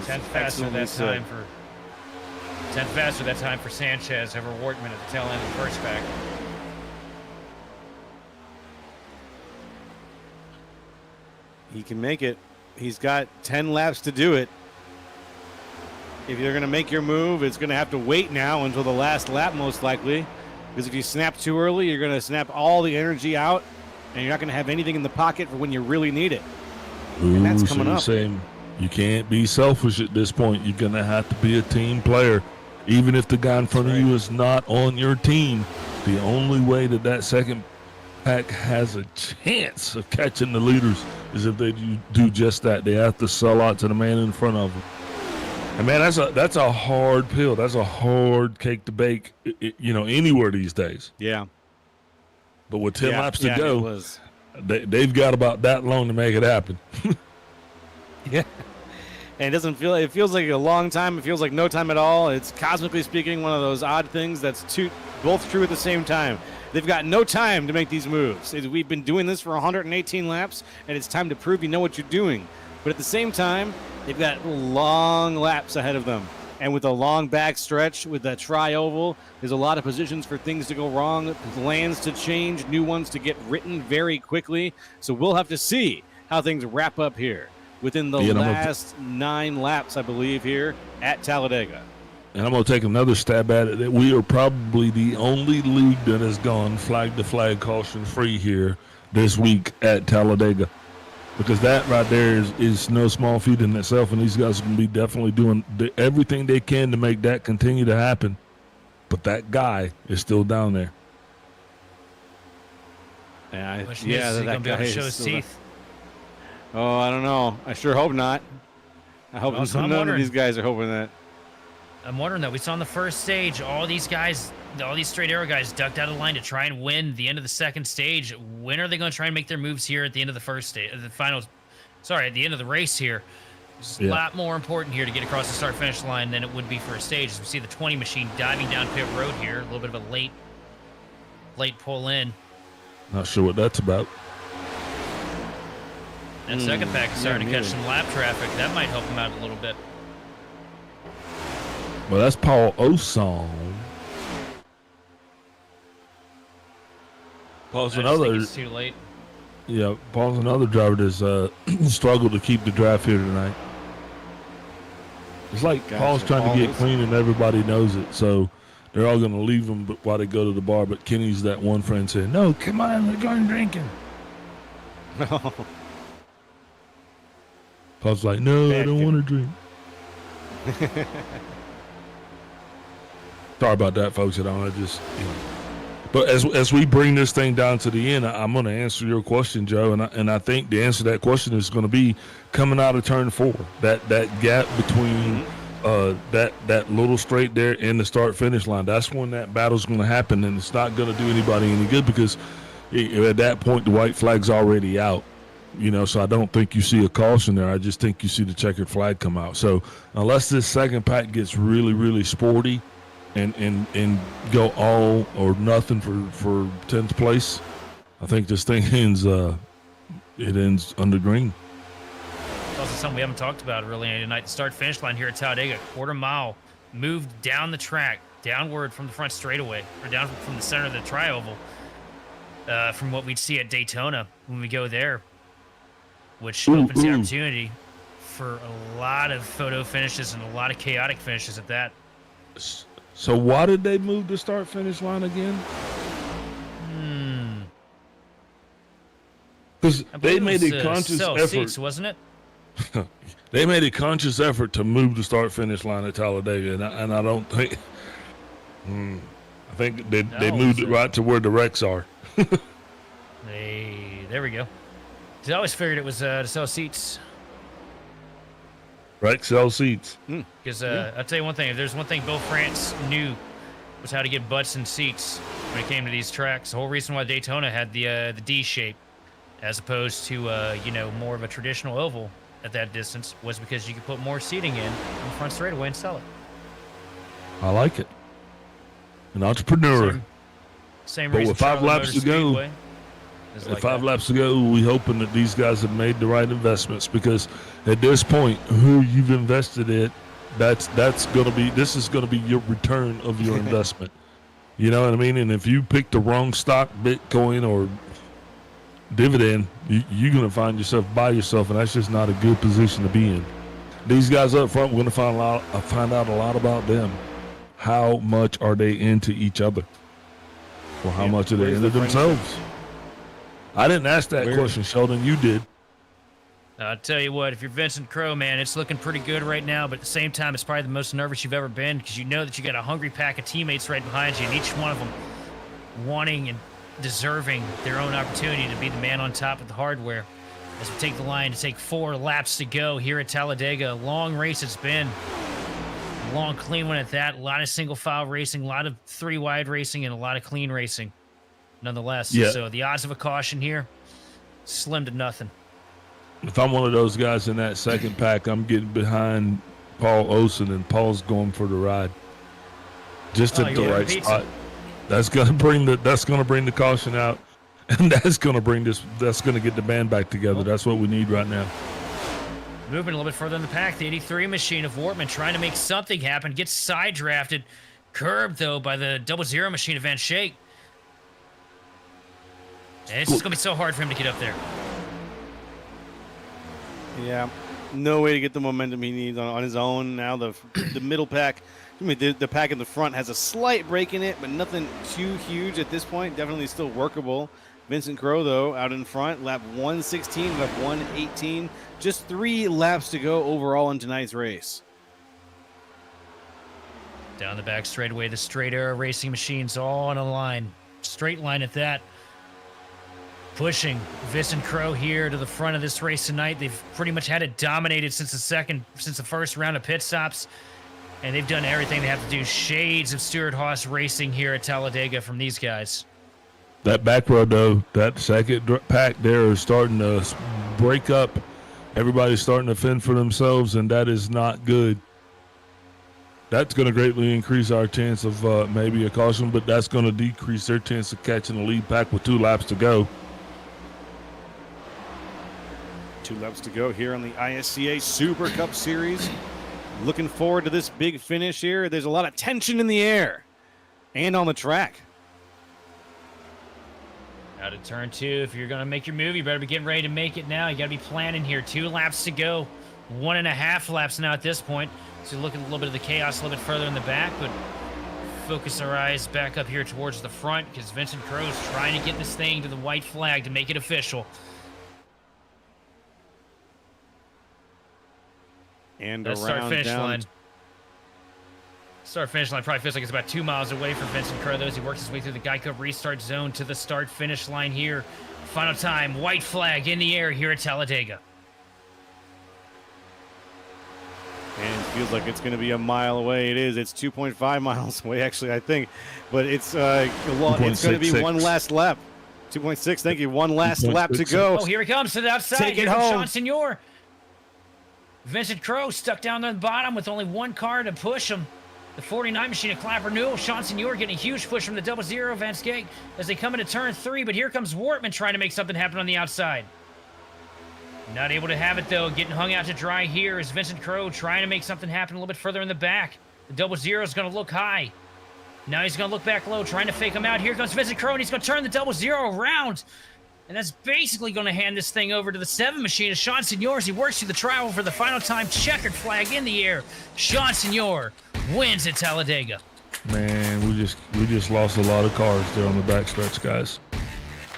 10th faster that time for Sanchez over Wortman at the tail end of the first pack. He can make it. He's got 10 laps to do it. If you're going to make your move, it's going to have to wait now until the last lap, most likely. Because if you snap too early, you're going to snap all the energy out, and you're not going to have anything in the pocket for when you really need it. And that's coming up. Saying you can't be selfish at this point. You're going to have to be a team player. Even if the guy in front of you is not on your team, the only way that second pack has a chance of catching the leaders is if they do just that. They have to sell out to the man in front of them. And man, that's a hard pill. That's a hard cake to bake, anywhere these days. Yeah. But with 10 laps to it go, was. they've got about that long to make it happen. Yeah. And it feels like a long time. It feels like no time at all. It's cosmically speaking one of those odd things that's both true at the same time. They've got no time to make these moves. We've been doing this for 118 laps, and it's time to prove you know what you're doing. But at the same time, they've got long laps ahead of them. And with a long back stretch, with that tri-oval, there's a lot of positions for things to go wrong, lands to change, new ones to get written very quickly. So we'll have to see how things wrap up here within the last 9 laps, I believe, here at Talladega. And I'm going to take another stab at it. That we are probably the only league that has gone flag-to-flag caution-free here this week at Talladega. Because that right there is no small feat in itself, and these guys are going to be definitely doing everything they can to make that continue to happen. But that guy is still down there. Yeah, is he going to be able to show his teeth? Oh, I don't know. I sure hope not. I hope none of these guys are hoping that. I'm wondering that we saw in the first stage, all these straight arrow guys ducked out of the line to try and win the end of the second stage. When are they going to try and make their moves here at the end of the first stage, at the end of the race here? It's a lot more important here to get across the start-finish line than it would be for a stage. As we see the 20 machine diving down pit road here, a little bit of a late pull in. Not sure what that's about. That second pack is starting to catch some lap traffic. That might help him out a little bit. Well, that's Paul AutoZone. Paul's another. It's too late. Yeah, Paul's another driver that's struggled to keep the draft here tonight. It's like Paul's trying to get clean and everybody knows it, so they're all going to leave him while they go to the bar. But Kenny's that one friend saying, "No, come on, we're going drinking." Paul's like, "No, I don't want to drink." Sorry about that, folks. But as we bring this thing down to the end, I'm going to answer your question, Joe, and I think the answer to that question is going to be coming out of turn 4. That gap between that little straight there and the start-finish line. That's when that battle's going to happen, and it's not going to do anybody any good because at that point the white flag's already out. So I don't think you see a caution there. I just think you see the checkered flag come out. So unless this second pack gets really, really sporty and go all or nothing for 10th place, I think this thing ends under green. It's also something we haven't talked about really tonight. The start-finish line here at Talladega, quarter mile, moved down the track, downward from the front straightaway, or down from the center of the tri-oval, from what we'd see at Daytona when we go there, which opens the opportunity for a lot of photo finishes and a lot of chaotic finishes at that. So why did they move the start-finish line again? Because they made a conscious effort. Seats, wasn't it? They made a conscious effort to move the start-finish line at Talladega, and I don't think. I think they moved it right to where the wrecks are. There we go. I always figured it was to sell seats. Right, sell seats. Because I'll tell you one thing. If there's one thing Bill France knew was how to get butts in seats when it came to these tracks. The whole reason why Daytona had the D shape as opposed to more of a traditional oval at that distance was because you could put more seating in the front straightaway and sell it. I like it. An entrepreneur. Same but reason. with 5 laps to go. Like 5 laps to go, we hoping that these guys have made the right investments because at this point, who you've invested in, this is going to be your return of your investment. You know what I mean? And if you pick the wrong stock, Bitcoin or dividend, you're going to find yourself by yourself, and that's just not a good position to be in. These guys up front, we're going to find out a lot about them. How much are they into each other? Or how much are they into themselves? I didn't ask that question, Sheldon. You did. I'll tell you what, if you're Vincent Crowe, man, it's looking pretty good right now, but at the same time, it's probably the most nervous you've ever been because you know that you got a hungry pack of teammates right behind you, and each one of them wanting and deserving their own opportunity to be the man on top of the hardware. As we take the line to take 4 laps to go here at Talladega, a long race it's been. long, clean one at that. A lot of single file racing, a lot of 3-wide racing, and a lot of clean racing nonetheless. Yeah. So the odds of a caution here, slim to nothing. If I'm one of those guys in that second pack, I'm getting behind Paul Olsen, and Paul's going for the ride. Just at the right spot. That's gonna bring the caution out, and that's gonna get the band back together. That's what we need right now. Moving a little bit further in the pack, the 83 machine of Wortman trying to make something happen, gets side drafted, curbed though by the 00 machine of Van Schaik. And it's just gonna be so hard for him to get up there. Yeah, no way to get the momentum he needs on his own. Now the middle pack, the pack in the front has a slight break in it, but nothing too huge at this point. Definitely still workable. Vincent Crowe, though, out in front, lap 116, lap 118. Just 3 laps to go overall in tonight's race. Down the back straightaway, the straight arrow racing machines all on a line. Straight line at that. Pushing Vincent Crowe here to the front of this race tonight. They've pretty much had it dominated since the first round of pit stops. And they've done everything they have to do. Shades of Stewart-Haas racing here at Talladega from these guys. That back row, though, that second pack there is starting to break up. Everybody's starting to fend for themselves, and that is not good. That's going to greatly increase our chance of maybe a caution, but that's going to decrease their chance of catching the lead pack with 2 laps to go. 2 laps to go here on the ISCA Super Cup Series. Looking forward to this big finish here. There's a lot of tension in the air and on the track. Out of turn 2, if you're going to make your move, you better be getting ready to make it now. You got to be planning here. 2 laps to go. 1.5 laps now at this point. So look at a little bit of the chaos a little bit further in the back, but focus our eyes back up here towards the front because Vincent Crowe's trying to get this thing to the white flag to make it official. And that around start-finish down. line. Start-finish line probably feels like it's about 2 miles away from Vincent Crowe as he works his way through the Geico restart zone to the start-finish line here. Final time, white flag in the air here at Talladega. And it feels like it's going to be a mile away. It is. It's 2.5 miles away, actually, I think. But it's a lot. It's going to be 1 last lap. 2.6. Thank you. 1 last lap to go. Oh, here he comes to the outside. Take it here comes home. Sean Signor. Vincent Crowe stuck down on the bottom with only 1 car to push him. The 49 machine of Clapper Newell. Sean Signor getting a huge push from the 00 Van Schaik as they come into turn 3. But here comes Wortman trying to make something happen on the outside. Not able to have it, though. Getting hung out to dry here is Vincent Crowe trying to make something happen a little bit further in the back. The 00 is going to look high. Now he's going to look back low, trying to fake him out. Here comes Vincent Crowe, and he's going to turn the 00 around. And that's basically going to hand this thing over to the 7 machine of Sean Signor as he works through the trial for the final time. Checkered flag in the air. Sean Signor wins at Talladega. Man, we just lost a lot of cars there on the backstretch, guys.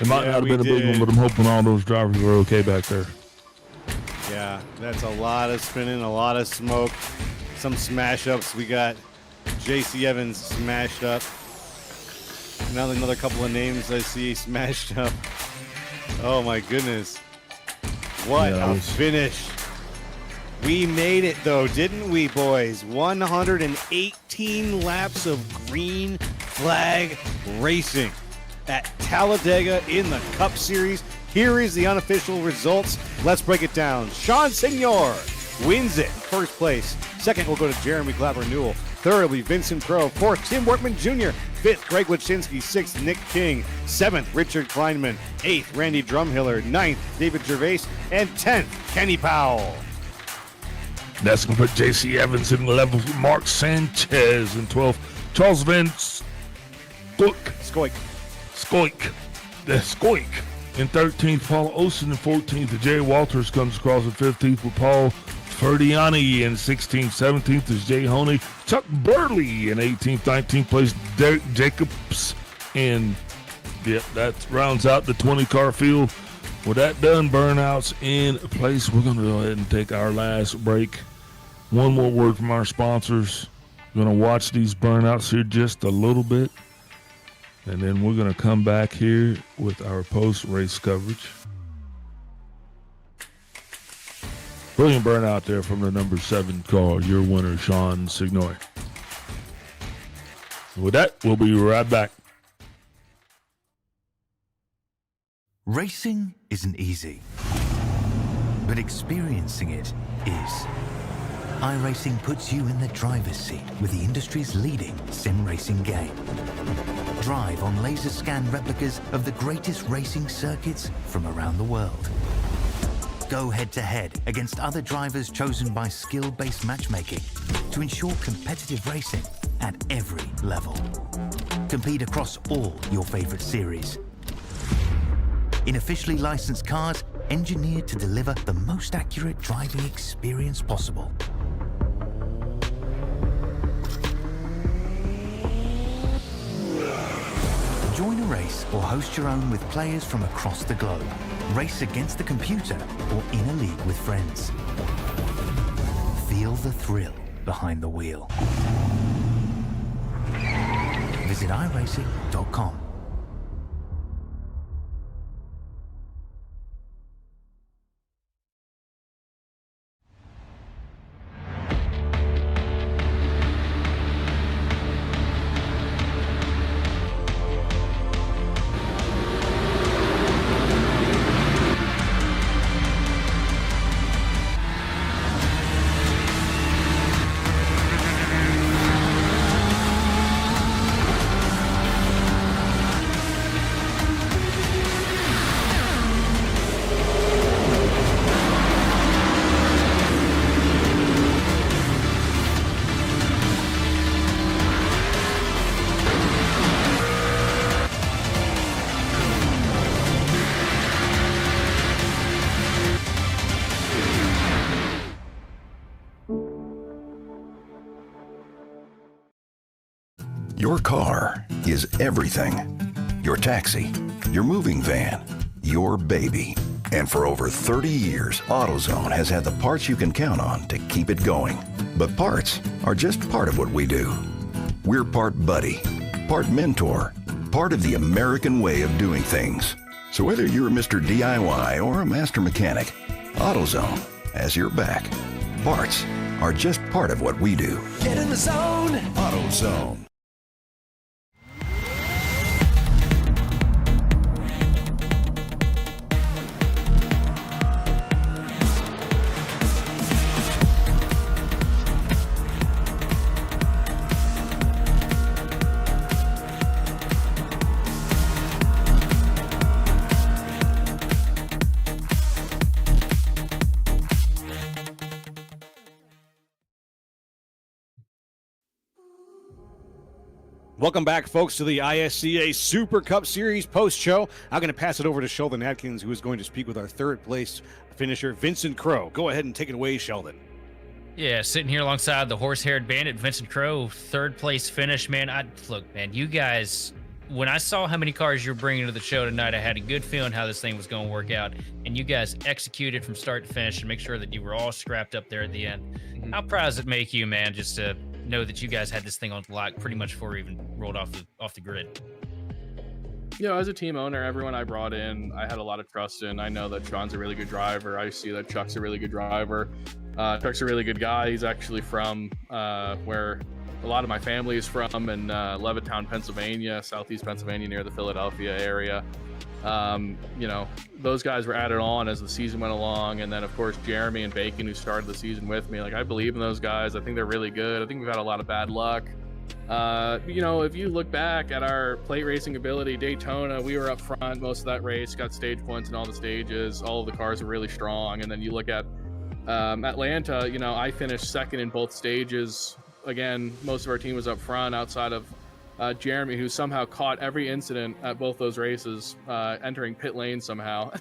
It might not have been a big one, but I'm hoping all those drivers were okay back there. Yeah, that's a lot of spinning, a lot of smoke, some smash ups. We got J.C. Evans smashed up. Now another couple of names I see smashed up. Oh my goodness. What a finish. We made it though, didn't we, boys? 118 laps of green flag racing at Talladega in the Cup Series. Here is the unofficial results. Let's break it down. Sean Signor wins it. First place. Second will go to Jeremy Clapper Newell. Third will be Vincent Crowe. Fourth, Tim Wortman Jr. Fifth, Greg Wyszynski. Sixth, Nick King. Seventh, Richard Kleinman. Eighth, Randy Drumhiller. Ninth, David Gervais. And 10th, Kenny Powell. That's going to put J.C. Evans in 11th, Mark Sanchez in 12th, Charles Van Scoik. In 13th, Paul Olsen in 14th. Jay Walters comes across in 15th with Paul Ferdiani in 16th. 17th is Jay Honey. Chuck Burley in 18th. 19th place, Derek Jacobs. And that rounds out the 20-car field. With that done, burnouts in place. We're going to go ahead and take our last break. One more word from our sponsors. We're going to watch these burnouts here just a little bit. And then we're going to come back here with our post-race coverage. Brilliant burnout there from the number 7 car. Your winner, Sean Signori. With that, we'll be right back. Racing isn't easy, but experiencing it is. iRacing puts you in the driver's seat with the industry's leading sim racing game. Drive on laser scan replicas of the greatest racing circuits from around the world. Go head-to-head against other drivers chosen by skill-based matchmaking to ensure competitive racing at every level. Compete across all your favorite series. In officially licensed cars, engineered to deliver the most accurate driving experience possible. Join a race or host your own with players from across the globe. Race against the computer or in a league with friends. Feel the thrill behind the wheel. Visit iRacing.com. Your car is everything. Your taxi, your moving van, your baby. And for over 30 years, AutoZone has had the parts you can count on to keep it going. But parts are just part of what we do. We're part buddy, part mentor, part of the American way of doing things. So whether you're Mr. DIY or a master mechanic, AutoZone has your back. Parts are just part of what we do. Get in the zone. AutoZone. Welcome back, folks, to the ISCA Super Cup Series post-show. I'm going to pass it over to Sheldon Atkins, who is going to speak with our third-place finisher, Vincent Crowe. Go ahead and take it away, Sheldon. Yeah, sitting here alongside the horse-haired bandit, Vincent Crowe, third-place finish. Man, look, man, you guys, when I saw how many cars you were bringing to the show tonight, I had a good feeling how this thing was going to work out, and you guys executed from start to finish and make sure that you were all scrapped up there at the end. How proud does it make you, man, just to know that you guys had this thing on lock pretty much before we even rolled off the grid? You know, as a team owner, everyone I brought in, I had a lot of trust in. I know that Sean's a really good driver. I see that Chuck's a really good driver. Chuck's a really good guy. He's actually from where a lot of my family is from, in Levittown, Pennsylvania, southeast Pennsylvania, near the Philadelphia area. You know, those guys were added on as the season went along. And then, of course, Jeremy and Bacon, who started the season with me. Like, I believe in those guys. I think they're really good. I think we've had a lot of bad luck. You know, if you look back at our plate racing ability, Daytona, we were up front most of that race, got stage points in all the stages. All of the cars were really strong. And then you look at Atlanta, you know, I finished second in both stages. Again, most of our team was up front outside of Jeremy, who somehow caught every incident at both those races, entering pit lane somehow.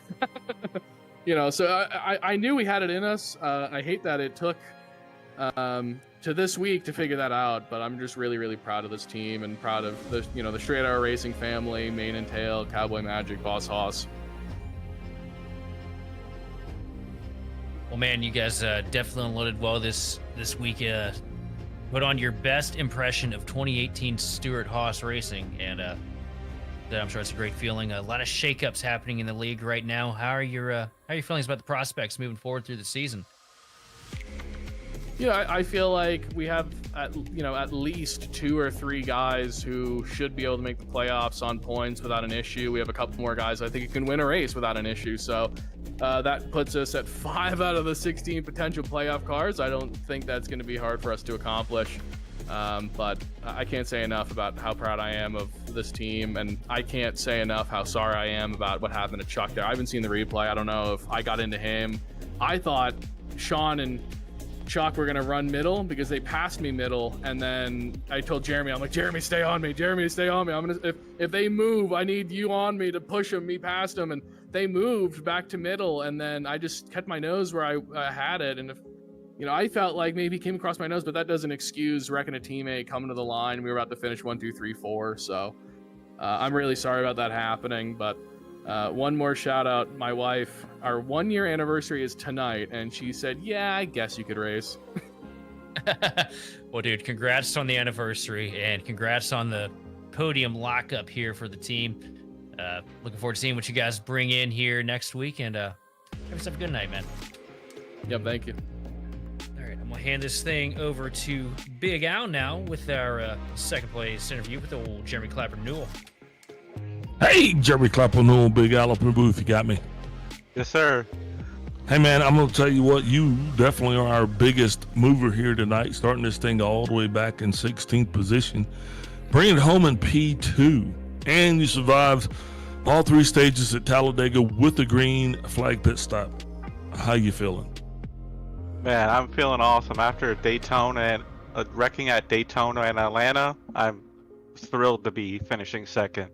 You know, so I knew we had it in us. I hate that it took to this week to figure that out, but I'm just really, really proud of this team and proud of the, you know, the Straight Arrow Racing family, Mane and Tail, Cowboy Magic, Boss Hoss. Well, man, you guys definitely unloaded well this week. Put on your best impression of 2018 Stewart Haas Racing, and I'm sure it's a great feeling. A lot of shakeups happening in the league right now. How are your feelings about the prospects moving forward through the season? I feel like we have at least 2 or 3 guys who should be able to make the playoffs on points without an issue. We have a couple more guys I think who can win a race without an issue. So that puts us at 5 out of the 16 potential playoff cars. I don't think that's going to be hard for us to accomplish. But I can't say enough about how proud I am of this team, and I can't say enough how sorry I am about what happened to Chuck there. I haven't seen the replay. I don't know if I got into him. I thought Sean and Chuck were gonna run middle because they passed me middle, and then I told Jeremy, I'm like, Jeremy, stay on me. Jeremy, stay on me. I'm gonna if they move, I need you on me to push them, me past them, and they moved back to middle, and then I just kept my nose where I had it, and if I felt like maybe he came across my nose, but that doesn't excuse wrecking a teammate coming to the line. We were about to finish 1, 2, 3, 4, so I'm really sorry about that happening, but. One more shout out, my wife, our 1-year anniversary is tonight, and she said, yeah, I guess you could race. Well, dude, congrats on the anniversary, and congrats on the podium lockup here for the team. Looking forward to seeing what you guys bring in here next week, and have yourself a good night, man. Yep, thank you. All right, I'm going to hand this thing over to Big Al now with our second place interview with old Jeremy Clapper Newell. Hey, Jeremy Clapper Newell, Big Al up in the booth. You got me? Yes, sir. Hey, man, I'm going to tell you what, you definitely are our biggest mover here tonight, starting this thing all the way back in 16th position, bringing it home in P2, and you survived all 3 stages at Talladega with the green flag pit stop. How you feeling? Man, I'm feeling awesome. After Daytona and wrecking at Daytona and Atlanta, I'm thrilled to be finishing second.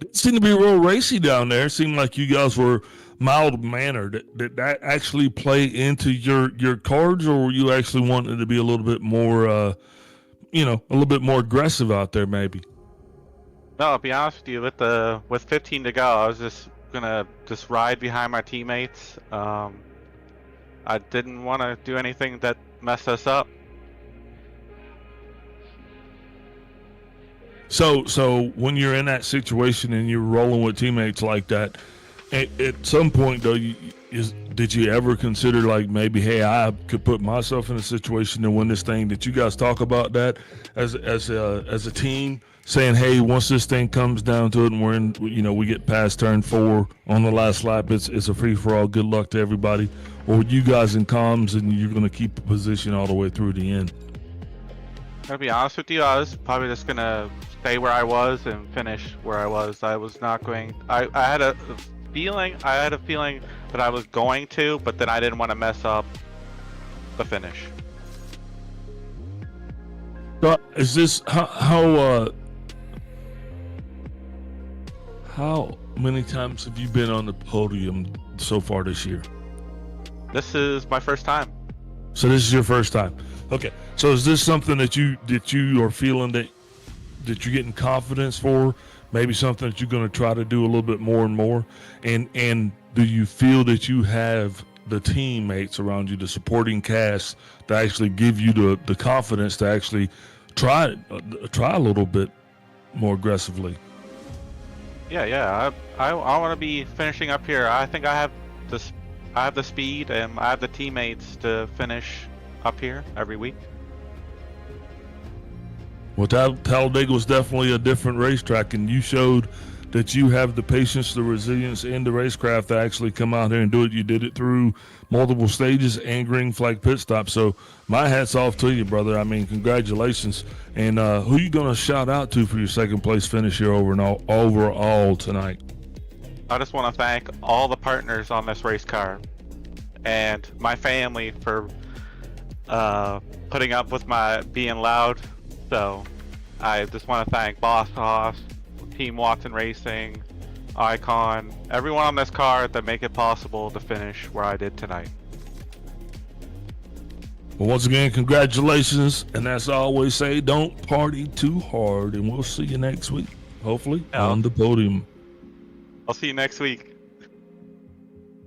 It seemed to be real racy down there. It seemed like you guys were mild-mannered. Did that actually play into your cards, or were you actually wanting to be a little bit more, a little bit more aggressive out there, maybe? No, I'll be honest with you. With 15 to go, I was just gonna ride behind my teammates. I didn't want to do anything that messed us up. So when you're in that situation and you're rolling with teammates like that, at some point though, did you ever consider like maybe, hey, I could put myself in a situation to win this thing? Did you guys talk about that as a team, saying, hey, once this thing comes down to it and we're in, we get past turn 4 on the last lap, it's a free for all. Good luck to everybody. Or were you guys in comms and you're going to keep a position all the way through the end? To be honest with you, I was probably just gonna stay where I was and finish where I was. I was not going. I had a feeling. That I was going to, but then I didn't want to mess up the finish. Is this how many times have you been on the podium so far this year? This is my first time. So this is your first time. Okay. So is this something that you are feeling that you're getting confidence for? Maybe something that you're going to try to do a little bit more and more? And do you feel that you have the teammates around you, the supporting cast, to actually give you the confidence to actually try a little bit more aggressively? Yeah. I want to be finishing up here. I think I have the speed and I have the teammates to finish up here every week. Well, Talladega was definitely a different racetrack, and you showed that you have the patience, the resilience, and the racecraft to actually come out here and do it. You did it through multiple stages and green flag pit stops. So my hat's off to you, brother. I mean, congratulations. And who you going to shout out to for your second place finish here overall tonight? I just want to thank all the partners on this race car and my family for putting up with my being loud. So I just want to thank Boss Hoss, Team Watson Racing, Icon, everyone on this car that make it possible to finish where I did tonight. Well, once again, congratulations. And as I always say, don't party too hard. And we'll see you next week, hopefully, on the podium. I'll see you next week.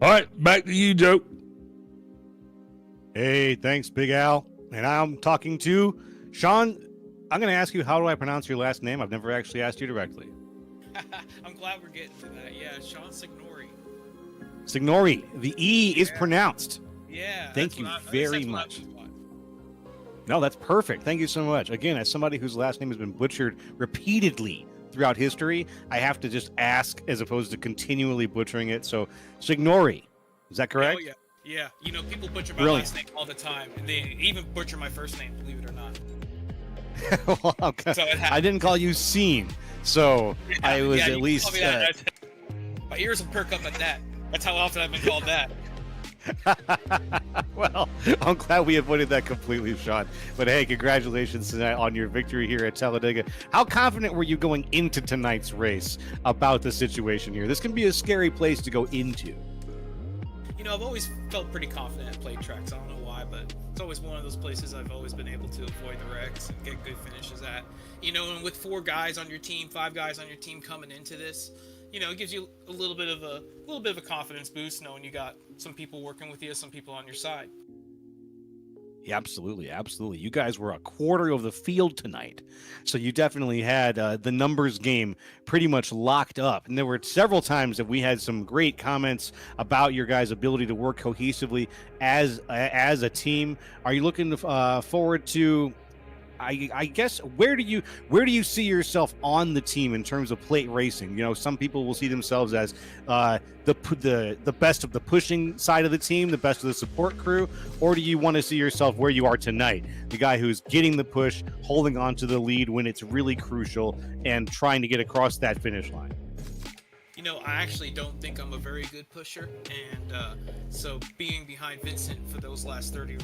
All right, back to you, Joe. Hey, thanks, Big Al. And I'm talking to Sean. I'm going to ask you, how do I pronounce your last name? I've never actually asked you directly. I'm glad we're getting to that. Yeah, Sean Signori. Signori. The E is pronounced. Yeah. Thank you very much. That's what I thought. No, that's perfect. Thank you so much. Again, as somebody whose last name has been butchered repeatedly throughout history, I have to just ask as opposed to continually butchering it. So, Signori, is that correct? Oh, yeah. Yeah. You know, people butcher my Brilliant. last name all the time. And they even butcher my first name, believe it or not. Well, okay. So it I didn't call you Scene, so I was yeah, at you least. call me that. My ears will perk up at that. That's how often I've been called that. Well, I'm glad we avoided that completely, Sean. But hey, congratulations tonight on your victory here at Talladega. How confident were you going into tonight's race about the situation here? This can be a scary place to go into. You know, I've always felt pretty confident at plate tracks. I don't know why, but it's always one of those places I've always been able to avoid the wrecks and get good finishes at. You know, and with 4 guys on your team, 5 guys on your team coming into this, you know, it gives you a little bit of a confidence boost knowing you got some people working with you, some people on your side. Yeah, absolutely, absolutely. You guys were a quarter of the field tonight, so you definitely had the numbers game pretty much locked up. And there were several times that we had some great comments about your guys' ability to work cohesively as a team. Are you looking forward to? I guess where do you see yourself on the team in terms of plate racing? You know, some people will see themselves as the best of the pushing side of the team, the best of the support crew, or do you want to see yourself where you are tonight, the guy who's getting the push, holding on to the lead when it's really crucial, and trying to get across that finish line? You know, I actually don't think I'm a very good pusher, and so being behind Vincent for those last 30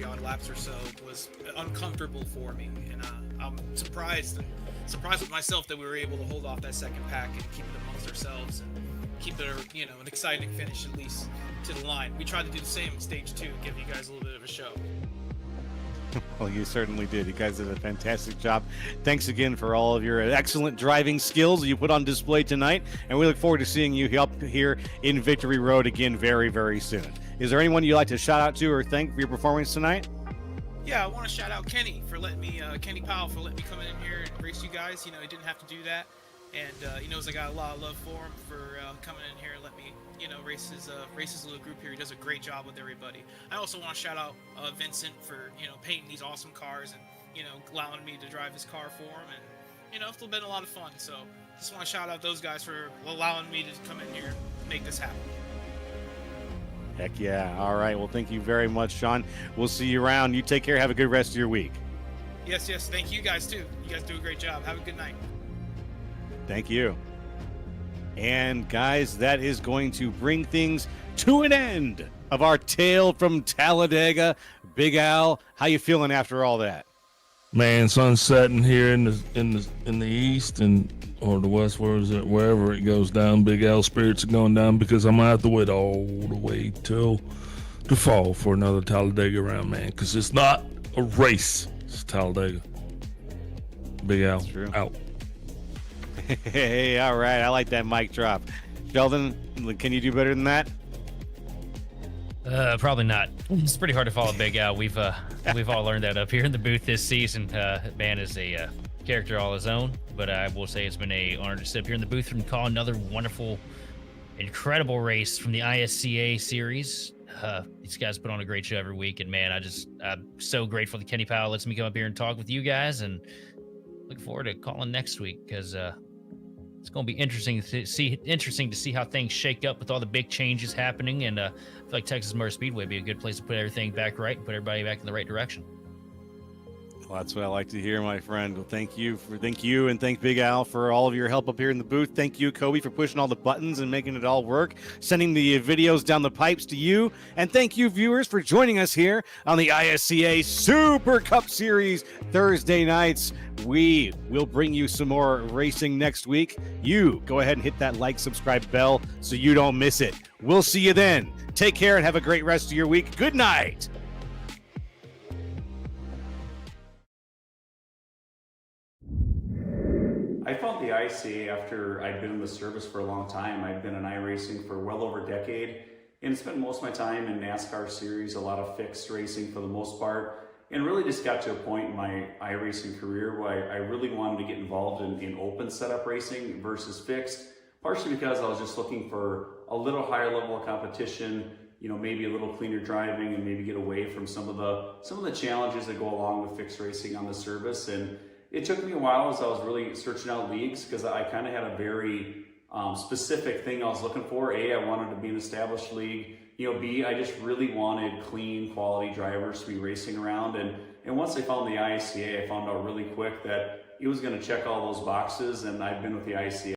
odd laps or so was uncomfortable for me, and I'm surprised with myself that we were able to hold off that second pack and keep it amongst ourselves and keep it an exciting finish at least to the line. We tried to do the same in stage 2, give you guys a little bit of a show. Well, you certainly did. You guys did a fantastic job. Thanks again for all of your excellent driving skills you put on display tonight, and we look forward to seeing you up here in Victory Road again very, very soon. Is there anyone you'd like to shout out to or thank for your performance tonight? Yeah, I want to shout out Kenny for letting me, Kenny Powell for letting me come in here and race you guys. You know, he didn't have to do that, and he knows I got a lot of love for him for coming in here and let me, race his little group here. He does a great job with everybody. I also want to shout out Vincent for painting these awesome cars and allowing me to drive his car for him, and it's been a lot of fun. So just want to shout out those guys for allowing me to come in here and make this happen. Heck yeah. All right. Well, thank you very much, Sean. We'll see you around. You take care. Have a good rest of your week. Yes. Thank you guys, too. You guys do a great job. Have a good night. Thank you. And, guys, that is going to bring things to an end of our tale from Talladega. Big Al, how you feeling after all that? Man, sun's setting here in the east or the west, wherever it goes down. Big Al spirits are going down because I'm gonna have to wait all the way till the fall for another Talladega round, man. Because it's not a race, it's Talladega. Big Al, out. Hey, all right, I like that mic drop. Sheldon, can you do better than that? Probably not. It's pretty hard to follow Big Al. We've all learned that up here in the booth this season. Man is a character all his own, but I will say it's been an honor to sit up here in the booth and call another wonderful, incredible race from the ISCA series. These guys put on a great show every week, and man, I'm so grateful that Kenny Powell lets me come up here and talk with you guys, and look forward to calling next week because it's going to be interesting to see how things shake up with all the big changes happening, and I feel like Texas Motor Speedway would be a good place to put everything back right and put everybody back in the right direction. Well, that's what I like to hear, my friend. Well, thank you, and thank Big Al for all of your help up here in the booth. Thank you, Kobe, for pushing all the buttons and making it all work, sending the videos down the pipes to you. And thank you, viewers, for joining us here on the ISCA Super Cup Series Thursday nights. We will bring you some more racing next week. You go ahead and hit that like, subscribe bell so you don't miss it. We'll see you then. Take care and have a great rest of your week. Good night. I found the ISCA after I'd been in the service for a long time. I'd been in iRacing for well over a decade and spent most of my time in NASCAR series, a lot of fixed racing for the most part, and really just got to a point in my iRacing career where I really wanted to get involved in open setup racing versus fixed, partially because I was just looking for a little higher level of competition, you know, maybe a little cleaner driving and maybe get away from some of the challenges that go along with fixed racing on the service. And it took me a while as I was really searching out leagues, because I kind of had a very specific thing I was looking for. A, I wanted to be an established league. You know, B, I just really wanted clean, quality drivers to be racing around. And once I found the ISCA, I found out really quick that it was going to check all those boxes, and I've been with the ISCA